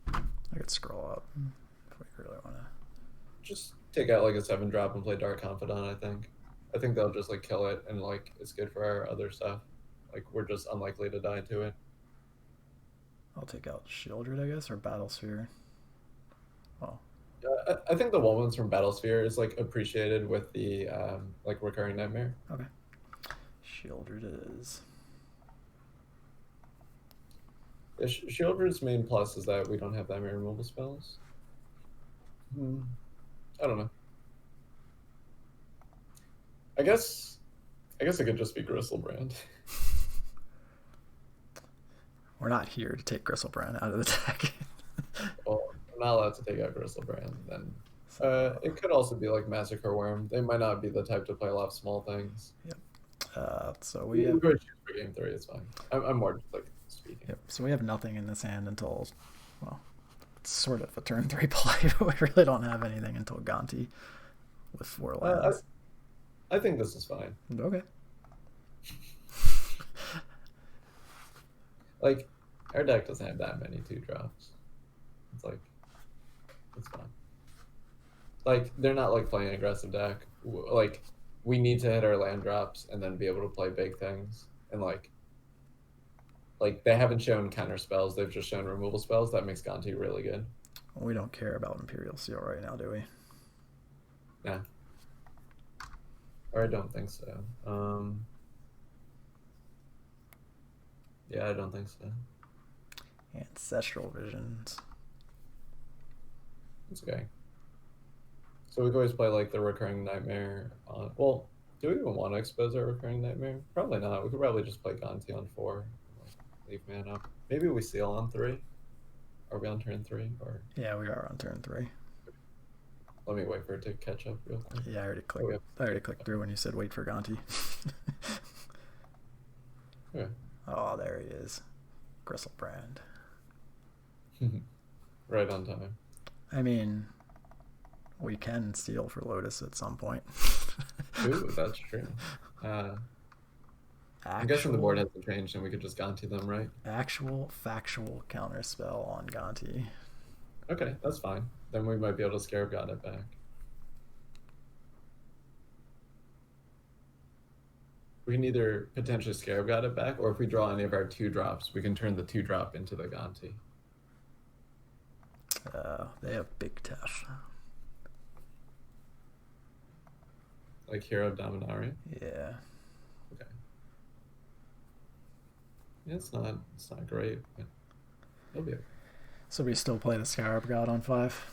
I could scroll up if we really want to.
just take out like a 7-drop and play Dark Confidant, I think they'll just like kill it and like it's good for our other stuff. Like we're just unlikely to die to it.
I'll take out Shieldred, I guess, or Battlesphere. Well,
I think the Woman's from Battlesphere is like appreciated with the like Recurring Nightmare.
okay. Shieldred it is.
Yeah, Shieldred's main plus is that we don't have that many removal spells. I don't know. I guess it could just be Gristlebrand.
We're not here to take Gristlebrand out of the deck.
Well, I'm not allowed to take out Gristlebrand. Then it could also be like Massacre Worm. They might not be the type to play a lot of small things.
Yep. So
we
have.
go shoot for game 3. It's fine. I'm more just like speaking.
Yep. So we have nothing in this hand until, well, it's sort of a turn 3 play, but we really don't have anything until Gonti with 4 lands.
I think this is fine.
Okay.
Like, our deck doesn't have that many 2-drops. It's like, it's fine. Like, they're not like playing an aggressive deck. Like, we need to hit our land drops and then be able to play big things. And like they haven't shown counter spells. They've just shown removal spells. That makes Gonti really good.
Well, we don't care about Imperial Seal right now, do we?
Nah. Or I don't think so. Yeah, I don't think so.
Ancestral Visions.
It's okay. So we could always play like the Recurring Nightmare on. Well, do we even want to expose our Recurring Nightmare? Probably not. We could probably just play Gonti on 4. Like, leave mana up. Maybe we seal on 3. Are we on turn 3? Or
yeah, we are on turn 3.
Let me wait for it to catch up real quick.
Yeah, I already clicked through when you said wait for Gonti.
Okay.
Oh, there he is. Gristlebrand.
Right on time.
I mean, we can steal for Lotus at some point.
Ooh, that's true. I'm guessing the board hasn't changed and we could just Gonti them, right?
Actual factual counterspell on Gonti.
Okay, that's fine. Then we might be able to Scarab God it back. We can either potentially Scarab God it back, or if we draw any of our 2-drops, we can turn the 2-drop into the Gonti.
They have Big Tef.
Like Hero of Dominaria?
Yeah.
Okay. Yeah, it's not great, but it'll be okay.
So we still play the Scarab God on 5?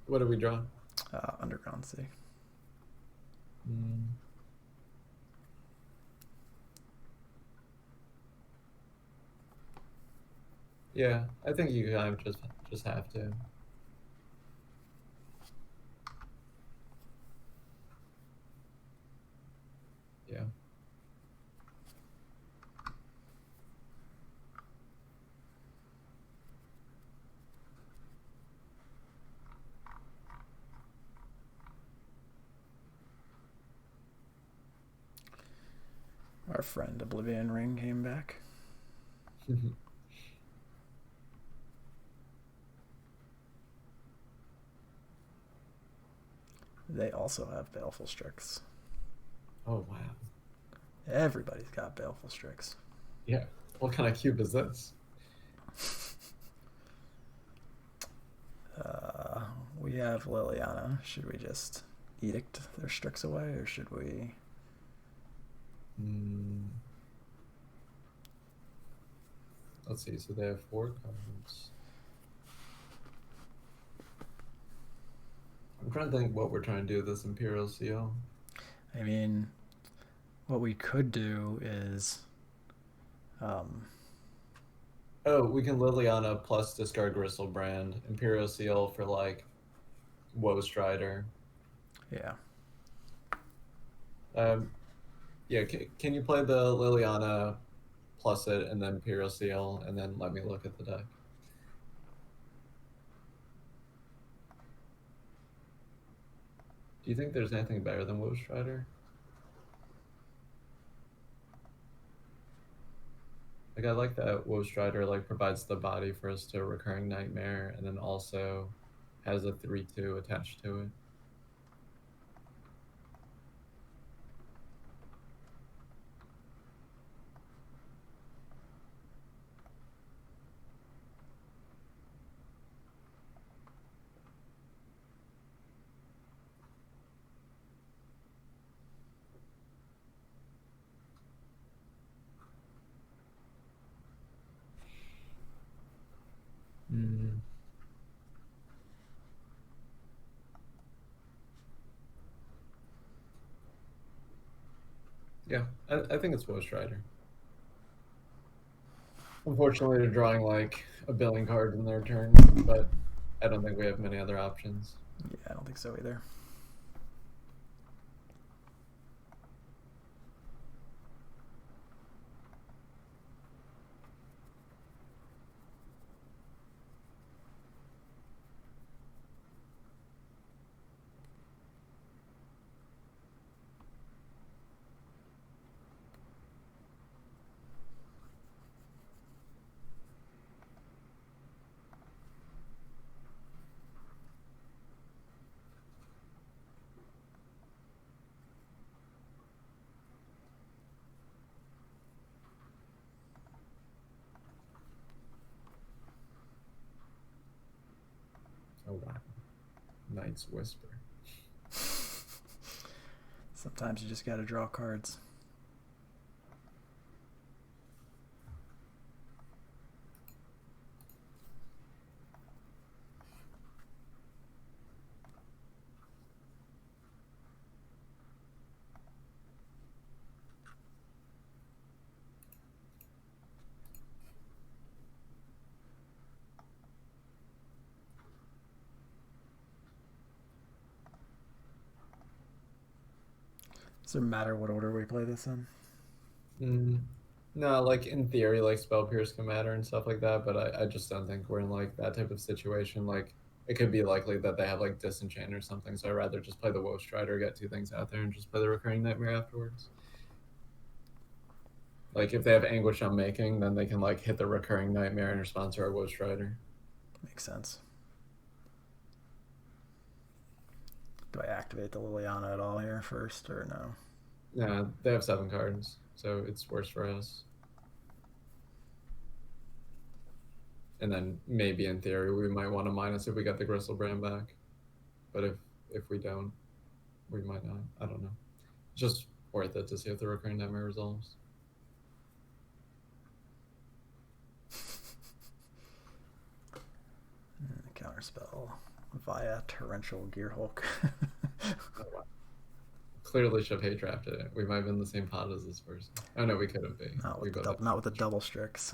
What do we draw?
Underground Sea.
Mm. Yeah, I think you kind of just have to. Yeah.
Our friend Oblivion Ring came back. They also have Baleful Strix.
Oh wow.
Everybody's got Baleful Strix.
Yeah. What kind of cube is this?
We have Liliana. Should we just edict their Strix away, or should we?
Mm. Let's see. So they have 4 cards. I'm trying to think what we're trying to do with this Imperial Seal.
I mean, what we could do is,
Oh, we can Liliana plus discard Gristlebrand, Imperial Seal for like Woe Strider.
yeah.
Um, yeah, can you play the Liliana plus it and then Imperial Seal and then let me look at the deck? Do you think there's anything better than Woe Strider? Like I like that Woe Strider like provides the body for us to Recurring Nightmare and then also has a 3/2 attached to it. Mm. Yeah, I think it's Woe Strider. Unfortunately, they're drawing like a billion cards in their turn, but I don't think we have many other options.
Yeah, I don't think so either.
Oh wow, Knight's Whisper.
Sometimes you just gotta draw cards. Does it matter what order we play this in?
Mm, no, like in theory, like Spell Pierce can matter and stuff like that, but I just don't think we're in like that type of situation. Like it could be likely that they have like Disenchant or something, so I'd rather just play the Woe Strider, get 2 things out there, and just play the Recurring Nightmare afterwards. Like if they have Anguish on Making, then they can like hit the Recurring Nightmare in response to our Woe Strider.
Makes sense. Do I activate the Liliana at all here first, or no?
Yeah, they have 7 cards, so it's worse for us. And then maybe in theory we might want to minus if we get the Gristlebrand back, but if we don't, we might not. I don't know. It's just worth it to see if the Recurring Nightmare resolves.
Counterspell via Torrential Gearhulk.
clearly should have hate drafted it. We might have been in the same pot as this person. Oh no, we couldn't be. We both have
Not with the double strix.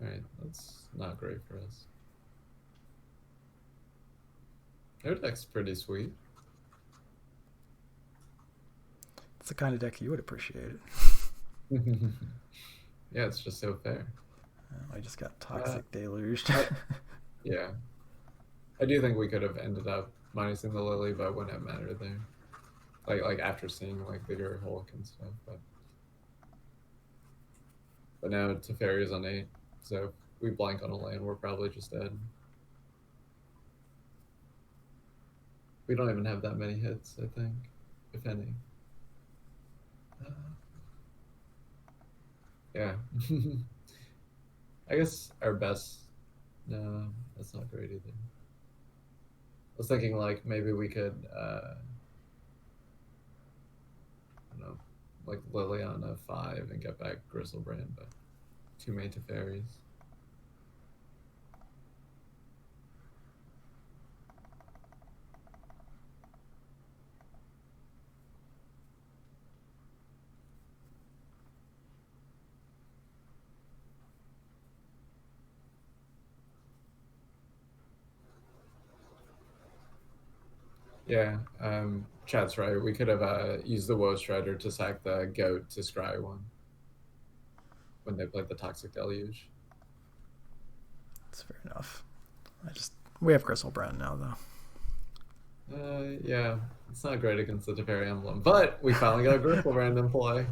Alright, that's not great for us. Their deck's pretty sweet.
It's the kind of deck you would appreciate.
Yeah, it's just so fair.
I just got toxic deluged.
Yeah. I do think we could have ended up minusing the Lily, but it wouldn't have mattered there. Like after seeing like bigger Hulk and stuff, but now Teferi's on 8, so if we blank on a land, we're probably just dead. We don't even have that many hits, I think, if any. Yeah. I guess our best. No, that's not great either. I was thinking like maybe we could, I don't know, like Lily on a 5 and get back Gristlebrand, but 2 main Teferis. Yeah, Chad's right. We could have used the Woe Strider to sack the goat to scry one when they played the Toxic Deluge.
That's fair enough. We have Gristlebrand now
though. Yeah, it's not great against the Teferi emblem, but we finally got a Gristlebrand in play.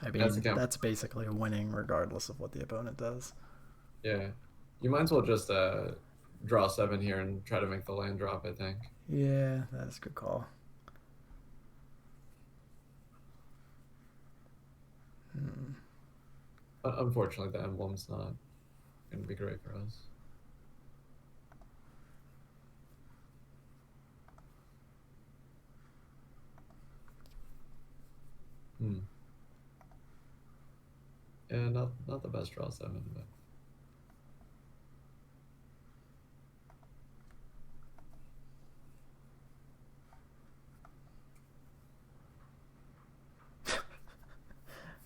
I mean, that's basically winning regardless of what the opponent does.
Yeah, you might as well just draw 7 here and try to make the land drop, I think.
Yeah, that's a good call.
But unfortunately, the emblem's not going to be great for us. Yeah, not the best draw 7, but.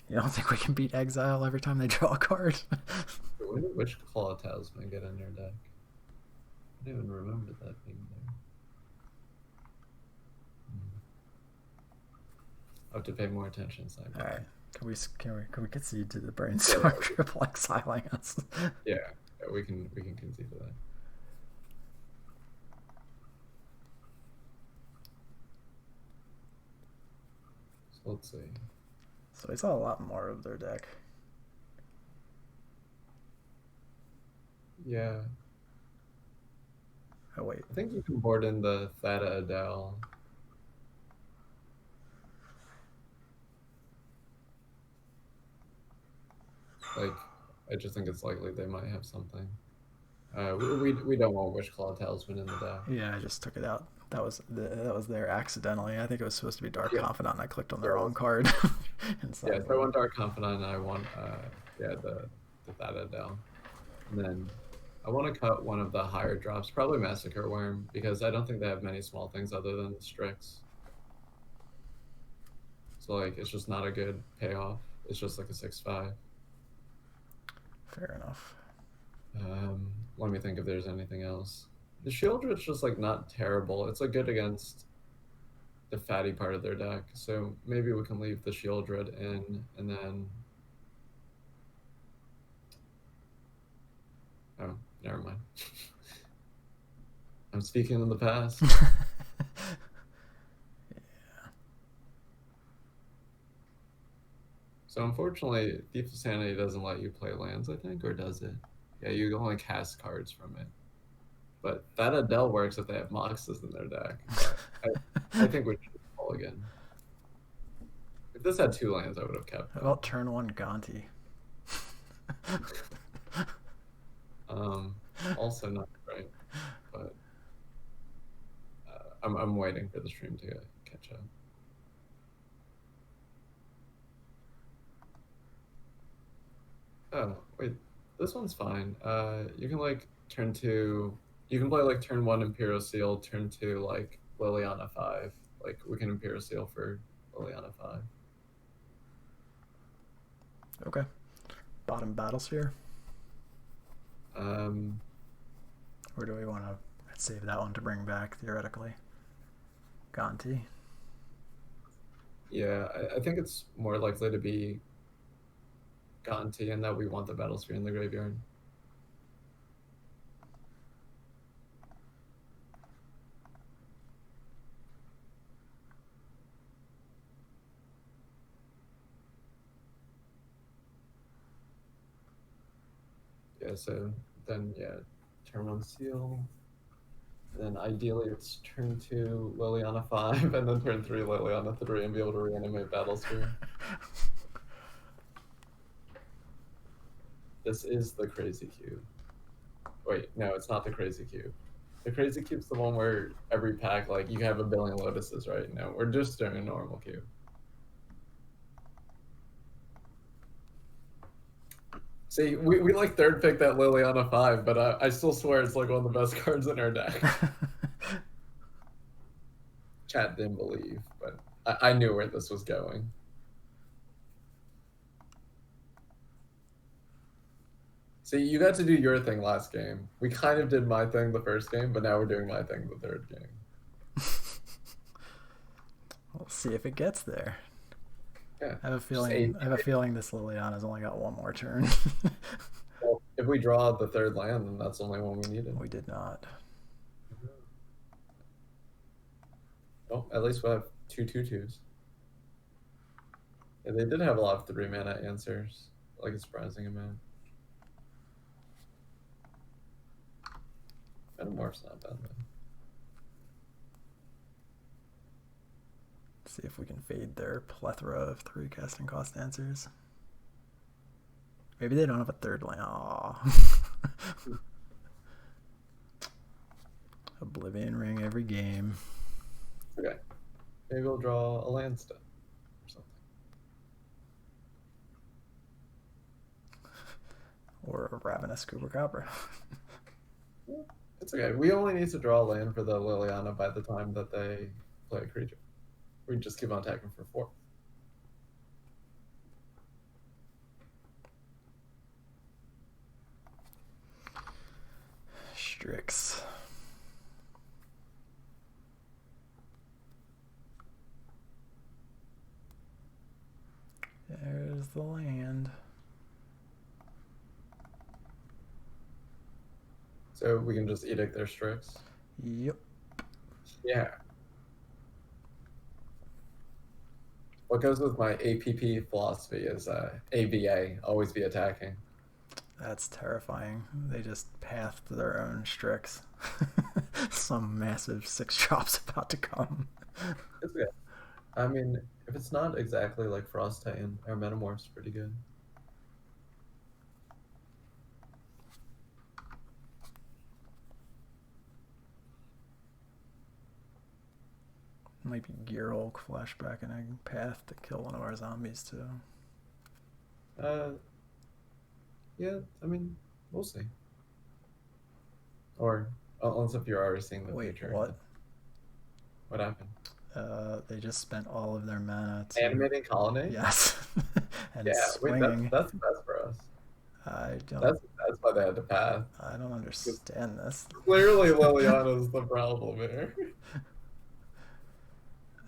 You don't think we can beat Exile every time they draw a card?
Which Claw Talisman get in your deck? I didn't even remember that being there. I have to pay more attention.
All right. Can we concede to the brainstorm triple exiling us?
Yeah, we can concede to that. So let's see.
So I saw a lot more of their deck.
Yeah.
Oh wait.
I think you can board in the Thada Adele. Like, I just think it's likely they might have something. We don't want Wishclaw Talisman in the deck.
Yeah, I just took it out. That was there accidentally. I think it was supposed to be Dark Confidant, and I clicked on the wrong card.
Yeah, so I want Dark Confidant, and I want the Thada Adele. And then I want to cut one of the higher drops, probably Massacre Worm, because I don't think they have many small things other than Strix. So like, it's just not a good payoff. It's just like a 6/5.
Fair enough.
Let me think if there's anything else. The Shieldred's just like not terrible. It's like good against the fatty part of their deck. So maybe we can leave the Shieldred in, and then oh, never mind. I'm speaking in the past. So unfortunately, Thief of Sanity doesn't let you play lands, I think, or does it? Yeah, you only cast cards from it. But that Adele works if they have Moxes in their deck. I think we should call again. If this had 2 lands, I would have kept.
How about turn 1 Gonti?
Also not right, but I'm waiting for the stream to catch up. Oh, wait, this one's fine. You can like turn 2. You can play like turn 1 Imperial Seal, turn 2 like Liliana 5. Like we can Imperial Seal for Liliana 5.
Okay. Bottom Battlesphere?
Um,
Or do we want to save that one to bring back, theoretically? Gonti?
yeah, I think it's more likely to be Gonti and that we want the Battlesphere in the graveyard. Yeah, so then, yeah, turn 1 Seal. And then ideally it's turn 2 Liliana 5, and then turn 3 Liliana 3, and be able to reanimate Battlesphere. This is the Crazy Cube. Wait, no, it's not the Crazy Cube. The Crazy Cube's the one where every pack, like, you have a billion Lotuses, right? No, we're just doing a normal cube. See, we like third pick that Liliana 5, but I still swear it's like one of the best cards in our deck. Chat didn't believe, but I knew where this was going. See, you got to do your thing last game. We kind of did my thing the first game, but now we're doing my thing the third game.
We'll see if it gets there.
Yeah.
I have a feeling this Liliana's only got one more turn.
Well, if we draw the third land, then that's the only one we needed.
We did not.
Oh, at least we'll have 2/2/2s. Yeah, they did have a lot of 3-mana answers, like a surprising amount. Metamorph's not bad, though.
See if we can fade their plethora of 3 casting cost answers. Maybe they don't have a third land. Aww. Oblivion Ring every game.
Okay. Maybe we'll draw a land step or something.
Or a Ravenous Chupacabra.
It's okay. We only need to draw a land for the Liliana by the time that they play a creature. We just keep on attacking for 4.
Strix. There's the land.
So we can just edict their Strix?
Yep.
Yeah. What goes with my APP philosophy is ABA, always be attacking.
That's terrifying. They just pathed their own Strix. Some massive 6-drop's about to come.
It's good. I mean, if it's not exactly like Frost Titan, our Metamorph's pretty good.
Might be Gearhulk flashback and a path to kill one of our zombies too.
Yeah, I mean, we'll see. Or unless if you're already seeing the
Wait,
future.
what?
What happened?
They just spent all of their mana to
Animating Colony?
Yes. And
yeah,
swinging.
wait, that's the best for us.
I don't.
That's why they had to path.
I don't understand this.
Clearly, Liliana's the problem here.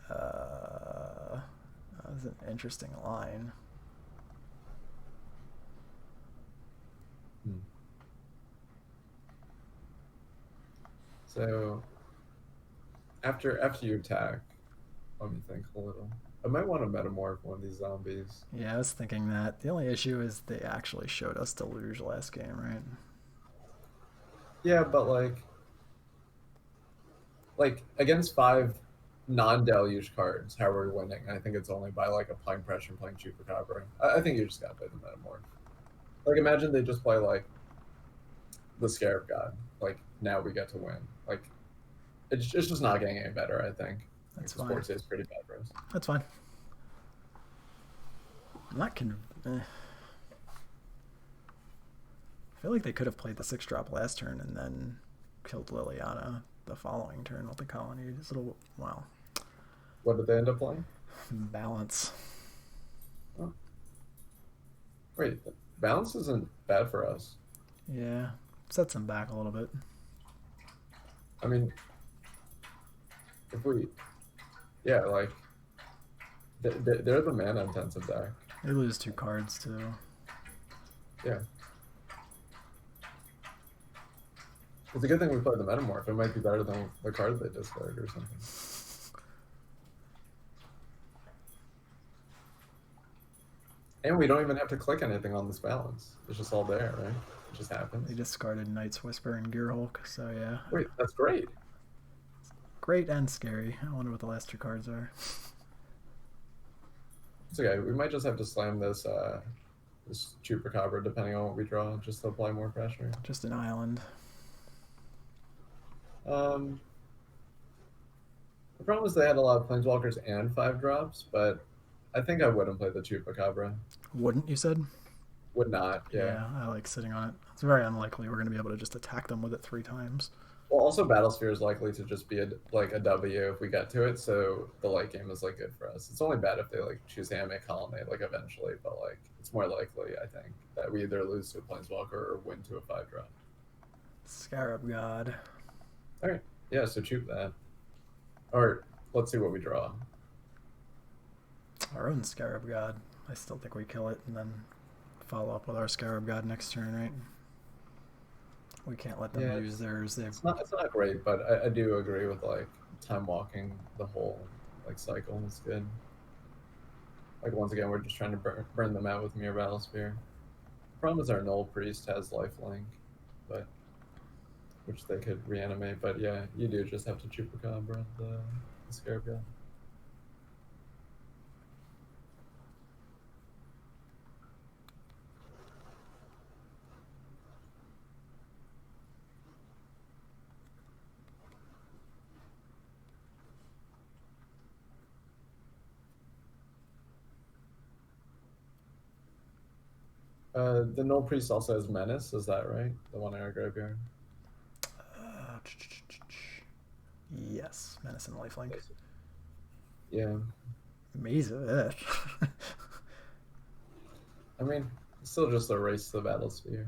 That was an interesting line.
So, after you attack, let me think a little. I might want to metamorph one of these zombies.
Yeah, I was thinking that. The only issue is they actually showed us Deluge last game, right?
Yeah, but like against 5 non-deluge cards, how are we winning? I think it's only by like applying pressure and playing Chupacabra. I think you just gotta play the metamorph. Like imagine they just play like the Scarab God. Like now we get to win. Like it's just not getting any better. I think.
That's
fine. Sports is pretty bad for us.
That's fine. I'm not feel like they could have played the 6-drop last turn and then killed Liliana the following turn with the colony. It's a little, well,
What did they end up playing?
balance.
Oh. Wait, balance isn't bad for us.
Yeah, sets them back a little bit.
I mean, if we, yeah, like, they're the mana intensive deck.
They lose 2 cards too.
Yeah. It's a good thing we played the Metamorph. It might be better than the card they discard or something. And we don't even have to click anything on this balance. It's just all there, right? It just happens.
They discarded Knight's Whisper and Gearhulk, so yeah.
Wait, that's great.
Great and scary. I wonder what the last 2 cards are.
It's okay. We might just have to slam this this Chupacabra depending on what we draw, just to apply more pressure.
Just an island.
The problem is they had a lot of Planeswalkers and 5-drops, but I think I wouldn't play the Chupacabra.
Wouldn't, you said?
Would not, yeah.
I like sitting on it. It's very unlikely we're going to be able to just attack them with it 3 times.
Well, also Battlesphere is likely to just be a W if we get to it, so the late game is like good for us. It's only bad if they like choose to animate Colonnade like eventually, but like it's more likely I think that we either lose to a Planeswalker or win to a 5-drop.
Scarab God.
All right, yeah, so choop that. Or let's see what we draw.
Our own Scarab God. I still think we kill it and then follow up with our Scarab God next turn, right? We can't let them use theirs.
It's not great, but I do agree with like time walking the whole like cycle is good. Like once again, we're just trying to burn them out with Mere Battlesphere. The problem is our Null Priest has lifelink, but which they could reanimate. But yeah, you do just have to Chupacabra the Scarab God. The Null Priest also has Menace, is that right? The one in our graveyard?
Yes, Menace and Lifelink.
Yeah.
Maze of it.
I mean, it's still just a race to the Battlesphere.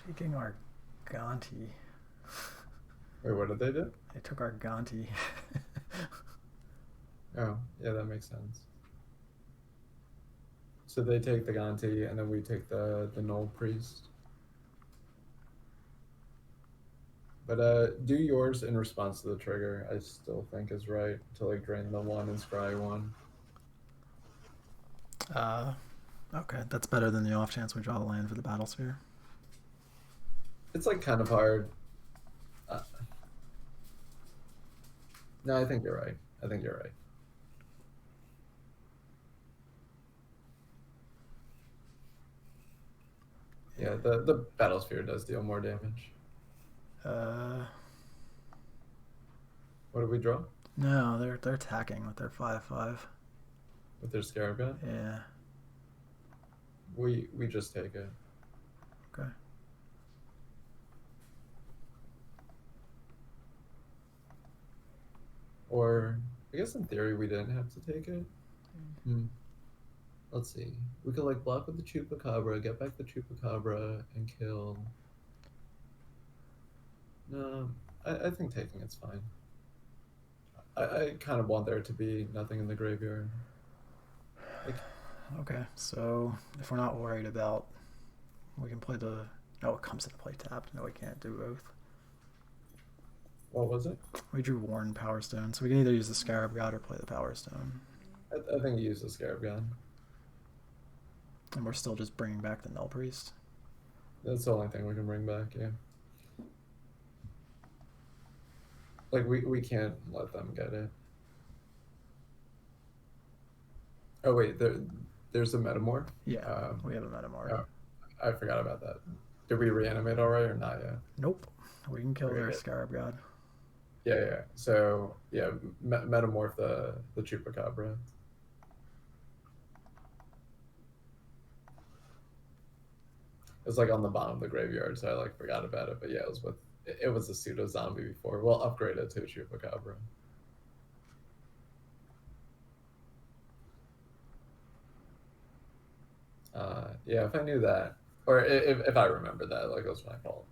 Taking our Gonti.
Wait, what did they do?
They took our Gonti.
Oh, yeah, that makes sense. So they take the Gonti, and then we take the Null Priest. But do yours in response to the trigger, I still think is right, to like drain the 1 and scry 1.
Okay, that's better than the off chance we draw the land for the Battlesphere.
It's like kind of hard. No, I think you're right. I think you're right. Yeah, the Battlesphere does deal more damage. What did we draw?
No, they're attacking with their 5/5.
With their Scarab God?
Yeah.
We just take it.
Okay.
Or I guess in theory we didn't have to take it. Let's see. We could like block with the Chupacabra, get back the Chupacabra, and kill. No, I think taking it's fine. I kind of want there to be nothing in the graveyard. Like,
Okay, so if we're not worried about, we can play the. Oh, it comes into play tapped. No, we can't do both.
what was it?
We drew Worn Power Stone, so we can either use the Scarab God or play the Power Stone.
I think you use the Scarab gun.
And we're still just bringing back the Null Priest.
That's the only thing we can bring back. Yeah. Like we can't let them get it. Oh wait, there's a metamorph.
Yeah, we have a Metamorph.
Oh, I forgot about that. Did we reanimate already or not yet?
Nope. We can kill
Okay,
their
good.
Scarab God.
Yeah. So yeah, metamorph the chupacabra. It was like on the bottom of the graveyard, so I like forgot about it. But yeah, it was a pseudo zombie before. We'll upgrade it to a chupacabra. Yeah, if I knew that, or if I remember that, like it was my fault.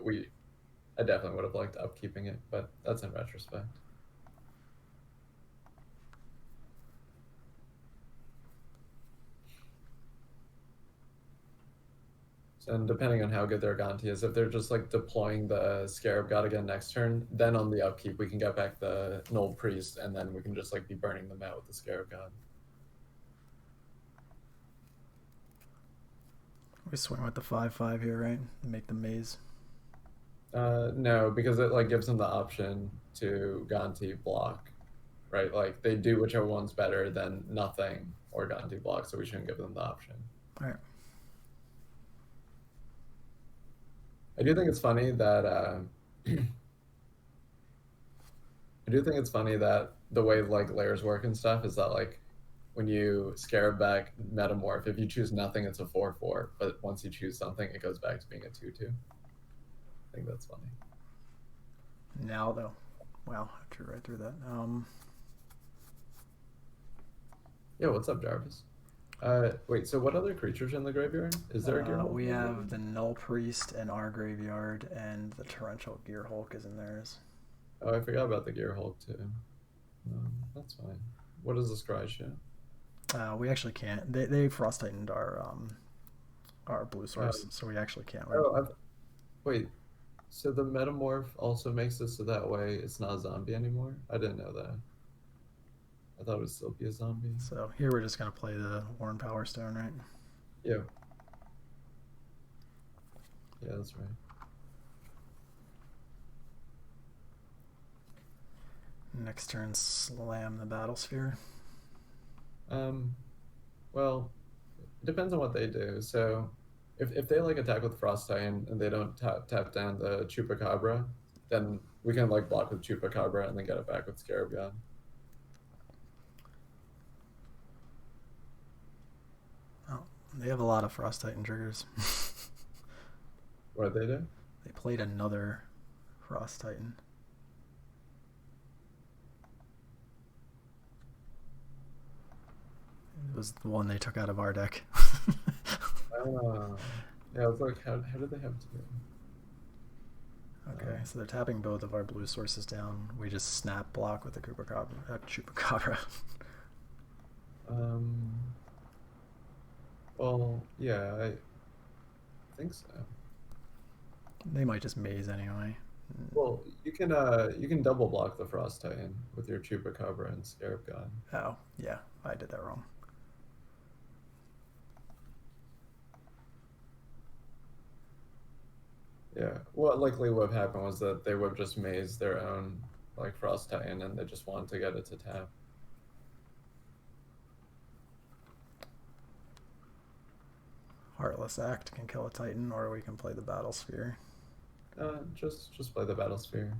We I definitely would have liked upkeeping it, but that's in retrospect. And depending on how good their Ganti is, if they're just like deploying the Scarab God again next turn, then on the upkeep we can get back the Null Priest, and then we can just like be burning them out with the Scarab God.
We swing with the 5/5 here, right? Make the maze.
No, because it like gives them the option to Ganti block, right? Like they do whichever one's better than nothing or Ganti block, so we shouldn't give them the option.
All right.
I do think it's funny that I do think it's funny that the way like layers work and stuff is that like when you Scarab back Metamorph, if you choose nothing, it's a 4/4, but once you choose something, it goes back to being a 2/2. I think that's funny.
Now though, wow, I drew right through that.
Yeah, what's up, Jarvis? Wait, so what other creatures in the graveyard? Is there a Gearhulk?
We have the Null Priest in our graveyard, and the Torrential Gearhulk is in theirs.
Oh, I forgot about the Gearhulk too. That's fine. What does the Scry show?
We actually can't. They Frost Titaned our blue source, so we actually can't.
Wait. So the Metamorph also makes it so that way it's not a zombie anymore? I didn't know that. I thought it would still be a zombie.
So here we're just gonna play the Worn Power Stone, right?
Yeah. Yeah, that's right.
Next turn, slam the Battle Sphere.
Well, it depends on what they do. So if they like attack with Frost Titan and they don't tap down the Chupacabra, then we can like block with Chupacabra and then get it back with Scarab God.
Oh, they have a lot of Frost Titan triggers.
What did they do?
They played another Frost Titan. It was the one they took out of our deck.
Yeah, I was like, how did they have to do?
Okay, so they're tapping both of our blue sources down. We just snap block with the Chupacabra.
Well, yeah, I think so.
They might just maze anyway.
Well, you can double block the Frost Titan with your Chupacabra and Scarab God.
Oh, yeah, I did that wrong.
Yeah, what likely would have happened was that they would have just mazed their own like Frost Titan and they just wanted to get it to tap.
Heartless Act can kill a Titan, or we can play the Battle Sphere.
Just play the Battle Sphere.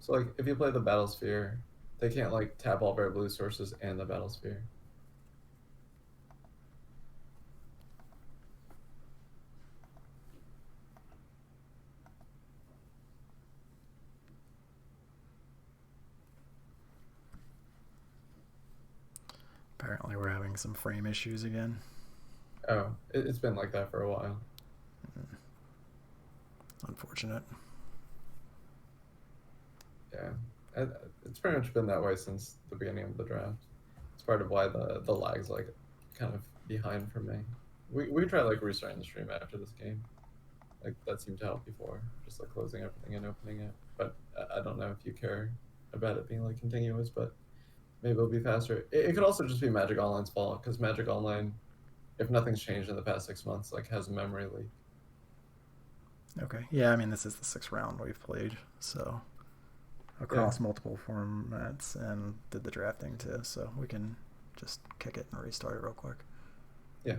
So like if you play the Battle Sphere, they can't like tap all of our blue sources and the Battle Sphere.
Apparently we're having some frame issues again.
Oh, it's been like that for a while.
Unfortunate.
Yeah, it's pretty much been that way since the beginning of the draft. It's part of why the lag's like kind of behind for me. We tried like restarting the stream after this game. Like that seemed to help before, just like closing everything and opening it. But I don't know if you care about it being like continuous, but maybe it'll be faster. It could also just be Magic Online's fault because Magic Online, if nothing's changed in the past 6 months, like has a memory leak.
Okay. Yeah, I mean, this is the 6th round we've played, so across multiple formats and did the drafting too, so we can just kick it and restart it real quick.
Yeah.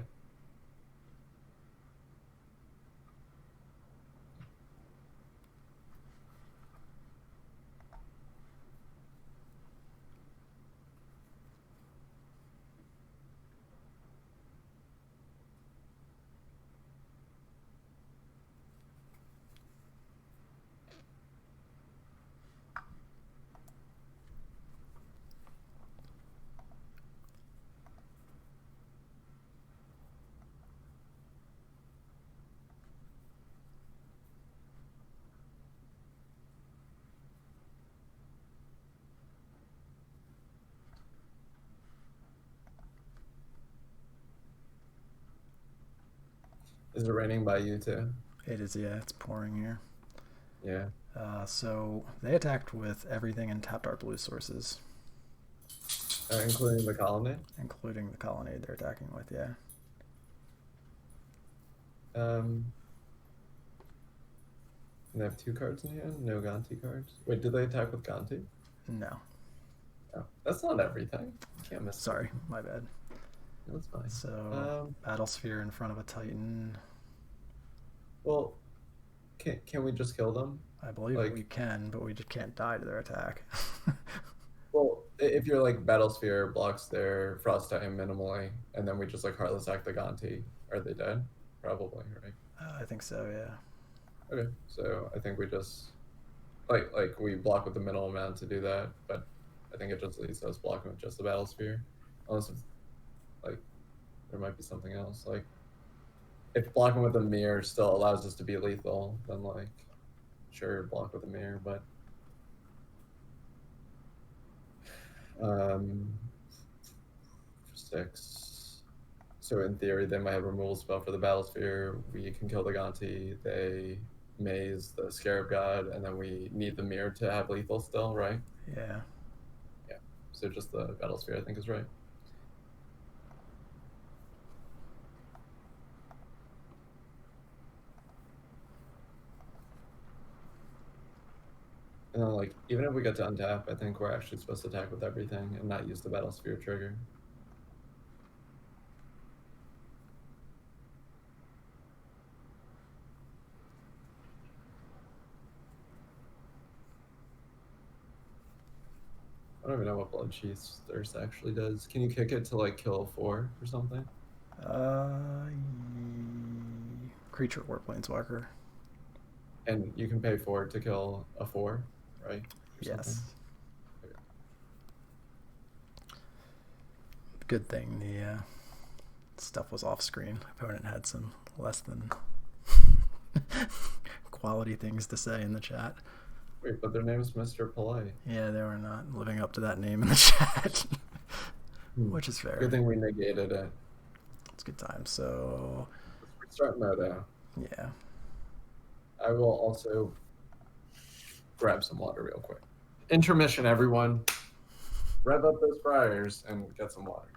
Is it raining by you too?
It is, yeah, it's pouring here.
Yeah.
So they attacked with everything and tapped our blue sources.
Including the colony?
Including the colonnade they're attacking with, yeah.
And they have 2 cards in hand? No Gonti cards? Wait, did they attack with Gonti?
No.
Oh, that's not everything. You can't miss.
Sorry, my bad.
That's fine.
So, Battle Sphere in front of a Titan.
Well, can we just kill them?
I believe we can, but we just can't die to their attack.
Well, if you're like Battle Sphere blocks their Frost Titan minimally, and then we just like Heartless Act the Gonti, are they dead? Probably, right?
I think so, yeah.
Okay, so I think we just like we block with the minimal amount to do that, but I think it just leads to us blocking with just the Battle Sphere, unless it's like there might be something else. Like if blocking with a mirror still allows us to be lethal, then like sure block with a mirror, but 6. So in theory, they might have a removal spell for the Battle Sphere. We can kill the Gonti. They maze the Scarab God, and then we need the mirror to have lethal still, right?
Yeah.
Yeah. So just the Battle Sphere, I think, is right. And then, like, even if we get to untap, I think we're actually supposed to attack with everything and not use the Battle Sphere trigger. I don't even know what Bloodchief's Thirst actually does. Can you kick it to like kill 4 or something?
Creature or Planeswalker.
And you can pay 4 to kill a 4, right?
Yes. Okay. Good thing the stuff was off screen. Opponent had some less than quality things to say in the chat.
Wait, but their name is Mr. Polite.
Yeah, they were not living up to that name in the chat. Which is fair.
Good thing we negated it.
It's a good time. So
let's restart Moto.
Yeah.
I will also grab some water real quick. Intermission, everyone. Rev up those fryers and get some water.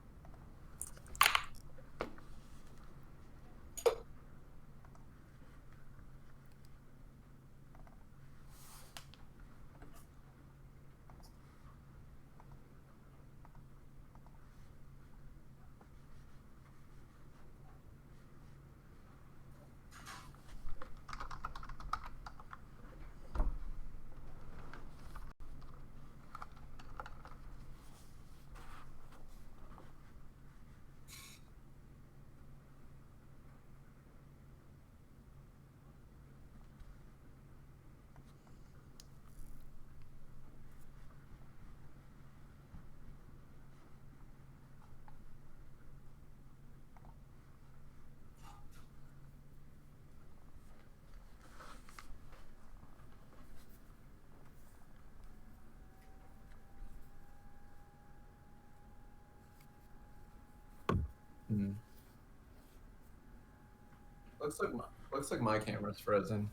looks like my camera's frozen.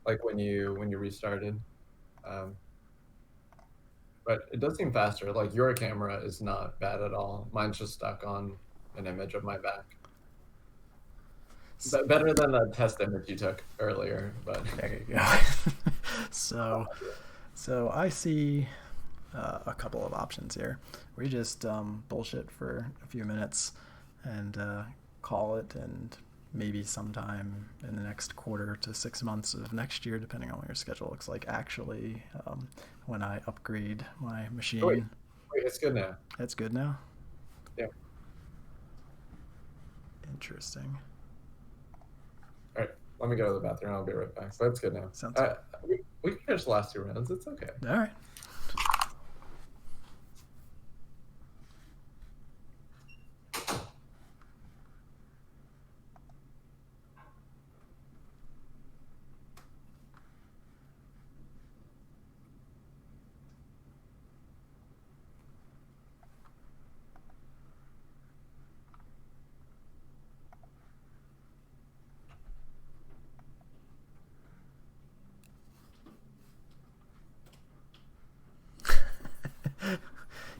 Like when you restarted. Um, but it does seem faster. Like your camera is not bad at all. Mine's just stuck on an image of my back. Better than the test image you took earlier, but
There you go. so, so I see a couple of options here. We just bullshit for a few minutes and call it, and maybe sometime in the next quarter to 6 months of next year, depending on what your schedule looks like, actually, when I upgrade my machine.
wait, it's good now.
It's good now?
Yeah.
Interesting.
All right, let me go to the bathroom. I'll be right back. So that's good now.
Sounds good.
We can finish the last 2 rounds. It's okay.
All right.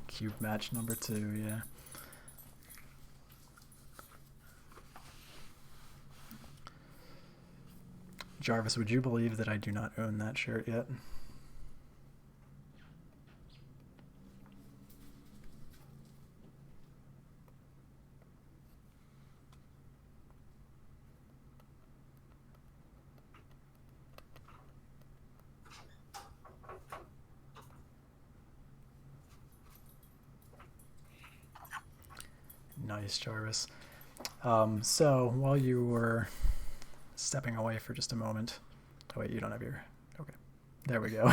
Cube match number 2, yeah. Jarvis, would you believe that I do not own that shirt yet? Nice, Jarvis. So while you were stepping away for just a moment, oh wait, you don't have your. Okay, there we go.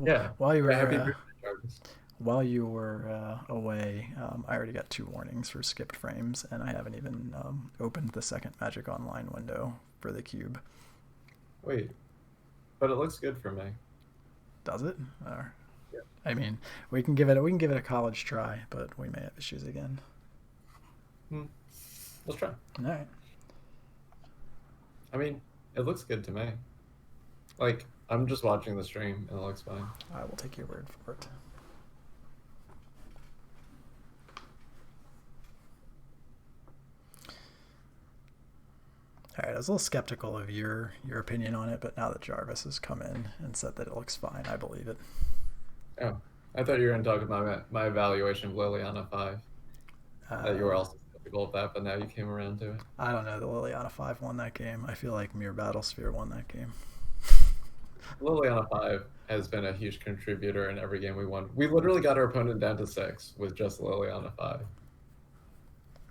Yeah.
While you were
happy birthday, Jarvis.
while you were away, I already got 2 warnings for skipped frames, and I haven't even opened the second Magic Online window for the cube.
Wait, but it looks good for me.
Does it? Or,
Yeah.
I mean, we can give it a college try, but we may have issues again.
Let's try.
All right.
I mean, it looks good to me. Like, I'm just watching the stream and it looks fine.
I will take your word for it. All right, I was a little skeptical of your opinion on it, but now that Jarvis has come in and said that it looks fine, I believe it.
Oh, I thought you were going to talk about my evaluation of Liliana 5. That you were also skeptical of that, but now you came around to it.
I don't know. The Liliana 5 won that game. I feel like Mere Battlesphere won that game.
Liliana 5 has been a huge contributor in every game we won. We literally got our opponent down to 6 with just Liliana 5.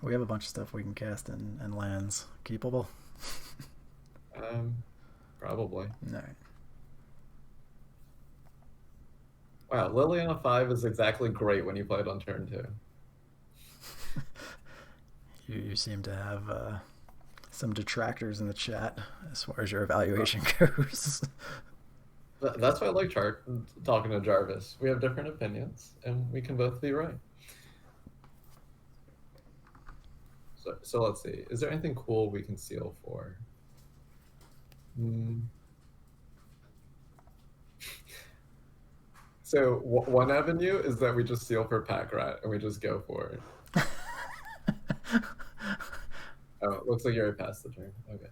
We have a bunch of stuff we can cast in lands. Keepable?
Probably.
All right.
Wow, Liliana 5 is exactly great when you play it on turn 2.
You seem to have some detractors in the chat as far as your evaluation goes.
That's why I like talking to Jarvis. We have different opinions, and we can both be right. So let's see. Is there anything cool we can seal for? So one avenue is that we just seal for Pack Rat and we just go for it. Oh, it looks like you already passed the turn. Okay.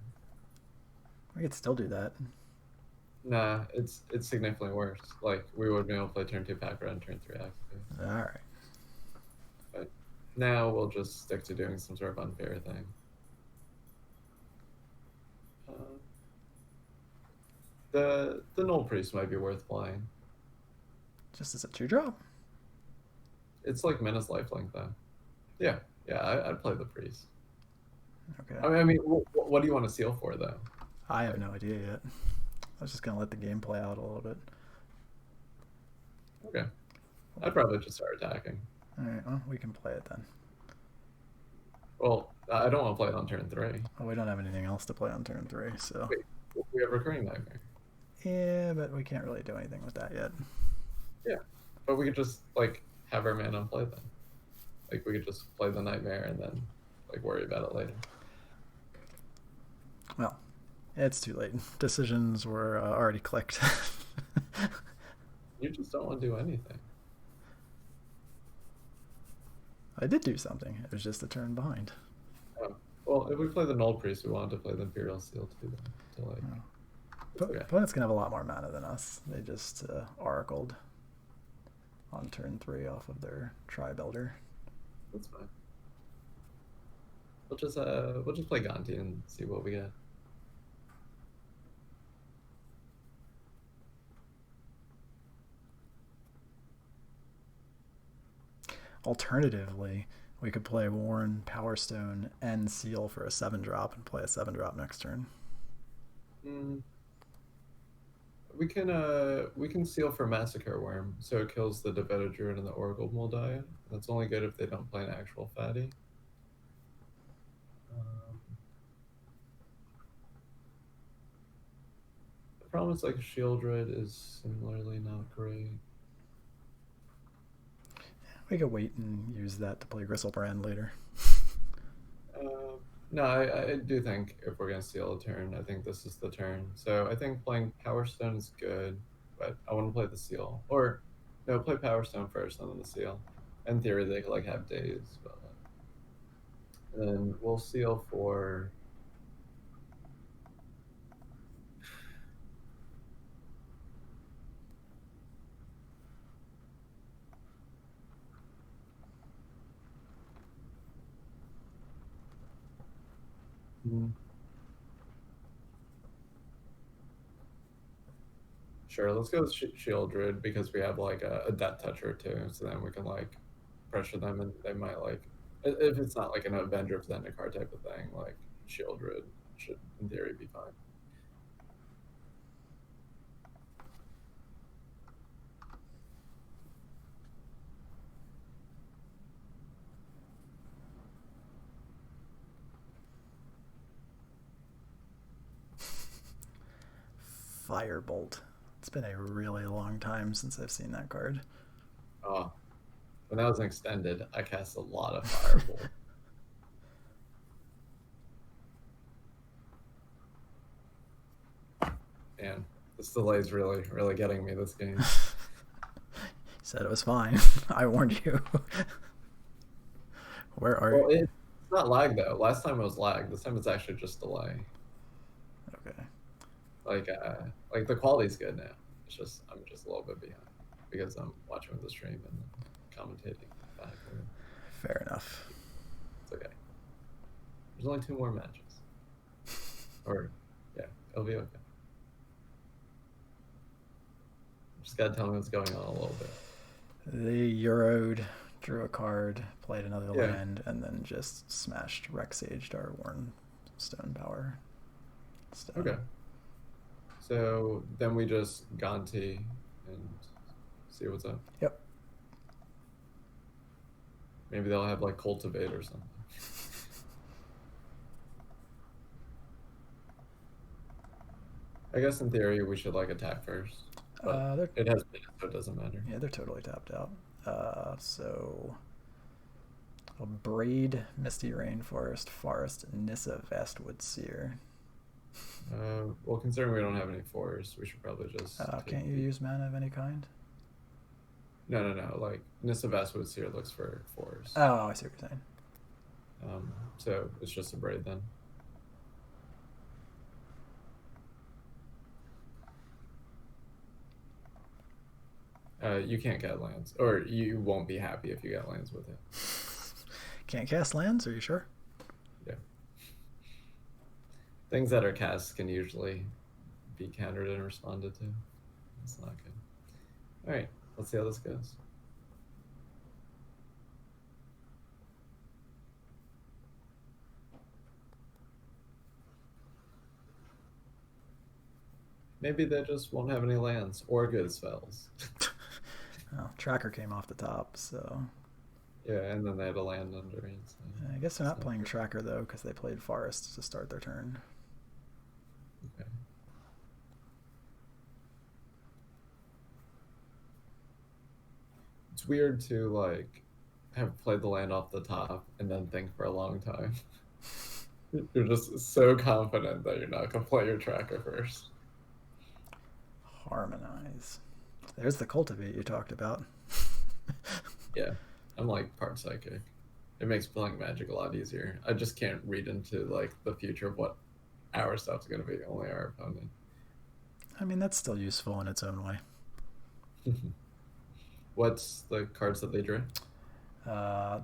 We could still do that.
Nah, it's significantly worse. Like, we would be able to play turn 2 Pack Rat and turn 3 Activate.
All right.
But now we'll just stick to doing some sort of unfair thing. The Null Priest might be worth playing.
Just as a 2-drop?
It's like Menace Lifelink, though. Yeah, I'd play the Priest.
Okay.
I mean, what do you want to seal for, though?
I have no idea yet. I was just going to let the game play out a little bit.
Okay. I'd probably just start attacking.
All right, well, we can play it then.
Well, I don't want to play it on turn 3.
Oh, we don't have anything else to play on turn 3, so...
Wait, we have Recurring Nightmare.
Yeah, but we can't really do anything with that yet.
Yeah, but we could just, like, have our man on play then. Like we could just play the nightmare and then like worry about it later.
Well, it's too late. Decisions were already clicked.
You just don't want to do anything.
I did do something. It was just a turn behind.
Oh. Well, if we play the Null Priest, we wanted to play the Imperial Seal too. Then, to like,
Oh.
it's okay.
Opponents can have a lot more mana than us. They just oracled on turn 3 off of their Tri-Builder.
That's fine. We'll just play Gonti and see what we get.
Alternatively, we could play Worn, Power Stone, and Seal for a 7-drop and play a 7-drop next turn.
Mm. We can seal for Massacre Worm, so it kills the Devoted Druid and the Oracle Moldiah. That's only good if they don't play an actual fatty. The problem is like Shieldred is similarly not great.
We could wait and use that to play Gristlebrand later.
No, I do think if we're gonna seal a turn, I think this is the turn. So I think playing Power Stone is good, but I want to play the seal. Or no, play Power Stone first and then the seal. In theory, they could like have days, but and then we'll seal for. Sure, let's go with Shieldred because we have like a Death Toucher too, so then we can like pressure them and they might like if it's not like an Avenger of Zendikar type of thing, like Shieldred should in theory be fine.
Firebolt. It's been a really long time since I've seen that card.
Oh, when that was an extended, I cast a lot of Firebolt. Man, this delay is really, really getting me this game.
You said it was fine. I warned you. Where are you?
It's not lag though. Last time it was lag. This time it's actually just delay.
Okay.
Like the quality's good now. It's just I'm just a little bit behind because I'm watching the stream and commentating back.
Fair enough.
It's okay. There's only 2 more matches. Or yeah, it'll be okay. Just gotta tell me what's going on a little bit.
They Euroed, drew a card, played another land, and then just smashed Rexaged our Worn Stone Power. Stone.
Okay. So then we just Gonti and see what's up.
Yep.
Maybe they'll have like Cultivate or something. I guess in theory we should like attack first. But it has been, so it doesn't matter.
Yeah, they're totally tapped out. So a Braid, Misty Rainforest, Forest, Nissa, Vastwood Seer.
Well, considering we don't have any fours, we should probably just.
Can't you use mana of any kind?
No. Like Nissa Vastwood Seer looks for fours.
Oh, I see what you're saying.
So it's just a Braid then. You can't get lands, or you won't be happy if you get lands with it.
Can't cast lands? Are you sure?
Yeah. Things that are cast can usually be countered and responded to. It's not good. All right, let's see how this goes. Maybe they just won't have any lands or good spells.
Well, Tracker came off the top, so.
Yeah, and then they had a land under it. So
I guess they're not playing Tracker, though, because they played Forest to start their turn.
Okay. It's weird to, like, have played the land off the top and then think for a long time. You're just so confident that you're not gonna play your tracker first.
Harmonize. There's the cultivate you talked about.
Yeah, I'm like part psychic. It makes playing Magic a lot easier. I just can't read into like the future of what our stuff's gonna be. Only our opponent.
I mean, that's still useful in its own way.
What's the cards that they drew?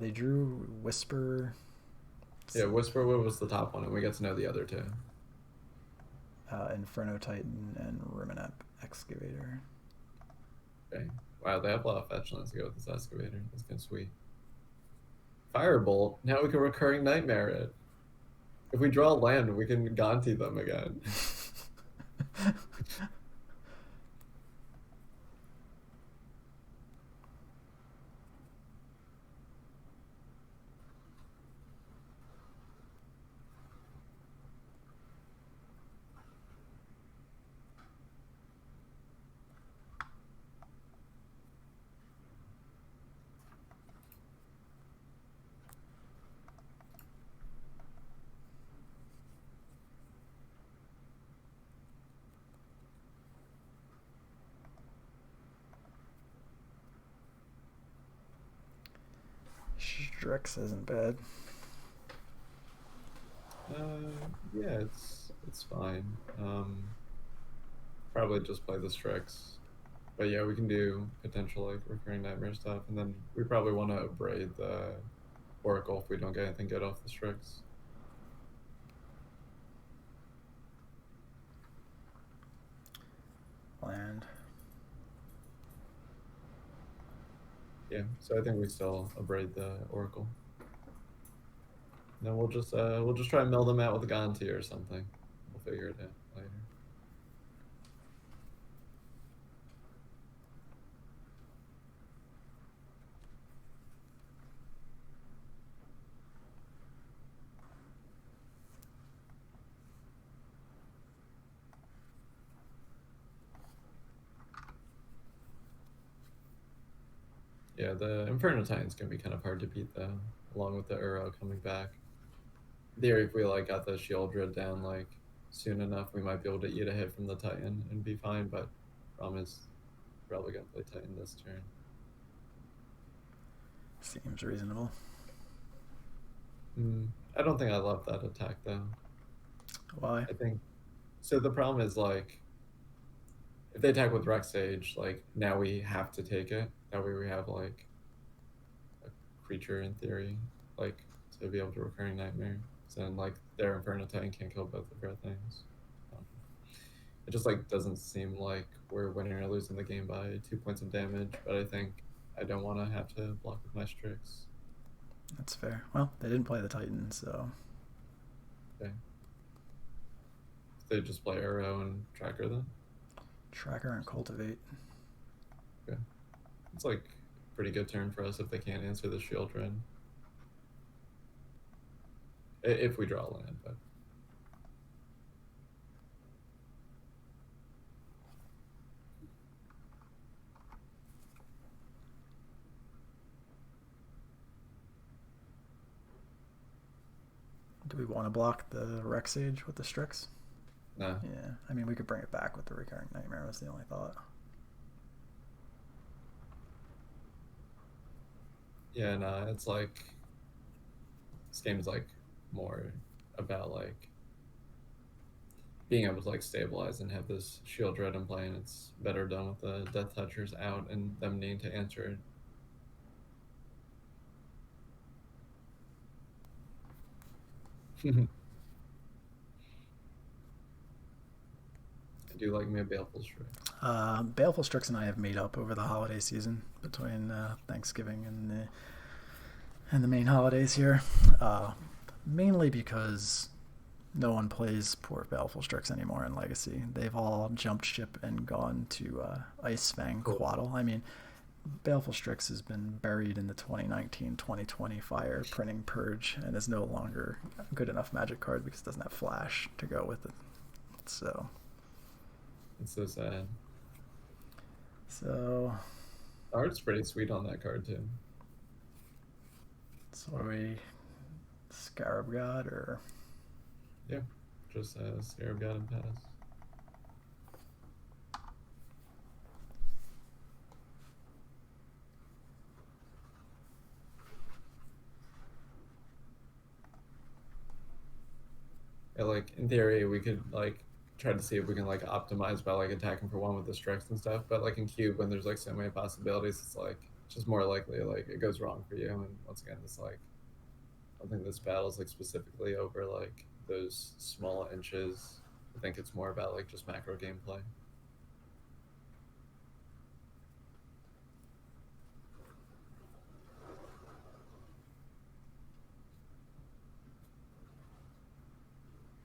They drew Whisper.
Yeah, Whisperwood was the top one, and we get to know the other two.
Inferno Titan and Ruminap Excavator.
Okay. Wow, they have a lot of fetch lands to go with this excavator. That's kind of sweet. Firebolt. Now we can recurring nightmare it. If we draw land, we can Gonti them again.
Strix isn't bad.
Yeah, it's fine. Probably just play the Strix. But yeah, we can do potential like recurring nightmare stuff, and then we probably want to abrade the Oracle if we don't get anything good off the Strix.
Land.
Yeah, so I think we still abrade the Oracle. And then we'll just try and mill them out with a Gonti or something. We'll figure it out later. Yeah, the Inferno Titan's gonna be kind of hard to beat though, along with the Uro coming back. In theory, if we like got the Shieldred down like soon enough, we might be able to eat a hit from the Titan and be fine. But problem is, probably gonna play Titan this turn.
Seems reasonable.
I don't think I love that attack though.
Why?
I think so. The problem is like if they attack with Rex Sage, like now we have to take it. That way we have like a creature in theory, like to be able to recurring nightmare. So then like their Inferno Titan can't kill both of our things. It just like doesn't seem like we're winning or losing the game by 2 points of damage. But I think I don't want to have to block with my Strix.
That's fair. Well, they didn't play the Titan, so.
Okay. They just play Arrow and Tracker then?
Tracker and Cultivate.
Okay. It's like a pretty good turn for us if they can't answer the Shieldred. If we draw land, but.
Do we want to block the Rex Sage with the Strix?
No.
Yeah, I mean, we could bring it back with the Recurring Nightmare, was the only thought.
Yeah, no, it's like this game is like more about like being able to like stabilize and have this Shieldred in play, and it's better done with the Death Touchers out and them needing to answer it. I do like me a Baleful Strix.
Baleful Strix and I have made up over the holiday season between Thanksgiving and the main holidays here. Mainly because no one plays poor Baleful Strix anymore in Legacy. They've all jumped ship and gone to Ice Fang Quaddle. I mean, Baleful Strix has been buried in the 2019-2020 fire printing purge and is no longer a good enough Magic card because it doesn't have Flash to go with it. So
it's so sad.
So
art's pretty sweet on that card too.
So what are we, Scarab God or?
Yeah, just Scarab God and pass. Yeah, like in theory, we could like try to see if we can like optimize by like attacking for one with the strikes and stuff. But like in cube, when there's like so many possibilities, it's like just more likely like it goes wrong for you. And once again, it's like I don't think this battle is like specifically over like those small inches. I think it's more about like just macro gameplay.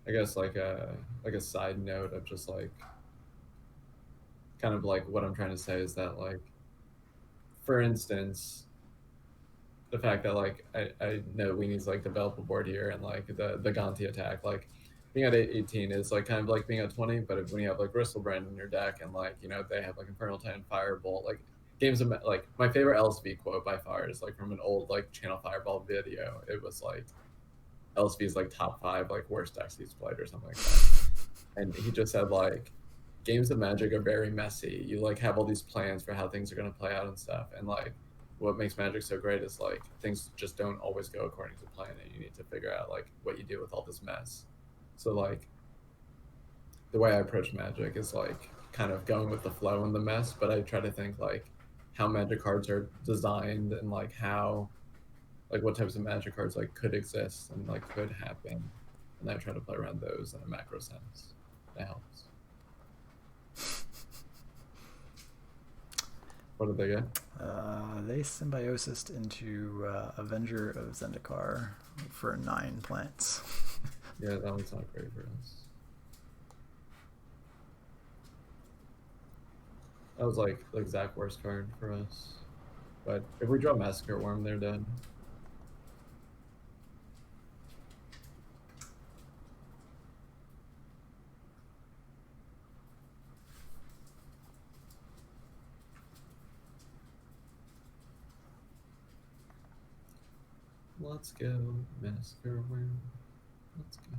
I guess like a side note of just like kind of like what I'm trying to say is that like for instance the fact that like I know we need to like develop a board here and like the Ganti attack like being at 18 is like kind of like being at 20, but if, when you have like Bristlebrand in your deck and like you know they have like Infernal Titan Firebolt like games of like my favorite LSV quote by far is like from an old like Channel Fireball video. It was like LSV is like top 5 like worst decks he's played or something like that, and he just said like games of Magic are very messy. You like have all these plans for how things are going to play out and stuff, and like what makes Magic so great is like things just don't always go according to plan, and you need to figure out like what you do with all this mess. So like the way I approach Magic is like kind of going with the flow and the mess, but I try to think like how Magic cards are designed and like how like what types of Magic cards like could exist and like could happen, and I try to play around those in a macro sense. That helps. What did they get?
They symbiosis into Avenger of Zendikar for 9 plants.
Yeah, that one's not great for us. That was like Zach worst card for us. But if we draw Massacre Worm, they're dead. Let's go, Massacre Worm. Let's go.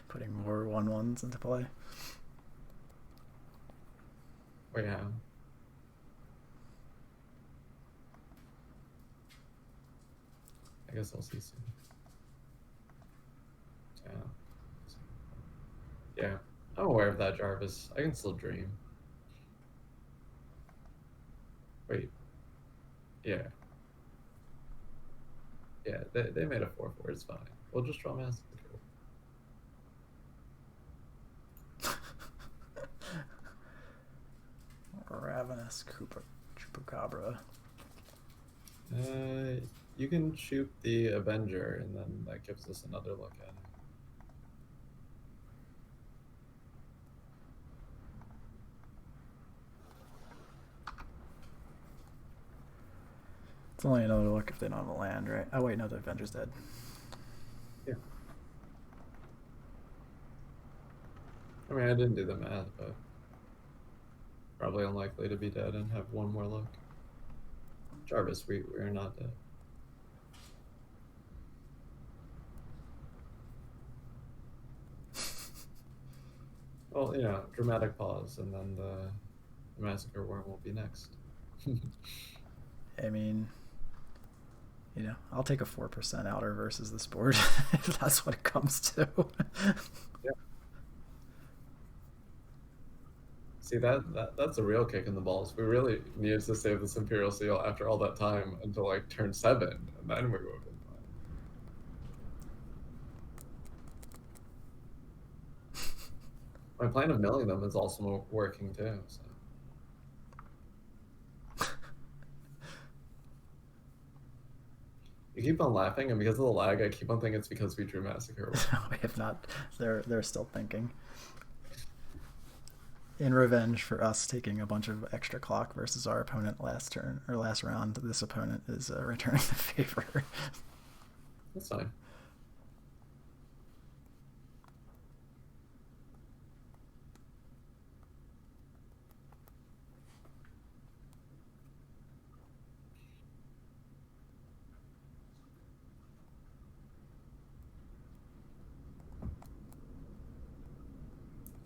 Putting more 1/1s into play.
Wait, how? I guess I'll see soon. Yeah, I'm aware of that, Jarvis. I can still dream. Wait. Yeah. Yeah, they made a 4/4. It's fine. We'll just draw Massacre.
Ravenous Chupacabra.
You can shoot the Avenger, and then that gives us another look at it.
It's only another look if they don't have a land, right? Oh wait, no, the Avenger's dead.
Yeah. I mean, I didn't do the math, but probably unlikely to be dead and have one more look. Jarvis, we're not dead. Well, you know, dramatic pause, and then the Massacre Worm will be next.
I mean, you know, I'll take a 4% outer versus this board if that's what it comes to.
Yeah. See, that's a real kick in the balls. We really needed to save this Imperial Seal after all that time until like turn 7, and then we would have been fine. My plan of milling them is also working too. So. You keep on laughing, and because of the lag, I keep on thinking it's because we drew Massacre.
No, if not, they're still thinking. In revenge for us taking a bunch of extra clock versus our opponent last turn or last round, this opponent is returning the favor.
That's fine.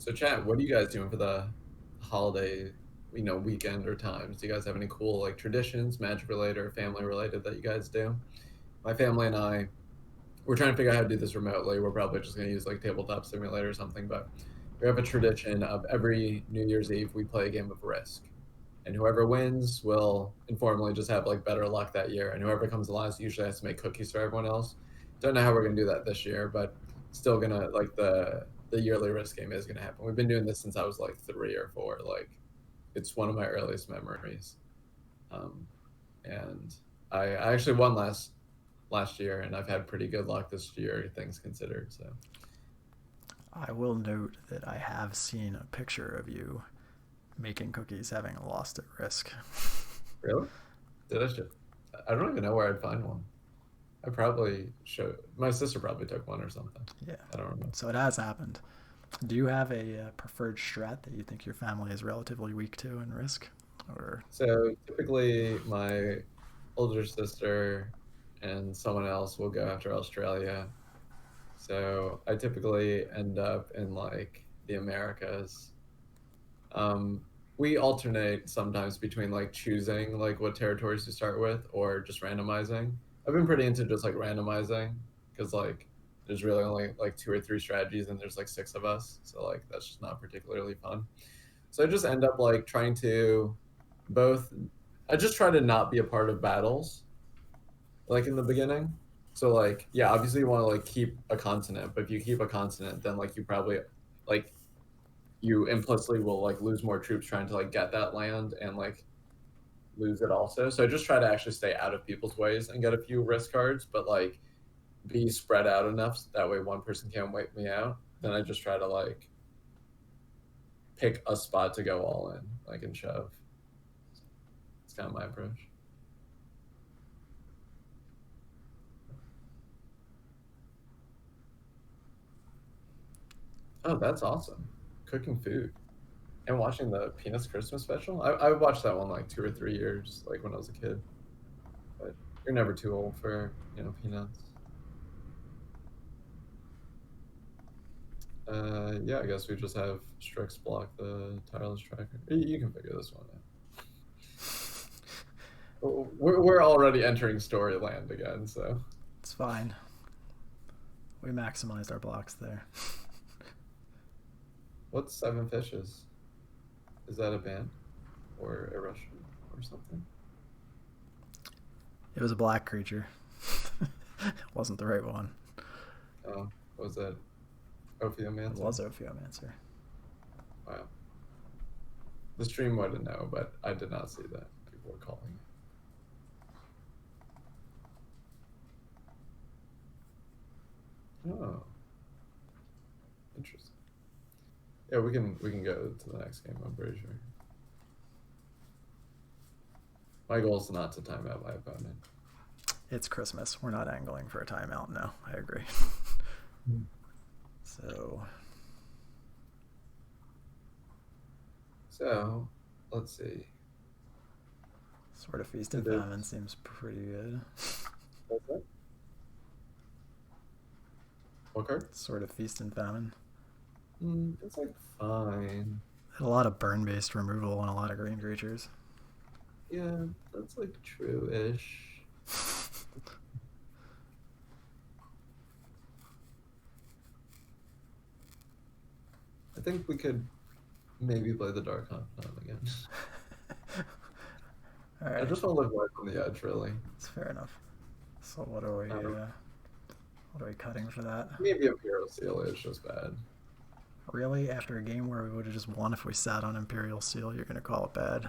So, chat, what are you guys doing for the holiday, weekend or times? Do you guys have any cool like traditions, magic related or family related that you guys do? My family and I, we're trying to figure out how to do this remotely. We're probably just going to use like tabletop simulator or something, but we have a tradition of every New Year's Eve we play a game of Risk, and whoever wins will informally just have like better luck that year, and whoever comes last usually has to make cookies for everyone else. Don't know how we're gonna do that this year, but still gonna like the yearly Risk game is gonna happen. We've been doing this since I was like 3 or 4. Like it's one of my earliest memories. um, and I actually won last year, and I've had pretty good luck this year, things considered. So
I will note that I have seen a picture of you making cookies having lost at Risk.
really, did I should? I don't even know where I'd find one. I probably should. My sister probably took one or something.
Yeah.
I don't remember.
So it has happened. Do you have a preferred strat that you think your family is relatively weak to in Risk? Or
So typically, my older sister and someone else will go after Australia. So I typically end up in like the Americas. Um, we alternate sometimes between like choosing like what territories to start with or just randomizing. I've been pretty into just like randomizing because like there's really only like 2 or 3 strategies and there's like 6 of us. So like that's just not particularly fun. So I just end up like trying to both I just try to not be a part of battles like in the beginning. So like yeah, obviously you want to like keep a continent, but if you keep a continent, then like you probably like you implicitly will like lose more troops trying to like get that land and like lose it also. So I just try to actually stay out of people's ways and get a few risk cards, but like be spread out enough so that way one person can't wipe me out. Then I just try to like pick a spot to go all in, like and shove. It's kind of my approach. Oh, that's awesome. Cooking food and watching the Peanuts Christmas special. I watched that one like 2 or 3 years, like when I was a kid. But you're never too old for, Peanuts. Yeah, I guess we just have Strix block the tireless tracker. You can figure this one out. We're already entering storyland again, so.
it's fine. We maximized our blocks there.
What's Seven Fishes? Is that a band or a restaurant or something?
It was a black creature. Wasn't the right one.
Oh, was that
It
Ophiomancer?
was Ophiomancer.
Wow. The stream wouldn't know, but I did not see that. People were calling it. Oh, interesting. Yeah, we can go to the next game. I'm pretty sure. My goal is not to time out my opponent.
It's Christmas. We're not angling for a timeout now. I agree. So
let's see.
Sort of Feast and Famine seems pretty good.
What's that? What card?
Sort of Feast and Famine.
It's like fine.
Had a lot of burn-based removal and a lot of green creatures.
Yeah, that's like true-ish. I think we could maybe play the Dark Confidant again.
All right.
I just want to live life on the edge, really.
That's fair enough. So what are we cutting for that?
Maybe Imperial Seal is just bad.
Really? After a game where we would have just won if we sat on Imperial Seal, you're going to call it bad?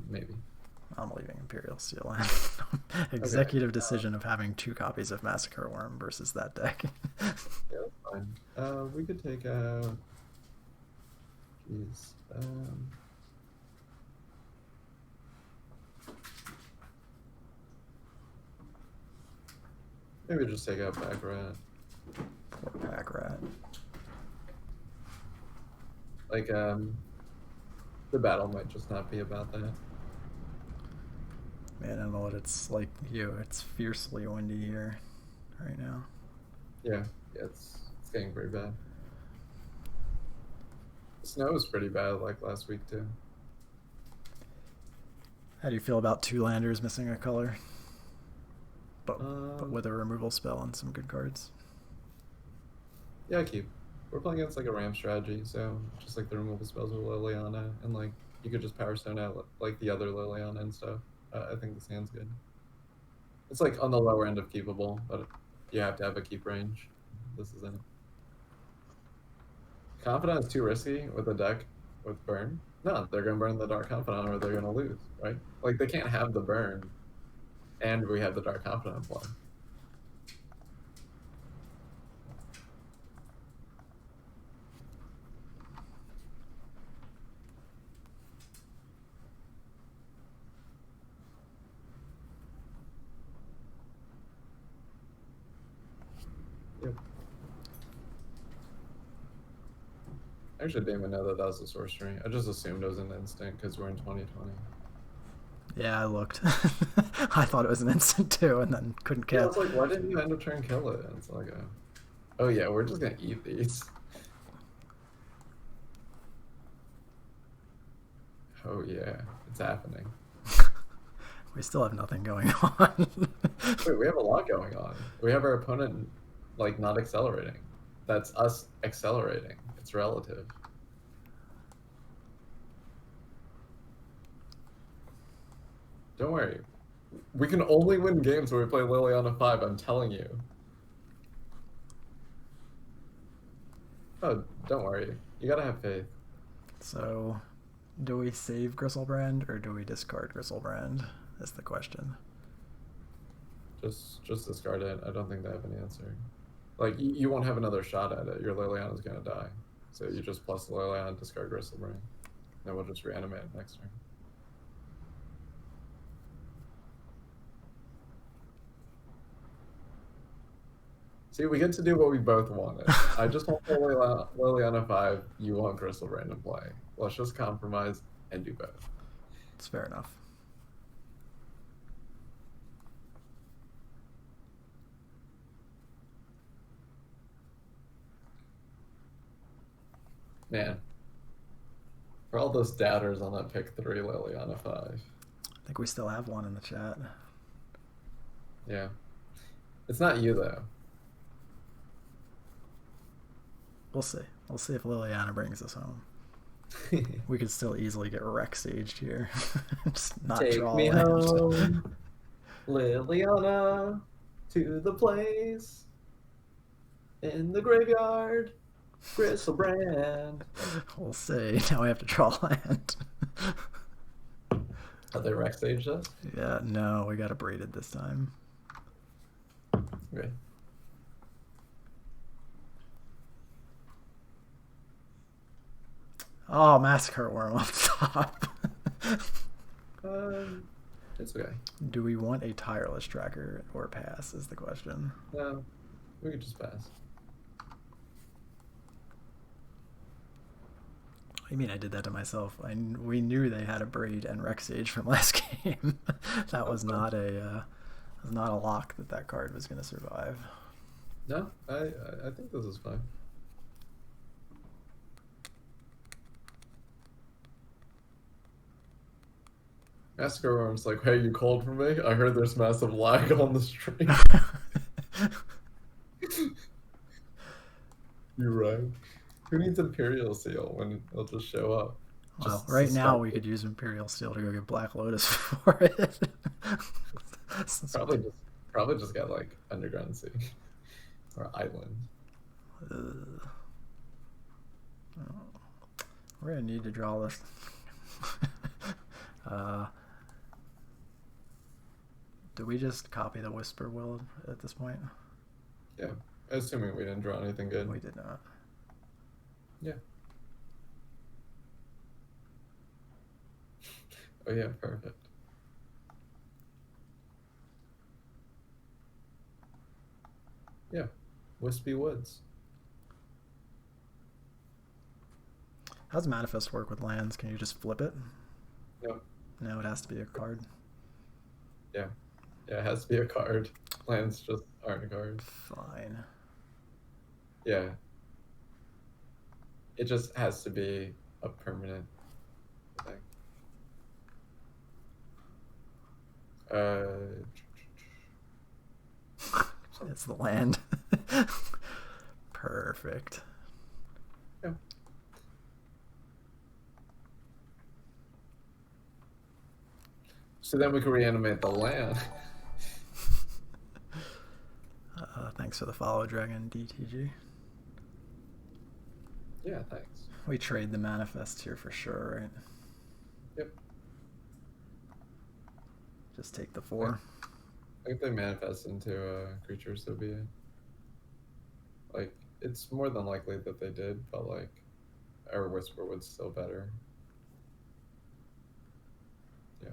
Maybe.
I'm leaving Imperial Seal in. Executive decision of having 2 copies of Massacre Worm versus that deck.
Yeah, that's fine. We could take out. Jeez. Maybe just take out Pack Rat.
Poor Pack Rat.
Like, the battle might just not be about that.
Man, I don't know what it's like you. It's fiercely windy here right now.
Yeah, it's getting pretty bad. Snow was pretty bad like last week too.
How do you feel about two landers missing a color, but
Um,
with a removal spell and some good cards?
yeah, I keep. We're playing against like a ramp strategy, so just like the removal spells with Liliana, and like you could just power stone out like the other Liliana and stuff. I think this hand's good. It's like on the lower end of keepable, but you have to have a keep range. This isn't. Confidant is too risky with a deck with burn. No, they're gonna burn the Dark Confidant or they're gonna lose, right? Like they can't have the burn, and we have the Dark Confidant play. Yep. I actually didn't even know that that was a sorcery. I just assumed it was an instant because we're in 2020.
Yeah, I looked. I thought it was an instant too, and then couldn't
Yeah, I
catch.
was like, why didn't you end up trying to kill it? And it's like, oh yeah, we're just gonna eat these. Oh yeah, it's happening.
We still have nothing going on.
Wait, we have a lot going on. We have our opponent like not accelerating. That's us accelerating. It's relative. Don't worry. We can only win games where we play Liliana 5, I'm telling you. Oh, don't worry. You gotta have faith.
So, do we save Gristlebrand or do we discard Gristlebrand? Is the question.
Just discard it. I don't think they have an answer. Like, you won't have another shot at it. Your Liliana's gonna die. So you just plus the Liliana, discard Gristlebrain. Then we'll just reanimate it next turn. See, we get to do what we both wanted. I just want Liliana 5. You want Gristlebrain to play. Let's just compromise and do both.
It's fair enough.
Man, for all those doubters on that pick 3 Liliana 5.
I think we still have one in the chat.
Yeah. It's not you, though.
We'll see. We'll see if Liliana brings us home. We could still easily get wreck staged here. Just not
Take
draw
me
land.
home, Liliana, to the place in the graveyard, Gristlebrand.
We'll see. Now we have to draw land.
Are they wreck staged us?
Yeah, no, we got a braided this time.
Okay.
Oh, Massacre Worm up top.
It's okay.
Do we want a tireless tracker or pass is the question.
No, we could just pass.
What do you mean I did that to myself? We knew they had a braid and Rex Sage from last game. That was not a lock that card was going to survive.
No, I think this is fine. Massacre Worm's like, hey, you called for me? I heard there's massive lag on the stream. You're right. Who needs Imperial Seal when it'll just show up?
Well, right now we could use Imperial Steel to go get Black Lotus for it.
Probably just get like Underground Sea or Island.
We're gonna need to draw this. Do we just copy the Whisper Will at this point?
Yeah, assuming we didn't draw anything good.
We did not.
Yeah. Oh yeah, perfect. Yeah, Wispy Woods.
How's Manifest work with lands? Can you just flip it?
No.
No, it has to be a card.
Yeah. Yeah, it has to be a card. Lands just aren't a card.
Fine.
Yeah. it just has to be a permanent thing.
It's the land. Perfect.
Yeah. So then we can reanimate the land.
Thanks for the follow, Dragon DTG.
Yeah, thanks.
We trade the manifest here for sure, right?
Yep.
Just take the 4.
If they manifest into a creature, so be it. Like, it's more than likely that they did, but like, our Whisperwood's still better. Yeah.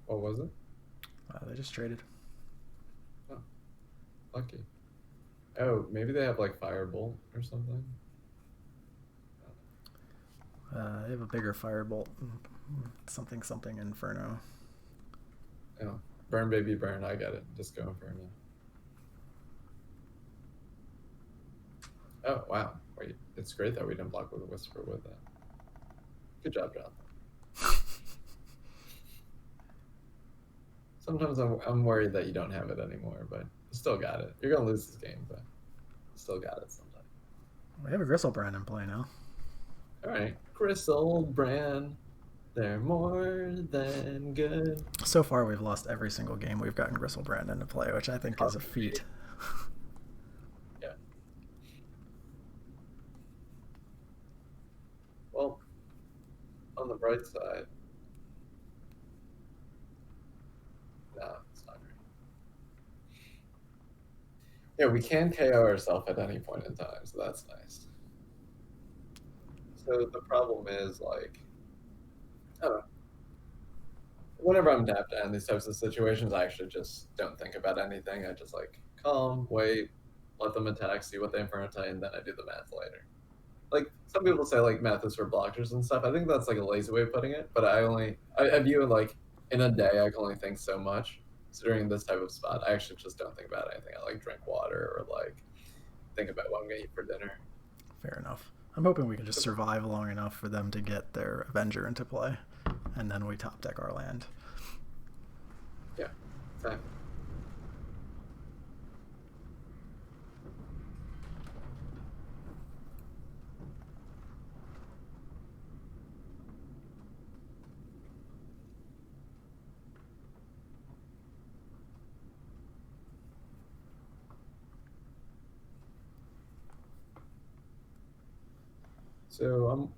What was it?
They just traded.
Oh, lucky. Oh, maybe they have like Firebolt or something.
They have a bigger firebolt. Something Inferno.
Oh, burn baby burn. I get it. Just go Inferno. Oh wow. Wait, it's great that we didn't block with a Whisperwood then. Good job, Jonathan. Sometimes I'm worried that you don't have it anymore, but you still got it. You're gonna lose this game, but you still got it sometime.
We have a Gristlebrand in play now.
All right, Gristlebrand. They're more than good.
So far, we've lost every single game we've gotten Gristlebrand into play, which I think is a feat.
Yeah. Well, on the bright side, no, it's not great. Yeah, we can KO ourselves at any point in time, so that's nice. So the problem is, like, I don't know. Whenever I'm tapped in these types of situations, I actually just don't think about anything. I just like calm, wait, let them attack, see what they Inferno Titan, then I do the math later. Like some people say, like math is for blockers and stuff. I think that's like a lazy way of putting it. But I view it like in a day I can only think so much. So during this type of spot, I actually just don't think about anything. I like drink water or like think about what I'm gonna eat for dinner.
Fair enough. I'm hoping we can just survive long enough for them to get their Avenger into play, and then we top deck our land.
Yeah, exactly. So I'm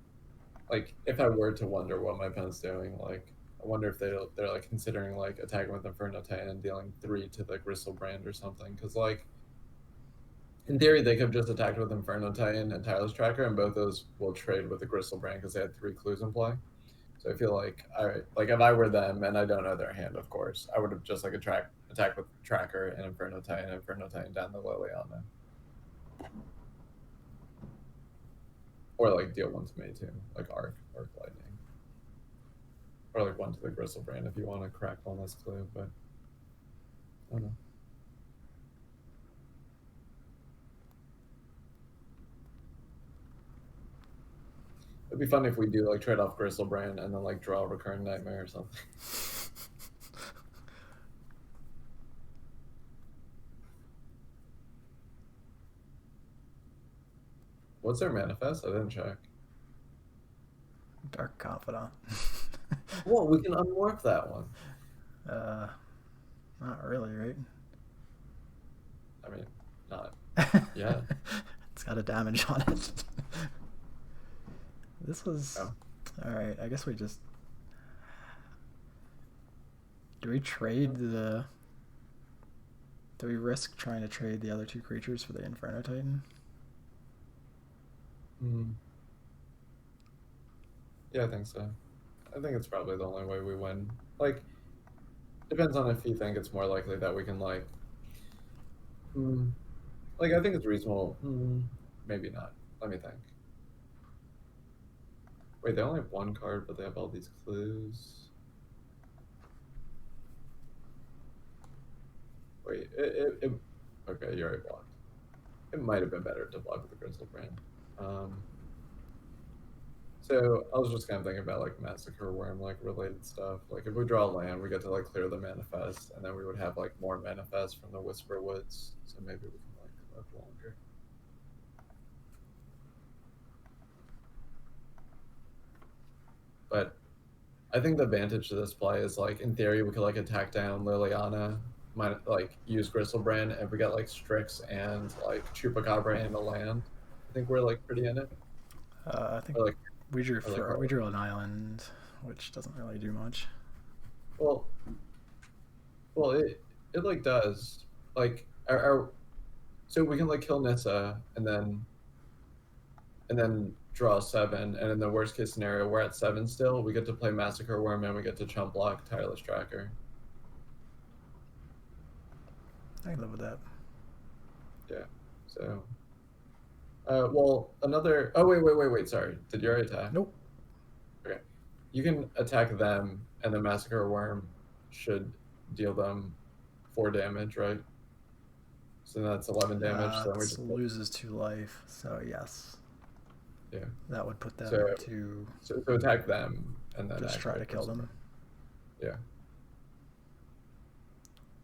like, if I were to wonder what my opponent's doing, like, I wonder if they're like considering like attacking with Inferno Titan and dealing 3 to the Gristlebrand or something. Because like, in theory, they could have just attacked with Inferno Titan and Tireless Tracker, and both those will trade with the Gristlebrand because they had 3 clues in play. So I feel like if I were them and I don't know their hand, of course, I would have just like attack with Tracker and Inferno Titan down the Liliana. Or like deal 1 to me too, like Arc Lightning. Or like 1 to the Gristlebrand if you want to crack one less clue, but I don't know. It'd be fun if we do like trade off Gristlebrand and then like draw a Recurring Nightmare or something. What's their manifest? I didn't check.
Dark Confidant.
Well, we can unmorph that one.
Not really, right?
I mean, not yet.
It's got a damage on it. This was...
Oh.
Alright, I guess we just... Do we trade the... Do we risk trying to trade the other 2 creatures for the Inferno Titan?
Yeah, I think so. I think it's probably the only way we win. Like, depends on if you think it's more likely that we can hmm, I think it's reasonable. Maybe not. Let me think. Wait, they only have one card, but they have all these clues. Wait, okay, you're already blocked. It might have been better to block with the Crystal Brand. So I was just kind of thinking about like Massacre Worm related stuff. Like if we draw land, we get to clear the manifest, and then we would have more manifest from the Whisper Woods. So maybe we can live longer. But I think the advantage to this play is in theory we could attack down Liliana, might use Gristlebrand, and if we got Strix and Chupacabra and a land, I think we're pretty in it.
I think
Or,
we drew an island, which doesn't really do much.
Well, it does our so we can kill Nissa and then draw 7, and in the worst case scenario we're at 7 still. We get to play Massacre Worm and we get to chump block Tireless Tracker.
I can live with that.
Yeah. So well, another wait, sorry, did you already attack?
Nope.
Okay, you can attack them and the Massacre Worm should deal them 4 damage, right? So that's 11 damage. So then we just
loses 2 life. So yes.
Yeah.
That would put them to.
So attack them and then
just try to kill them.
Yeah.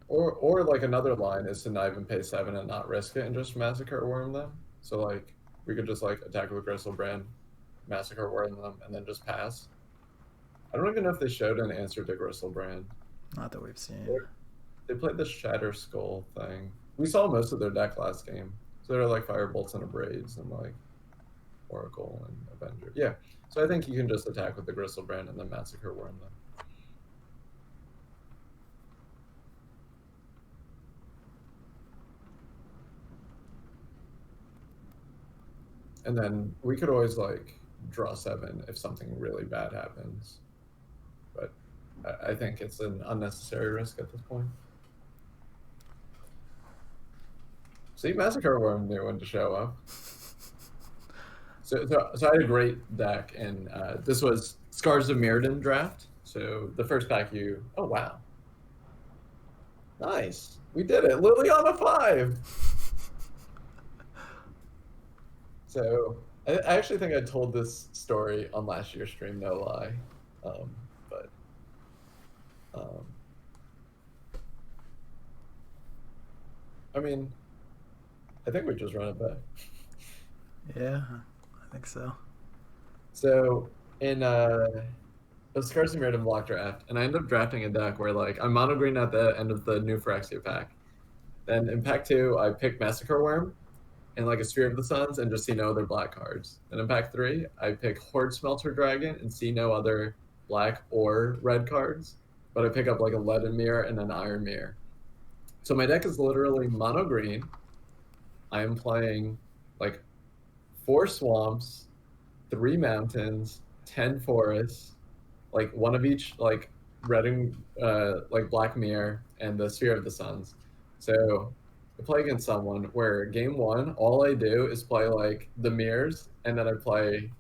Or another line is to not even pay 7 and not risk it and just Massacre Worm them. So we could just attack with Gristlebrand, Massacre Worm them, and then just pass. I don't even know if they showed an answer to Gristlebrand.
Not that we've seen.
They played the Shatter Skull thing. We saw most of their deck last game. So they're Firebolts and Abrades and Oracle and Avenger. Yeah. So I think you can just attack with the Gristlebrand and then Massacre Worm them. And then we could always draw 7 if something really bad happens. But I think it's an unnecessary risk at this point. See, Massacre Worm knew when to show up. So I had a great deck, and this was Scars of Mirrodin draft. So the first pack oh wow. Nice. We did it. Liliana 5. So I actually think I told this story on last year's stream, no lie. I mean, I think we just run it back.
Yeah, I think so.
So in the Scars of Mirrodin block draft, and I ended up drafting a deck where I'm mono green at the end of the new Phyrexia pack. Then in pack 2, I picked Massacre Worm and a Sphere of the Suns and just see no other black cards. And in pack 3, I pick Horde Smelter Dragon and see no other black or red cards, but I pick up a Leaden Mirror and an Iron Mirror. So my deck is literally mono green. I am playing 4 swamps, 3 mountains, 10 forests, one of each red and black mirror and the Sphere of the Suns. So I play against someone where game 1, all I do is play the mirrors, and then I play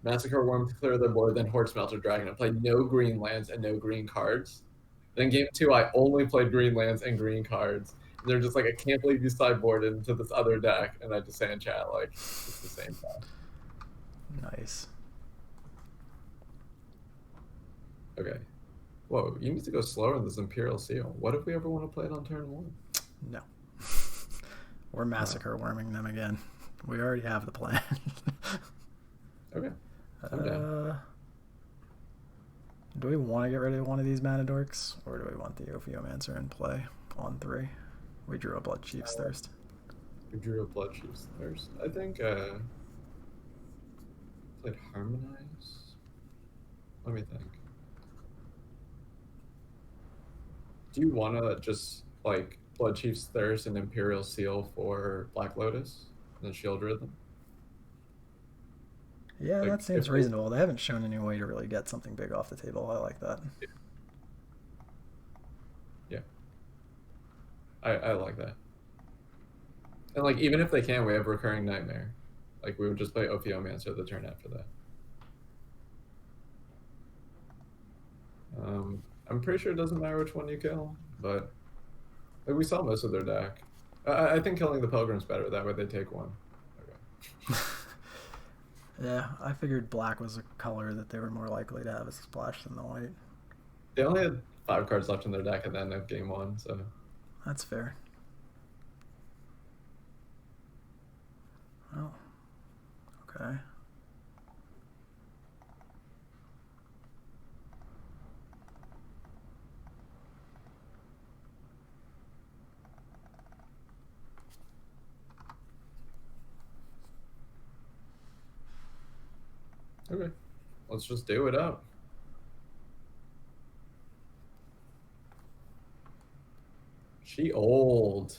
Massacre Worm to clear the board, then Horde Smelter Dragon. I play no green lands and no green cards. Then game 2, I only played green lands and green cards. And they're just I can't believe you sideboarded into this other deck. And I just say in chat, it's the same deck.
Nice.
Okay. Whoa, you need to go slower in this Imperial Seal. What if we ever want to play it on turn 1?
No. We're Massacre Worming them again. We already have the plan.
Okay. I'm down.
Do we want to get rid of one of these Mana Dorks, or do we want the Ophiomancer in play on 3? We drew a Blood Chief's Thirst.
We drew a Blood Chief's Thirst. I think played Harmonize. Let me think. Do you want to just Blood Chief's Thirst and Imperial Seal for Black Lotus and then Shield Rhythm?
Yeah, that seems reasonable. They haven't shown any way to really get something big off the table. I like that.
I like that. And like even if they can, we have recurring nightmare. Like we would just play Ophiomancer the turn after that. I'm pretty sure it doesn't matter which one you kill, but like, we saw most of their deck. I think killing the Pilgrim's better. That way they take one. Okay.
Yeah, I figured black was a color that they were more likely to have a splash than the white.
They only had 5 cards left in their deck at the end of game 1, so
That's fair. Oh, okay.
okay. Let's just do it up. She old.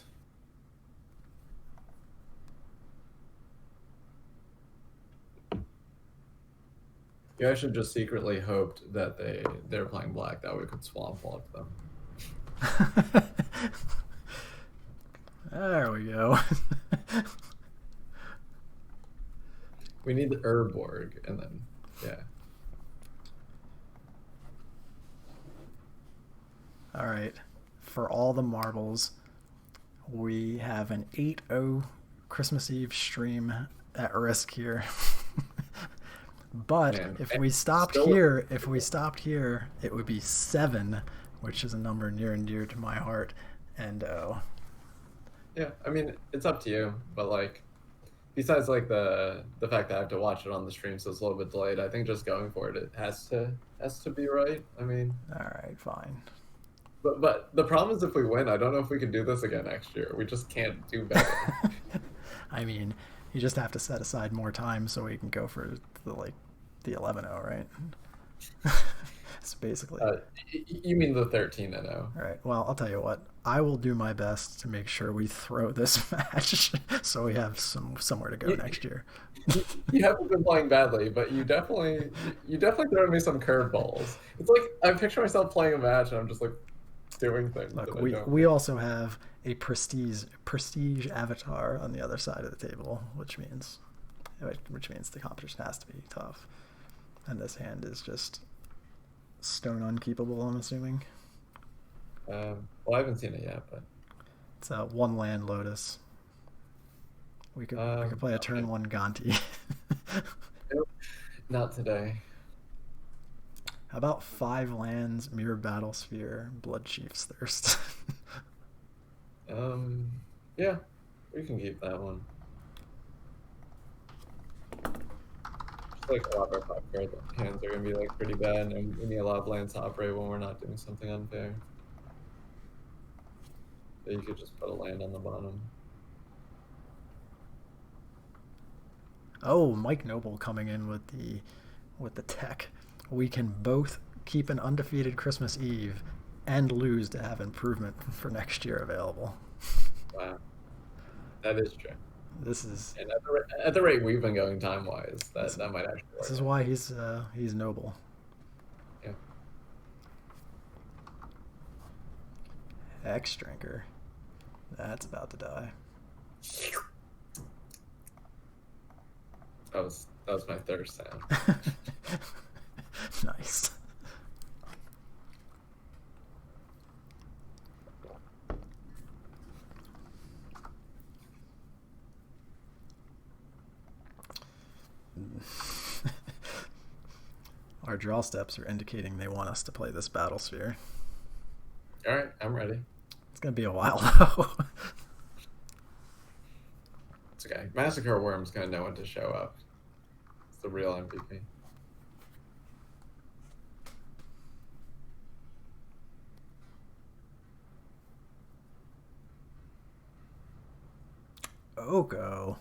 You guys should just secretly hoped that they're playing black, that we could swamp walk them.
There we go.
We need the Urborg, and then yeah.
All right. For all the marbles, we have an 8-0 Christmas Eve stream at risk here. But
Man,
if we stopped here, it would be 7, which is a number near and dear to my heart. And
yeah, I mean it's up to you, but like besides like the fact that I have to watch it on the stream, so it's a little bit delayed, I think just going for it, it has to be right. I mean,
all right, fine.
But the problem is if we win, I don't know if we can do this again next year. We just can't do better.
I mean, you just have to set aside more time so we can go for the 11-0, right? It's basically.
You mean the 13-0?
All right. Well, I'll tell you what. I will do my best to make sure we throw this match so we have somewhere to go next year.
You haven't been playing badly, but you definitely thrown me some curveballs. It's like I picture myself playing a match and I'm just like doing things.
Look, we also have a prestige avatar on the other side of the table, which means the competition has to be tough. And this hand is just stone unkeepable, I'm assuming.
Well, I haven't seen it yet, but
it's a 1-land Lotus. We could play a turn 1 Gonti.
Not today.
How about 5 lands, Mirror Battlesphere, Blood Chief's Thirst?
Yeah, we can keep that one. Just like a lot of our 5-card hands are gonna be like pretty bad, and we need a lot of lands to operate when we're not doing something unfair. So you could just put a land on the bottom.
Oh, Mike Noble coming in with the tech. We can both keep an undefeated Christmas Eve and lose to have improvement for next year available.
Wow, that is true.
This is,
and at the rate we've been going time wise, that might actually work.
This is why he's noble.
Yeah.
X Drinker. That's about to die.
That was my thirst sound.
Nice. Our draw steps are indicating they want us to play this Battle Sphere.
All right, I'm ready.
It's gonna be a while though.
It's okay. Massacre Worm's gonna know when to show up. It's the real MVP.
Oko.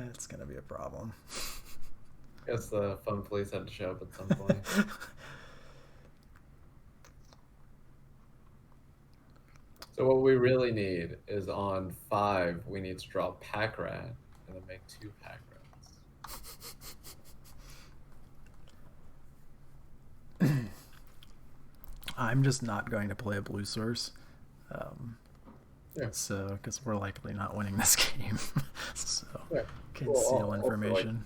It's gonna be a problem.
Guess the fun police had to show up at some point. So what we really need is on 5, we need to draw Pack Rat and then make 2 Pack Rats.
I'm just not going to play a blue source.
Yeah.
So, because we're likely not winning this game. So,
Yeah.
conceal
Also,
information.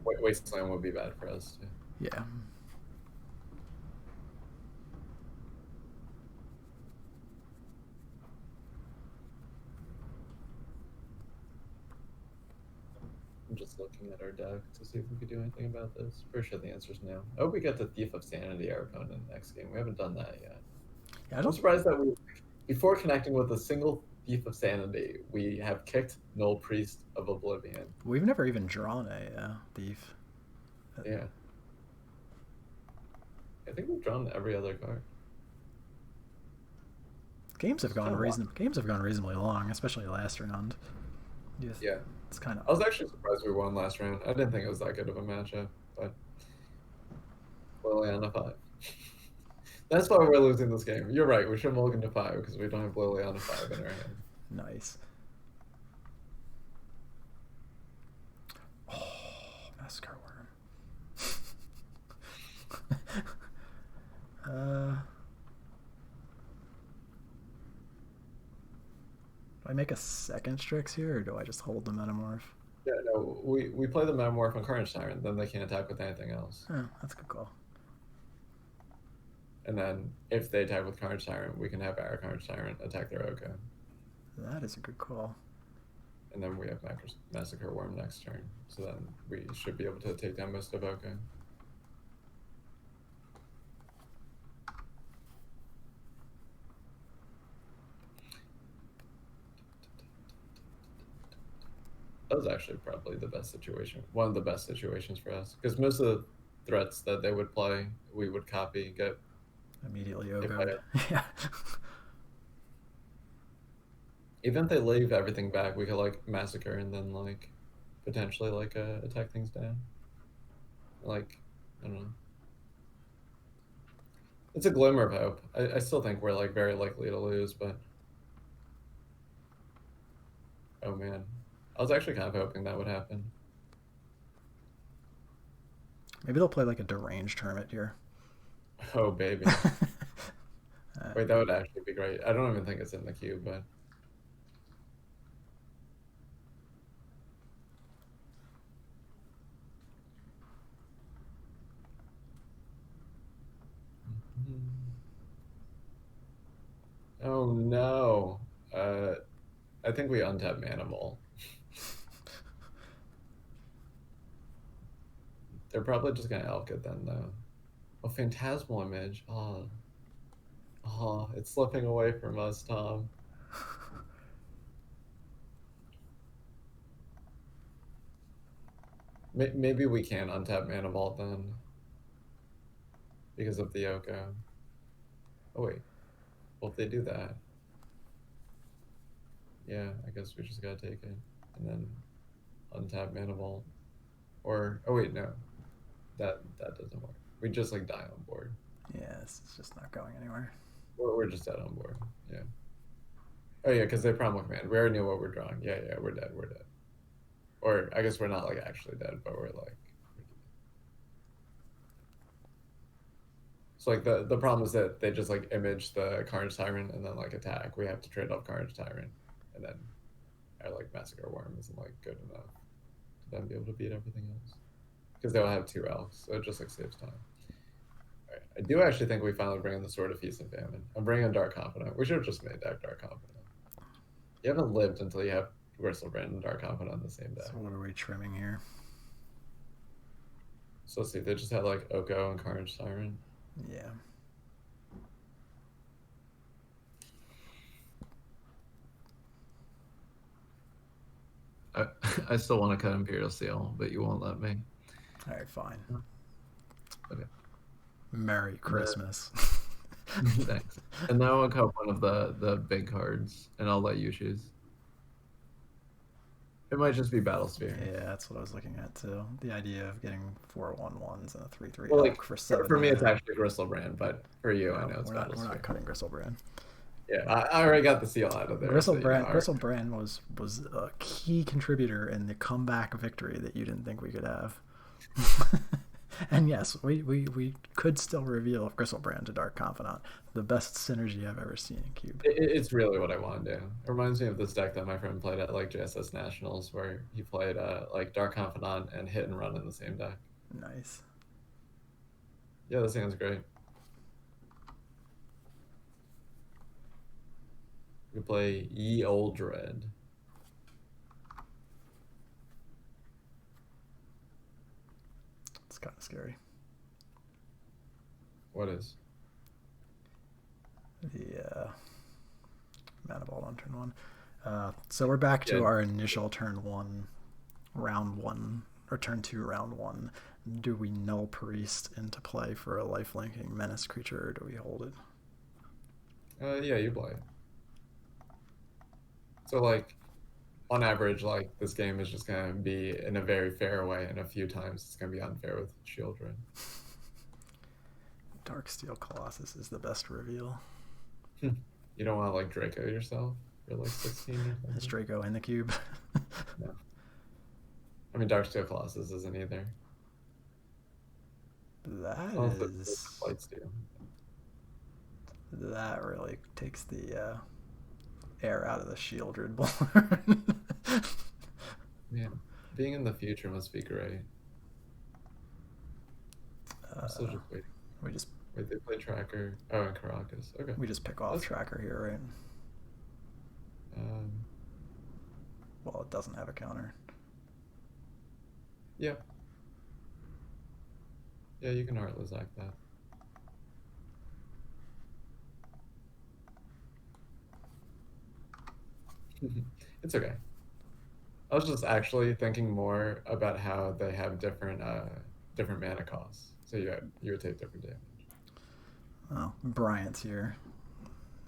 like, Wasteland would be bad for us too.
Yeah.
I'm just looking at our deck to see if we could do anything about this. Pretty sure the answer is no. I hope we get the Thief of Sanity, our opponent, next game. We haven't done that yet.
Yeah,
I'm surprised that before connecting with a single Thief of Sanity, we have kicked Null Priest of Oblivion.
We've never even drawn a thief.
Yeah. I think we've drawn every other card.
Games have gone reasonably long, especially last round.
Yeah.
It's kind of.
I was actually surprised we won last round. I didn't think it was that good of a matchup, but Liliana 5. That's why we're losing this game. You're right. We should mulligan to 5 because we don't have Liliana 5 in our hand.
Nice. Oh, Massacre Worm. Do I make a second Strix here, or do I just hold the Metamorph?
Yeah, no, we play the Metamorph on Carnage Tyrant, then they can't attack with anything else.
Oh, that's a good call.
And then if they attack with Carnage Tyrant, we can have our Carnage Tyrant attack their Oko.
That is a good call.
And then we have Massacre Worm next turn, so then we should be able to take down most of Oko. That was actually probably the best situation, one of the best situations for us, because most of the threats that they would play, we would copy, get
immediately over. Yeah.
Even if they leave everything back, we could like massacre and then like potentially like attack things down. Like, I don't know. It's a glimmer of hope. I still think we're like very likely to lose, but oh man. I was actually kind of hoping that would happen.
Maybe they'll play like a deranged hermit here.
Oh baby. Wait, that would actually be great. I don't even think it's in the queue, but oh no. I think we untap Manimal. They're probably just gonna elk it then though. Oh, Phantasmal Image. Oh, it's slipping away from us, Tom. Maybe we can untap Mana Vault then. Because of the Oko. Oh wait. Well, if they do that. Yeah, I guess we just gotta take it. And then untap Mana Vault. Or, oh wait, no. That doesn't work. We just like die on board.
Yeah, it's just not going anywhere.
We're just dead on board. Yeah. Oh yeah, because they Primal Command. We already knew what we're drawing. Yeah, we're dead. We're dead. Or I guess we're not like actually dead, but we're like. So like the problem is that they just like image the Carnage Tyrant and then like attack. We have to trade off Carnage Tyrant, and then our like Massacre Worm isn't like good enough to then be able to beat everything else. Because they'll have 2 elves, so it just like saves time. All right. I do actually think we finally bring in the Sword of Feast and Famine. I'm bringing in Dark Confidant. We should have just made that Dark Confidant. You haven't lived until you have Gristlebrand and Dark Confidant on the same deck.
So what are we trimming here?
So let's see, they just had like Oko and Carnage Tyrant.
Yeah.
I still want to cut Imperial Seal, but you won't let me.
All right, fine.
Okay.
Merry Christmas.
Thanks. And now I'll cut one of the big cards, and I'll let you choose. It might just be Battlesphere.
Yeah, that's what I was looking at too. The idea of getting 4 1/1s and a 3/3
well, like,
for 7.
For me, it's actually Gristlebrand, but for you, I know it's
we're
Battlesphere.
not cutting Gristlebrand.
Yeah, I already got the seal out of there.
Gristlebrand was a key contributor in the comeback victory that you didn't think we could have. And yes, we could still reveal Gristlebrand to Dark Confidant. The best synergy I've ever seen in Cube.
It's really what I want to do. It reminds me of this deck that my friend played at like JSS Nationals, where he played like Dark Confidant and Hit and Run in the same deck.
Nice.
Yeah, this sounds great. We play Ye Old Dread.
It's kind of scary.
What is?
The Mana Vault on turn 1. So we're back to our initial turn 1, round 1, or turn 2, round 1. Do we null Priest into play for a lifelinking menace creature, or do we hold it?
Yeah, you play it. So like, on average, like this game is just gonna be in a very fair way, and a few times it's gonna be unfair with Shieldred.
Darksteel Colossus is the best reveal.
You don't want to like Draco yourself? You're like 16 or something?
Is Draco in the cube?
No. I mean, Darksteel Colossus isn't either.
That really takes the air out of the Shieldred board.
Man, being in the future must be great. I'm still just waiting. Wait, they play Tracker. Oh, and Caracas. Okay.
We just pick off Tracker here, right? Well, it doesn't have a counter.
Yeah. Yeah, you can Heartless Act that. It's okay. I was just actually thinking more about how they have different mana costs. So you would take different damage.
Oh, Bryant's here.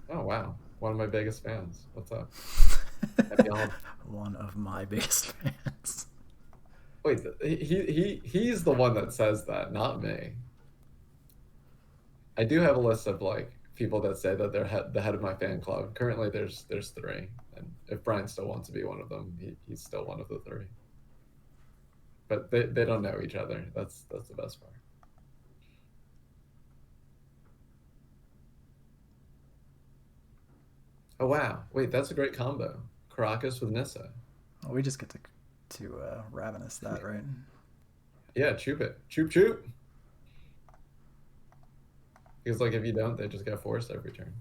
Oh wow, one of my biggest fans. What's up?
One of my biggest fans.
Wait, he's the one that says that, not me. I do have a list of like people that say that they're the head of my fan club. Currently, there's 3, and if Brian still wants to be one of them, he's still one of the 3. But they don't know each other. That's the best part. Oh wow! Wait, that's a great combo. Caracas with Nissa.
Well, we just get to Ravenous that, right?
Yeah, choop it. Choop choop. Because like if you don't, they just get forced every turn.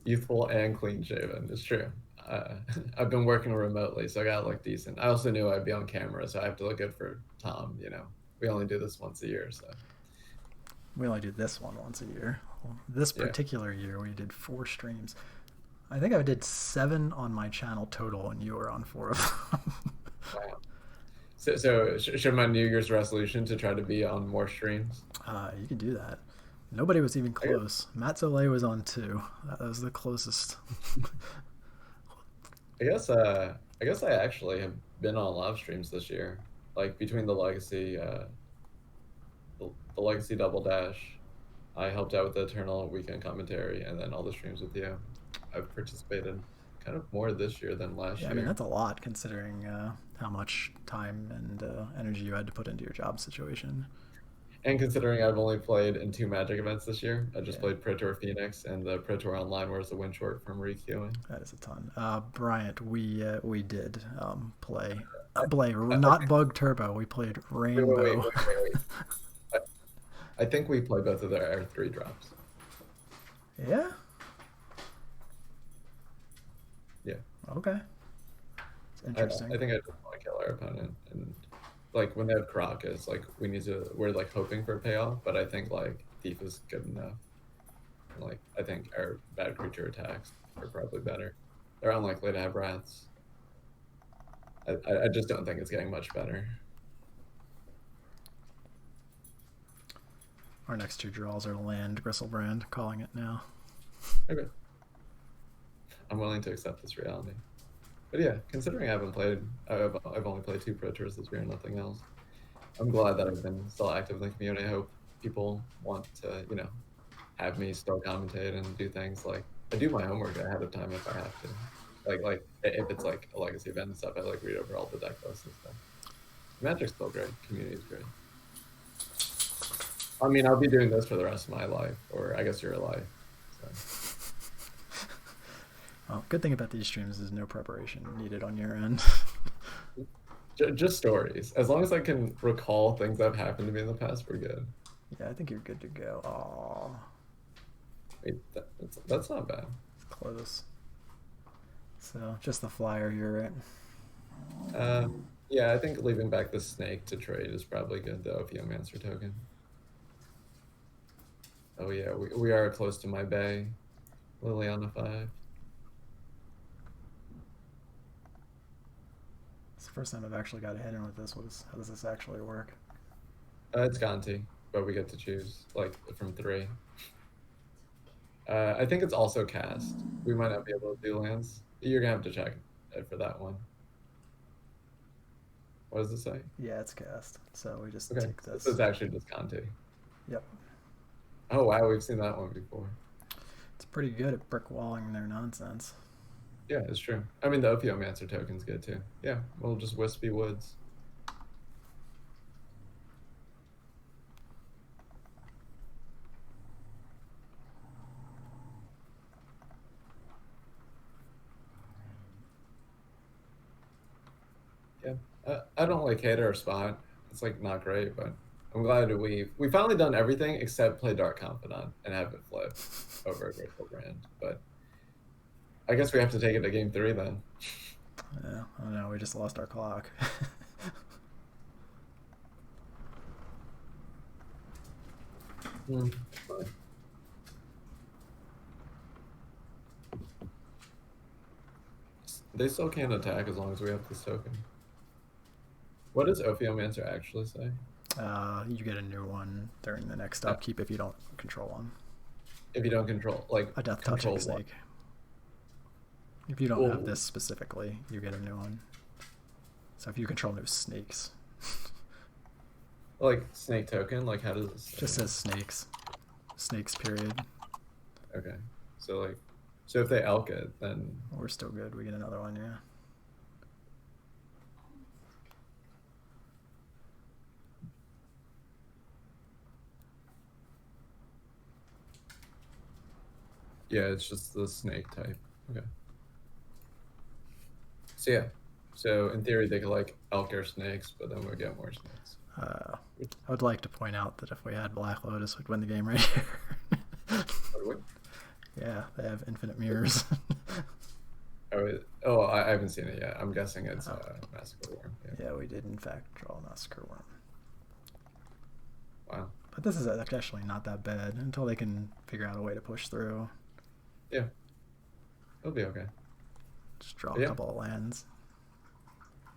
Youthful and clean shaven. It's true. I've been working remotely, so I got to look decent. I also knew I'd be on camera, so I have to look good for Tom. You know, we only do this once a year, so.
We only do this one once a year. This particular year, we did 4 streams. I think I did 7 on my channel total, and you were on 4 of them.
Wow. So should my New Year's resolution to try to be on more streams?
You can do that. Nobody was even close. Matt Soleil was on 2. That was the closest.
I guess I actually have been on a lot of streams this year, like between the Legacy, the Legacy Double Dash. I helped out with the Eternal weekend commentary, and then all the streams with you. I've participated kind of more this year than last year.
I mean, that's a lot considering how much time and energy you had to put into your job situation.
And considering I've only played in 2 Magic events this year, I just played Pro Tour Phoenix and the Pro Tour Online, where's the win short from requeuing.
That is a ton. Bryant, we did play not Bug Turbo. We played Rainbow.
Wait. I think we played both of their Air 3 drops.
Yeah.
Yeah.
Okay. It's interesting.
I think I just want to kill our opponent, and like when they have Caracas, like we're like hoping for a payoff, but I think like Thief is good enough. And, like I think our bad creature attacks are probably better. They're unlikely to have Wraths. I just don't think it's getting much better.
Our next 2 draws are land Gristlebrand, calling it now.
Okay. I'm willing to accept this reality. But yeah, considering I've only played 2 Pro Tours this year and nothing else, I'm glad that I've been still active in the community. I hope people want to, have me still commentate and do things. Like I do my homework ahead of time if I have to. Like if it's like a legacy event and stuff, I like read over all the deck lists and stuff. Magic's still great. Community's great. I mean, I'll be doing this for the rest of my life, or I guess your life. So.
Well, good thing about these streams is no preparation needed on your end.
Just stories. As long as I can recall things that have happened to me in the past, we're good.
Yeah, I think you're good to go. Aww.
Wait, that's not bad.
It's close. So, just the flyer here,
right? Yeah, I think leaving back the snake to trade is probably good, the Ophiomancer token. Oh yeah, we are close to my bay. Liliana 5.
It's the first time I've actually got a hit in with this. How does this actually work?
It's Ganti, but we get to choose like from 3. I think it's also cast. We might not be able to do lands. You're gonna have to check for that one. What does it say?
Yeah, it's cast. So we just
okay.
take this.
So it's actually just Ganti.
Yep.
Oh wow, we've seen that one before.
It's pretty good at brick walling their nonsense.
Yeah, it's true. I mean, the Ophiomancer token's good too. Yeah, we'll just Wispy Woods. Yeah, I don't like hate our spot. It's like not great, but I'm glad we finally done everything except play Dark Confidant and have it flip over a Grateful Brand. But I guess we have to take it to game 3 then.
Yeah, I don't know. We just lost our clock.
They still can't attack as long as we have this token. What does Ophiomancer actually say?
You get a new one during the next upkeep if you don't control one.
If you don't control, like
a death touching snake. If you don't have this specifically, you get a new one. So if you control no snakes.
Like snake token, like how does it say?
Just says snakes. Snakes period.
Okay. So like, so if they elk it, then
we're still good. We get another one, yeah.
Yeah, it's just the snake type. Okay. So yeah, so in theory they could like elk our snakes, but then we'll get more snakes.
I would like to point out that if we had Black Lotus, we'd win the game right here. Yeah, they have infinite mirrors.
I haven't seen it yet. I'm guessing it's Massacre Worm.
Yeah, we did in fact draw Massacre Worm.
Wow.
But this is actually not that bad until they can figure out a way to push through.
Yeah. It'll be okay.
Just draw a couple of lands.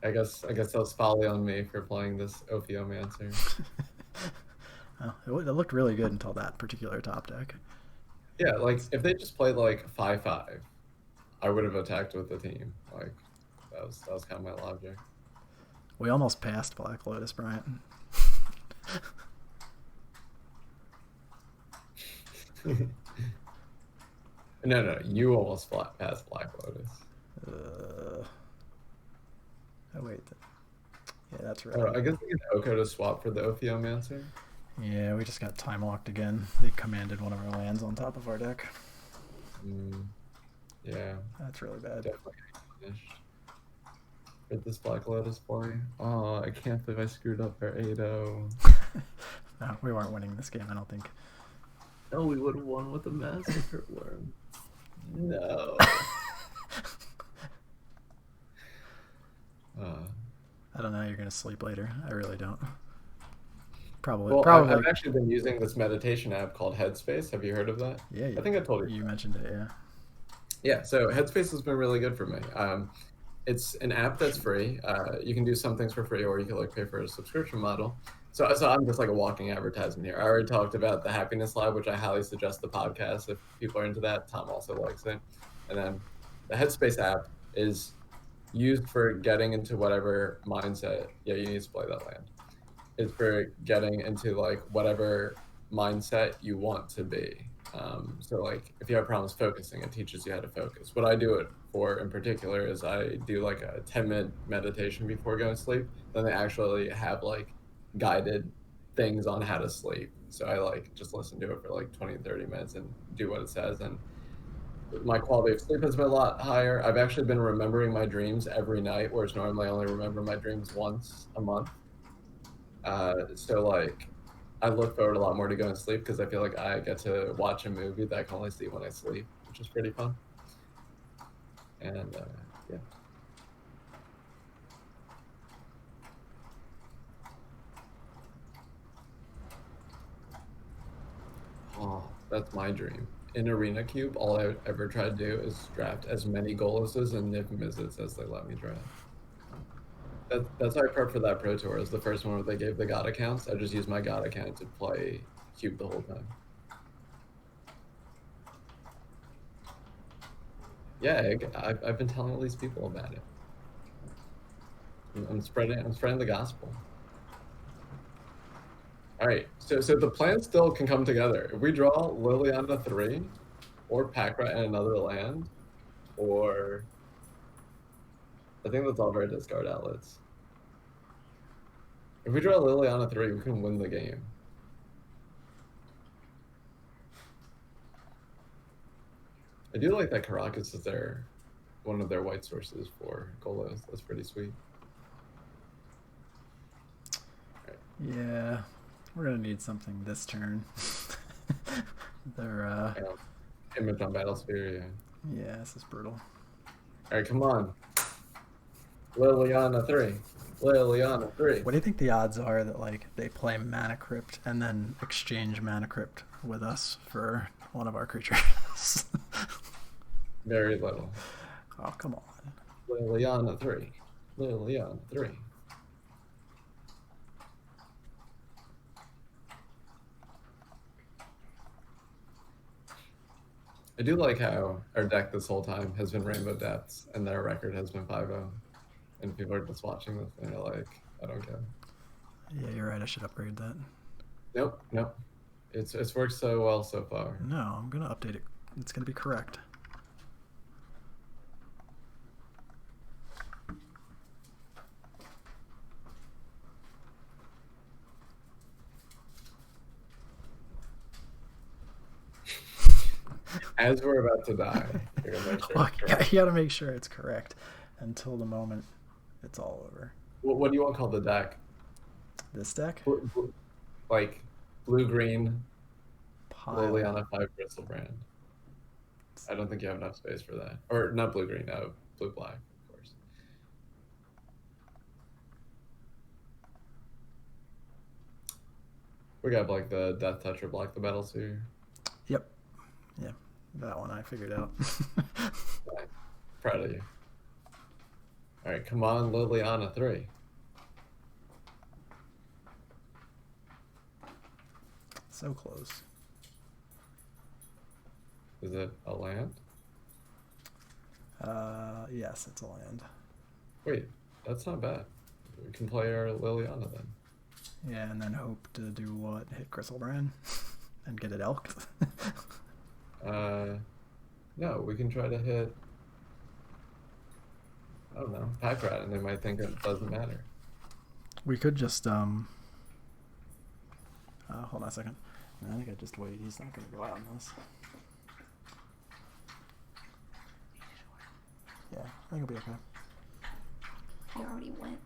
I guess that was folly on me for playing this Ophiomancer.
It looked really good until that particular top deck.
Yeah, like if they just played like 5/5, I would have attacked with the team. Like that was kind of my logic.
We almost passed Black Lotus, Bryant.
No, you almost passed Black Lotus.
Oh wait, yeah, that's right.
I guess we can Oko to swap for the Ophiomancer.
Yeah, we just got time locked again. They commanded one of our lands on top of our deck.
Yeah,
that's really bad.
Definitely finished. Get this Black Lotus boy. Oh, I can't believe I screwed up our 8-0.
No, we weren't winning this game, I don't think.
No, we would have won with the Massacre Worm. No.
I don't know. You're gonna sleep later. I really don't. Probably.
Well,
probably.
I've actually been using this meditation app called Headspace. Have you heard of that?
Yeah.
I think I told you.
You mentioned it. Yeah.
Yeah. So Headspace has been really good for me. It's an app that's free. You can do some things for free, or you can like pay for a subscription model. So I'm just like a walking advertisement here. I already talked about the Happiness Lab, which I highly suggest the podcast if people are into that. Tom also likes it. And then the Headspace app is used for getting into whatever mindset. Yeah, you need to play that land. It's for getting into like whatever mindset you want to be. So like if you have problems focusing, it teaches you how to focus. What I do it for in particular is I do like a 10-minute meditation before going to sleep. Then they actually have like guided things on how to sleep. So I like just listen to it for like 20 30 minutes and do what it says. And my quality of sleep has been a lot higher. I've actually been remembering my dreams every night, whereas normally I only remember my dreams once a month. So like I look forward a lot more to going to sleep because I feel like I get to watch a movie that I can only see when I sleep, which is pretty fun. And yeah. Oh, that's my dream. In Arena Cube, all I ever try to do is draft as many goallesses and nib misses as they let me draft. That's how I prep for that Pro Tour. Is the first one where they gave the God accounts. I just used my God account to play Cube the whole time. Yeah, I've been telling all these people about it. I'm spreading the gospel. All right, so the plan still can come together. If we draw Liliana 3, or Pack Rat and another land, or I think that's all of our discard outlets. If we draw Liliana 3, we can win the game. I do like that Caracas is one of their white sources for Golos. That's pretty sweet.
Yeah, we're gonna need something this turn. They're
Image on Battlesphere, yeah.
yeah, this is brutal.
All right, come on. Liliana 3. Liliana 3.
What do you think the odds are that like they play Mana Crypt and then exchange Mana Crypt with us for one of our creatures?
Very little.
Oh, come on.
Liliana 3. Liliana 3. I do like how our deck this whole time has been Rainbow Depths and their record has been 5-0. And people are just watching this and they're like, I don't care.
Yeah, you're right. I should upgrade that.
Nope. It's worked so well so far.
No, I'm gonna update it. It's gonna be correct.
As we're about to die, you're gonna make sure
Well,
it's correct.
you gotta make sure it's correct until the moment it's all over.
What do you want to call the deck?
This deck?
Like blue-green,
Pile.
Liliana 5 Bristlebrand. I don't think you have enough space for that. Or not blue-green, no, blue-black, of course. We got like the Death Touch or Block the Battlesphere.
Yep. Yeah, that one I figured out.
Right. Proud of you. All right, come on, Liliana 3.
So close.
Is it a land?
Yes, it's a land.
Wait, that's not bad. We can play our Liliana then.
Yeah, and then hope to do what? Hit Crystalbrand and get it elked?
No, we can try to hit, I don't know, Pack Rat, and they might think it doesn't matter.
We could just, hold on a second. I think I just wait. He's not going to go out on this. Yeah, I think it'll be okay.
He already went.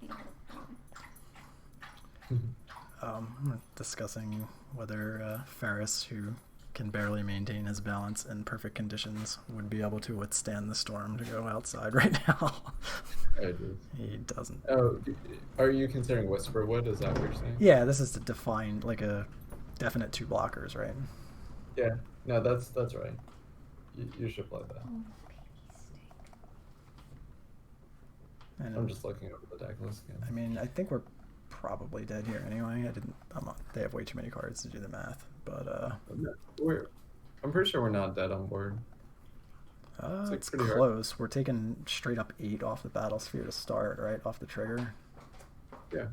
We're discussing whether Ferris, who can barely maintain his balance in perfect conditions, would be able to withstand the storm to go outside right now. He doesn't.
Oh, are you considering Whisperwood? Is that what you're saying?
Yeah, this is to define like a definite 2 blockers, right?
Yeah, no, that's right. You should play that.
And
I'm just looking over the deck list again.
I mean, I think we're probably dead here anyway. They have way too many cards to do the math, but
I'm pretty sure we're not dead on board.
it's close. Hard. We're taking straight up 8 off the Battlesphere to start, right off the trigger.
Yeah,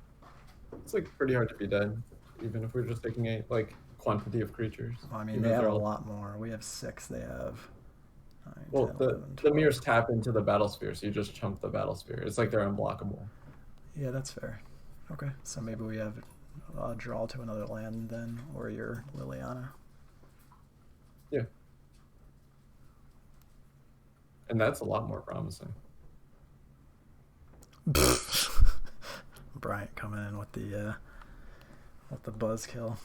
it's like pretty hard to be dead, even if we're just taking 8. Like quantity of creatures.
Well, I mean,
even
they
if
have
they're
a
all-
lot more. We have 6. They have 9,
Well,
10,
the
11,
the
12.
mirrors tap into the battle sphere, so you just chump the battle sphere. It's like they're unblockable.
Yeah, that's fair. Okay, so maybe we have a draw to another land then, or your Liliana.
Yeah. And that's a lot more promising.
Bryant coming in with the buzzkill.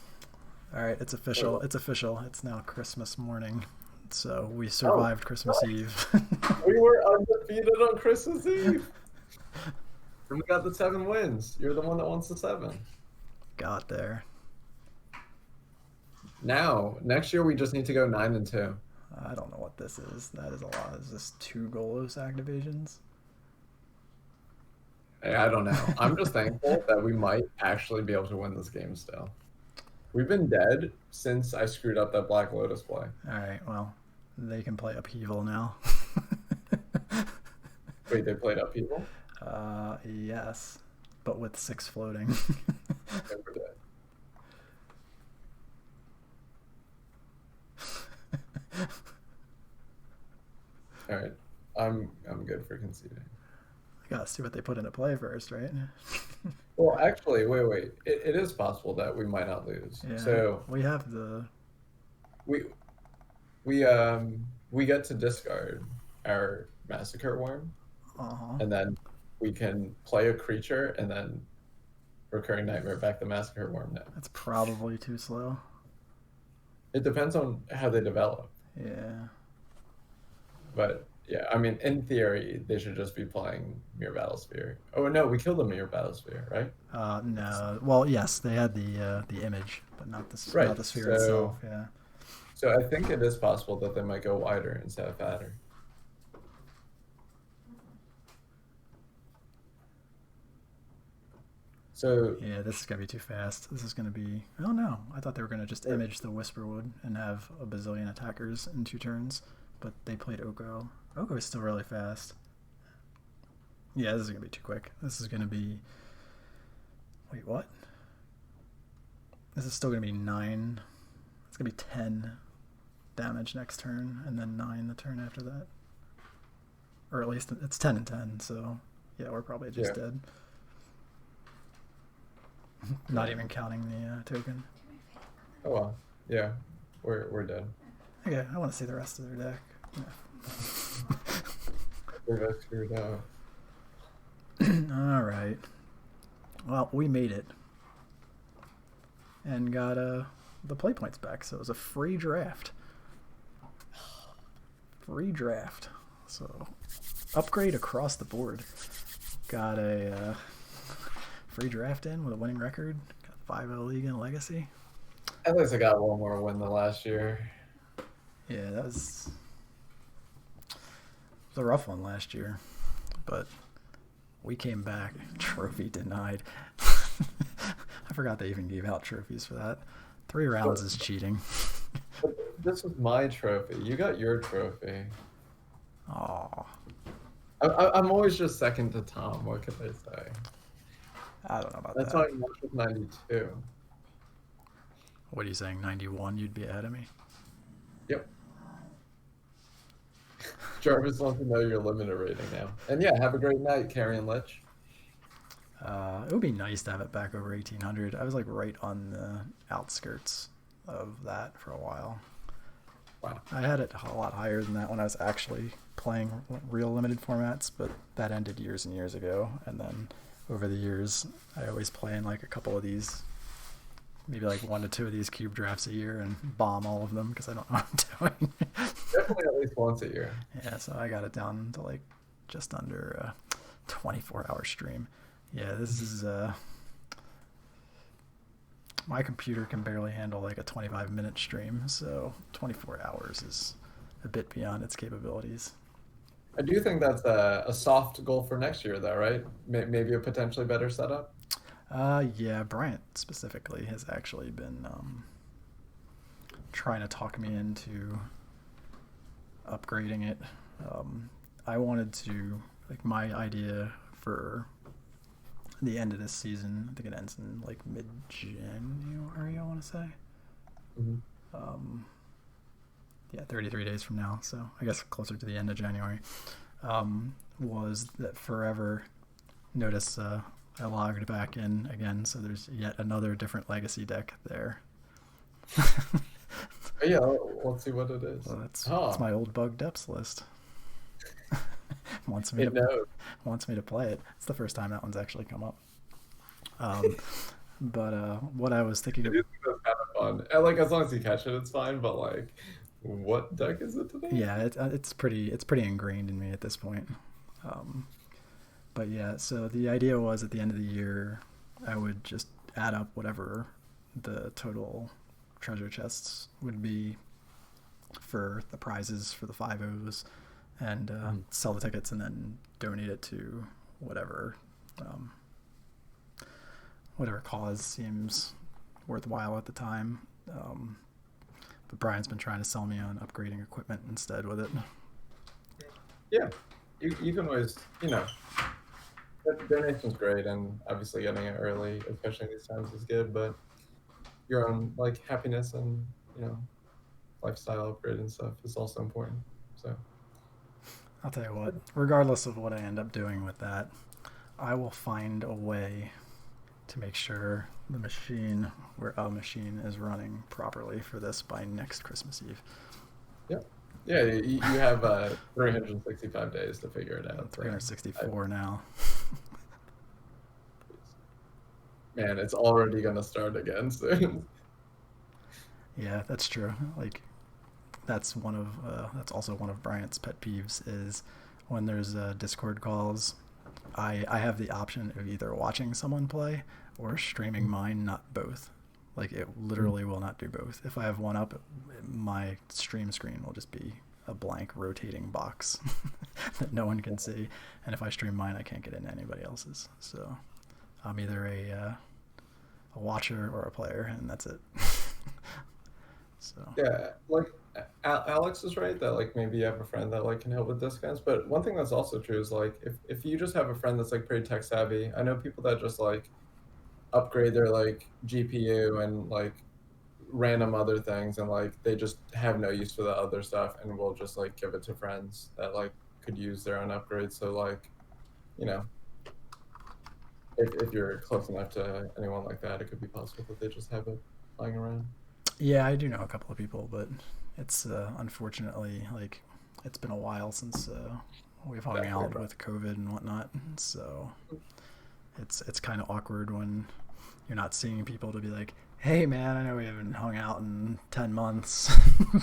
All right, it's official. It's official. It's now Christmas morning, so we survived Christmas Eve.
We were undefeated on Christmas Eve. And we got the 7 wins. You're the one that wants the 7.
Got there.
Now, next year we just need to go 9-2.
I don't know what this is. That is a lot. Is this 2 Golos activations?
Hey, I don't know. I'm just thankful that we might actually be able to win this game still. We've been dead since I screwed up that Black Lotus play.
All right, well, they can play Upheaval now.
Wait, they played Upheaval?
Yes, but with 6 floating.
Never did. All right, I'm good for conceding.
I gotta see what they put into play first, right?
Well, actually, wait. It is possible that we might not lose.
Yeah,
So
we have the.
we get to discard our Massacre Worm, and then we can play a creature and then Recurring Nightmare back the Massacre Worm now.
That's probably too slow.
It depends on how they develop.
Yeah.
But yeah, I mean, in theory, they should just be playing Mirror Battlesphere. Oh no, we killed the Mirror Battlesphere, right?
No. Well, yes, they had the image, but not the
Right,
not the sphere
so-
itself. Yeah.
So I think it is possible that they might go wider instead of fatter. So
Yeah, this is gonna be too fast. This is gonna be. Oh no, I thought they were gonna just image the Whisperwood and have a bazillion attackers in 2 turns, but they played Oko. Oko is still really fast. Yeah, this is gonna be too quick. This is gonna be. Wait, what? This is still gonna be 9. It's gonna be 10 damage next turn, and then 9 the turn after that. Or at least it's 10 and 10. So yeah, we're probably just dead. Not even counting the token.
oh well, yeah, we're dead.
Okay, I want to see the rest of their deck. Yeah.
We're screwed out.
All right. Well, we made it and got the play points back, so it was a free draft. Free draft. So upgrade across the board. Got a free draft in with a winning record. Got 5-0 league and legacy.
At least I got one more win than last year.
Yeah, that was a rough one last year, but we came back. Trophy denied. I forgot they even gave out trophies for that. 3 rounds is cheating.
But this was my trophy. You got your trophy.
Aw,
I'm always just second to Tom. What can I say?
I don't know about
That's
that.
why I'm not with 92.
What are you saying? 91? You'd be ahead of me?
Yep. Jarvis wants to know your limiter rating now. And yeah, have a great night, Carrion Lich.
It would be nice to have it back over 1800. I was like right on the outskirts of that for a while.
Wow.
I had it a lot higher than that when I was actually playing real limited formats, but that ended years and years ago. And then over the years, I always play in like a couple of these, maybe like 1 to 2 of these cube drafts a year and bomb all of them because I don't know what I'm doing.
Definitely at least once a year.
Yeah, so I got it down to like just under a 24-hour stream. Yeah, this is my computer can barely handle like a 25-minute stream, so 24 hours is a bit beyond its capabilities.
I do think that's a soft goal for next year, though, right? Maybe a potentially better setup.
Yeah, Bryant specifically has actually been trying to talk me into upgrading it. I wanted to, like, my idea for the end of this season, I think it ends in like mid-January, I want to say.
Mhm.
Yeah, 33 days from now, so I guess closer to the end of January, was that forever. Notice I logged back in again, so there's yet another different legacy deck there.
Oh, yeah, let's see what it is.
So that's
Oh,
my old bug depths list. wants me
it
to
knows.
wants me to play it. It's the first time that one's actually come up. Um, but what I was thinking
It
of,
is kind of fun. And like as long as you catch it, it's fine. But like, what deck is it today?
yeah, it's pretty ingrained in me at this point. Um, but yeah, so the idea was at the end of the year, I would just add up whatever the total treasure chests would be for the prizes for the 5-0s and sell the tickets and then donate it to whatever um, whatever cause seems worthwhile at the time. But Brian's been trying to sell me on upgrading equipment instead with it.
Yeah, you can always, donation's great, and obviously getting it early, especially in these times, is good. But your own like happiness and lifestyle upgrade and stuff is also important. So
I'll tell you what, regardless of what I end up doing with that, I will find a way to make sure the machine is running properly for this by next Christmas Eve.
yeah, you have 365 days to figure it out.
364 now.
Man, it's already gonna start again soon.
Yeah, that's true. Like that's also one of Bryant's pet peeves is when there's Discord calls. I have the option of either watching someone play or streaming mine, not both. Like it literally will not do both. If I have one up, my stream screen will just be a blank rotating box that no one can see. And if I stream mine, I can't get into anybody else's. So I'm either a watcher or a player, and that's it. So
Yeah, like Alex is right that like maybe you have a friend that like can help with discounts. But one thing that's also true is like if you just have a friend that's like pretty tech savvy, I know people that just like upgrade their like GPU and like random other things, and like they just have no use for the other stuff, and will just like give it to friends that like could use their own upgrades. So like, you know, if you're close enough to anyone like that, it could be possible that they just have it lying around.
yeah, I do know a couple of people, but it's unfortunately like it's been a while since we've hung out with COVID and whatnot. So it's kind of awkward when you're not seeing people to be like, hey man, I know we haven't hung out in 10 months,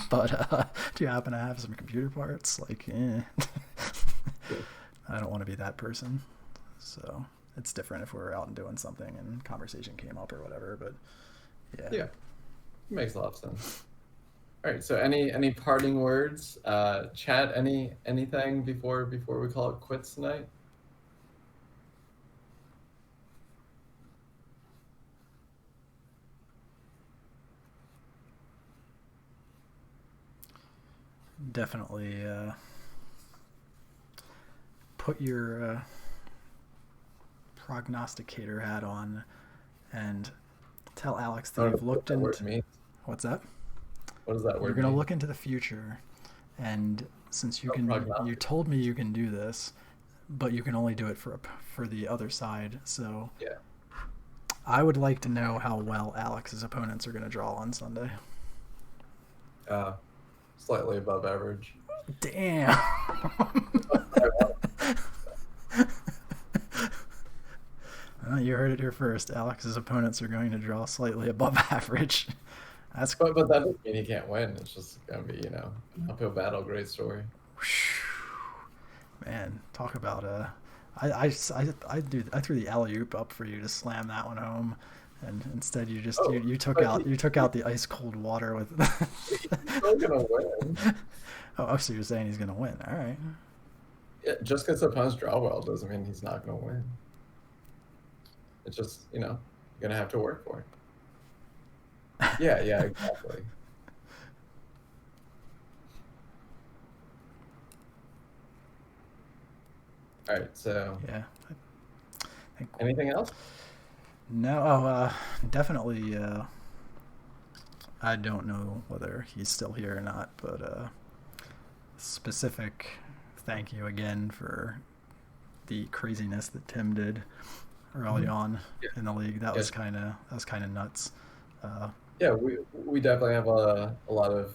but do you happen to have some computer parts? Like, I don't want to be that person. So it's different if we're out and doing something and conversation came up or whatever, but
Yeah, makes a lot of sense. All right, so any parting words? Chat, anything before we call it quits tonight?
Definitely put your prognosticator hat on and tell Alex that you've looked into. What's that?
What does that word
You're
mean?
going to look into the future, and since you told me you can do this, but you can only do it for the other side. So
yeah,
I would like to know how well Alex's opponents are going to draw on Sunday.
Slightly above average.
Damn. You heard it here first. Alex's opponents are going to draw slightly above average.
But that doesn't mean he can't win. It's just gonna be an uphill battle. Great story.
Man, talk about I threw the alley-oop up for you to slam that one home, and instead you just you took out the ice cold water with.
He's still gonna win.
Oh, so you're saying he's gonna win? All right.
Yeah, just because the opponents draw well doesn't mean he's not gonna win. It's just you're gonna have to work for it. Yeah, exactly. All right, so
yeah.
Anything else?
No, definitely. I don't know whether he's still here or not, but specific thank you again for the craziness that Tim did early on
Yeah.
in the league. That
Yeah.
was kind of nuts.
Yeah, we definitely have a lot of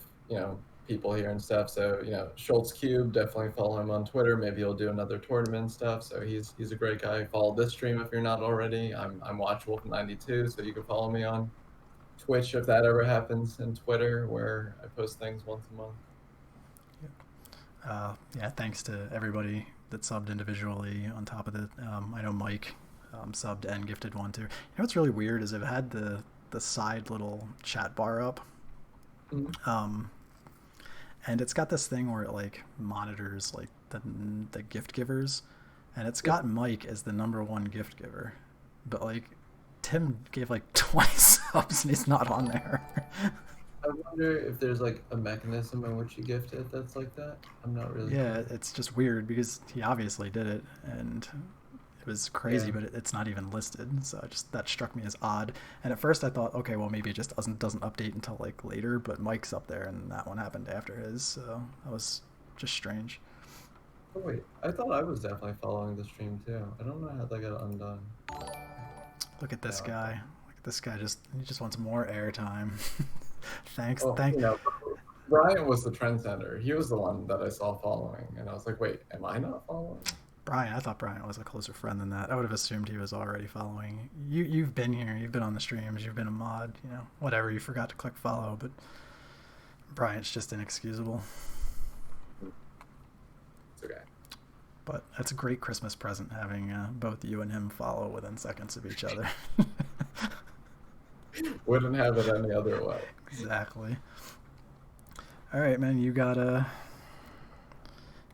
people here and stuff. So Schultz Cube, definitely follow him on Twitter. Maybe he'll do another tournament and stuff. So he's a great guy. Follow this stream if you're not already. I'm WatchWolf92, so you can follow me on Twitch if that ever happens, and Twitter where I post things once a month.
Yeah, thanks to everybody that subbed individually on top of it. I know Mike subbed and gifted one too. You know what's really weird is I've had the side little chat bar up.
Mm-hmm.
And it's got this thing where it like monitors like the gift givers, and it's got Mike as the #1 gift giver, but like Tim gave like 20 subs and he's not on there.
I wonder if there's like a mechanism in which you gift it that's like that. I'm not really
Yeah,
sure.
it's just weird because he obviously did it and it was crazy,
Yeah.
but it's not even listed. So that struck me as odd. And at first I thought, okay, well maybe it just doesn't update until like later. But Mike's up there, and that one happened after his, so that was just strange.
Oh wait, I thought I was definitely following the stream too. I don't know how that got undone.
Look at this
Yeah.
guy. Look at this guy. He just wants more airtime. Thanks.
Oh, Brian was the trendsetter. He was the one that I saw following, and I was like, wait, am I not following?
Brian, I thought Brian was a closer friend than that. I would have assumed he was already following. You've been here. You've been on the streams. You've been a mod. Whatever. You forgot to click follow, but Brian's just inexcusable.
It's okay.
But that's a great Christmas present, having both you and him follow within seconds of each other.
Wouldn't have it any other way.
Exactly. All right, man. You gotta.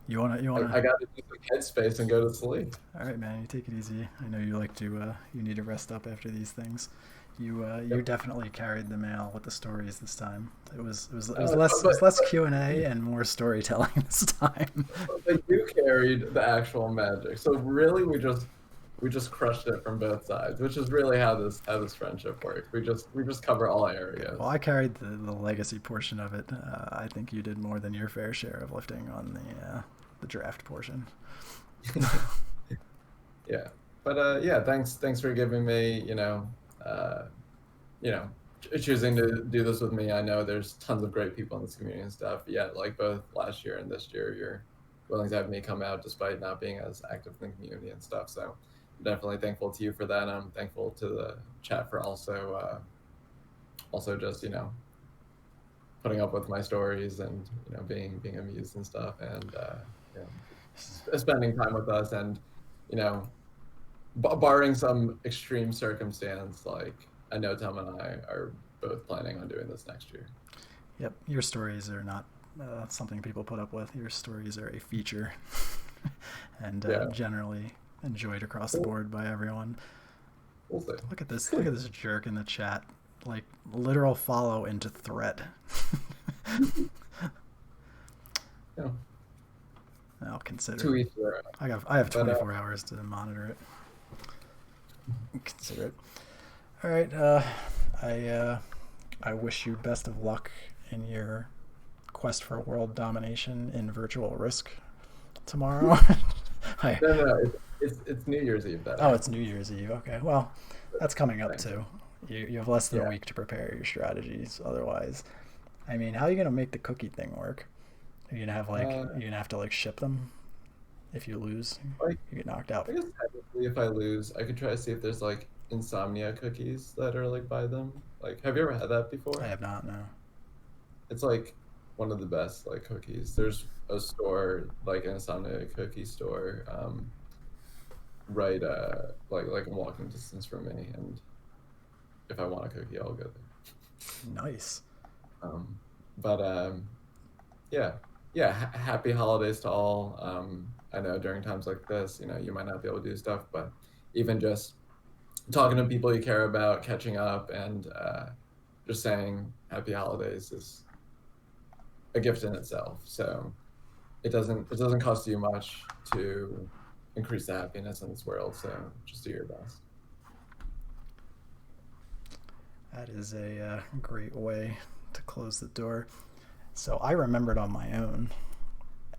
You wanna.
I got to do some headspace and go to sleep.
All right, man. You take it easy. I know you like to. You need to rest up after these things. You
Yep.
definitely carried the mail with the stories this time. It was
But
less Q&A and more storytelling this time.
you carried the actual magic. So really, we just crushed it from both sides, which is really how this friendship works. We just cover all areas.
Well, I carried the legacy portion of it. I think you did more than your fair share of lifting on the draft portion.
Yeah, but yeah, thanks for giving me choosing to do this with me. I know there's tons of great people in this community and stuff. Yet, like both last year and this year, you're willing to have me come out despite not being as active in the community and stuff. So I'm definitely thankful to you for that. I'm thankful to the chat for also just putting up with my stories and being amused and stuff, and spending time with us, and barring some extreme circumstance, like I know Tom and I are both planning on doing this next year.
Yep, your stories are not something people put up with. Your stories are a feature, and generally enjoyed across the board by everyone.
We'll see.
Look at this jerk in the chat, like literal follow into threat.
Yeah.
I'll consider.
To each their own.
I have 24 hours to monitor it. Consider it. All right. I wish you best of luck in your quest for world domination in virtual Risk tomorrow.
No, it's New Year's Eve.
Oh, it's New Year's Eve. Okay. Well, that's coming up too. You have less than a week to prepare your strategies. Otherwise, I mean, how are you gonna make the cookie thing work? Are you gonna have you're gonna have to ship them? If you lose, you get knocked out.
I guess technically, if I lose, I could try to see if there's insomnia cookies that are by them. Have you ever had that before?
I have not. No.
It's one of the best cookies. There's a store an insomnia cookie store, right in walking distance from me, and if I want a cookie, I'll go there.
Nice.
Yeah. Happy holidays to all. I know during times like this, you might not be able to do stuff, but even just talking to people you care about, catching up, and just saying happy holidays is a gift in itself. So it doesn't cost you much to increase the happiness in this world. So just do your best.
That is a great way to close the door. So I remembered on my own.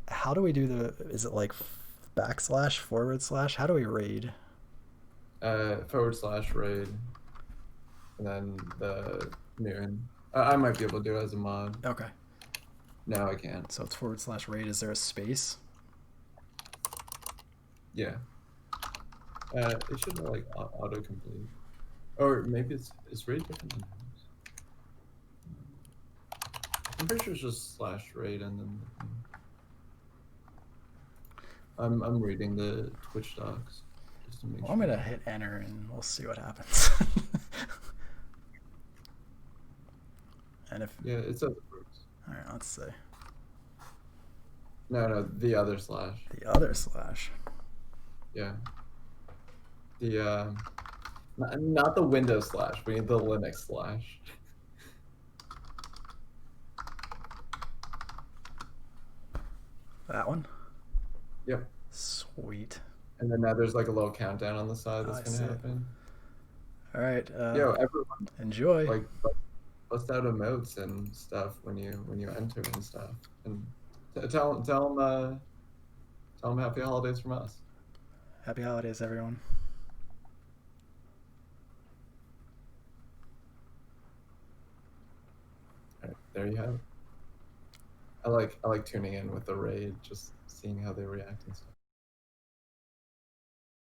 How do we do is it like backslash, forward slash? How do we raid?
/ raid, and then the Newton. I might be able to do it as a mod.
Okay.
No, I can't.
So it's / raid. Is there a space?
Yeah. It should like autocomplete. Or maybe it's raid different than ours. I'm pretty sure it's just / raid and then I'm reading the Twitch docs just to make sure.
I'm gonna hit enter and we'll see what happens. And if
it says it works.
all right, let's see.
No, the other slash.
The other slash.
Yeah. The not the Windows slash. We need the Linux slash.
That one?
Yep.
Sweet.
And then now there's like a little countdown on the side
Oh,
that's
I see
gonna
it.
happen.
All right.
Yo, everyone,
Enjoy.
like bust out emotes and stuff when you enter and stuff, and tell them happy holidays from us.
Happy holidays, everyone.
All right, there you have it. I like tuning in with the raid, just seeing how they react and stuff.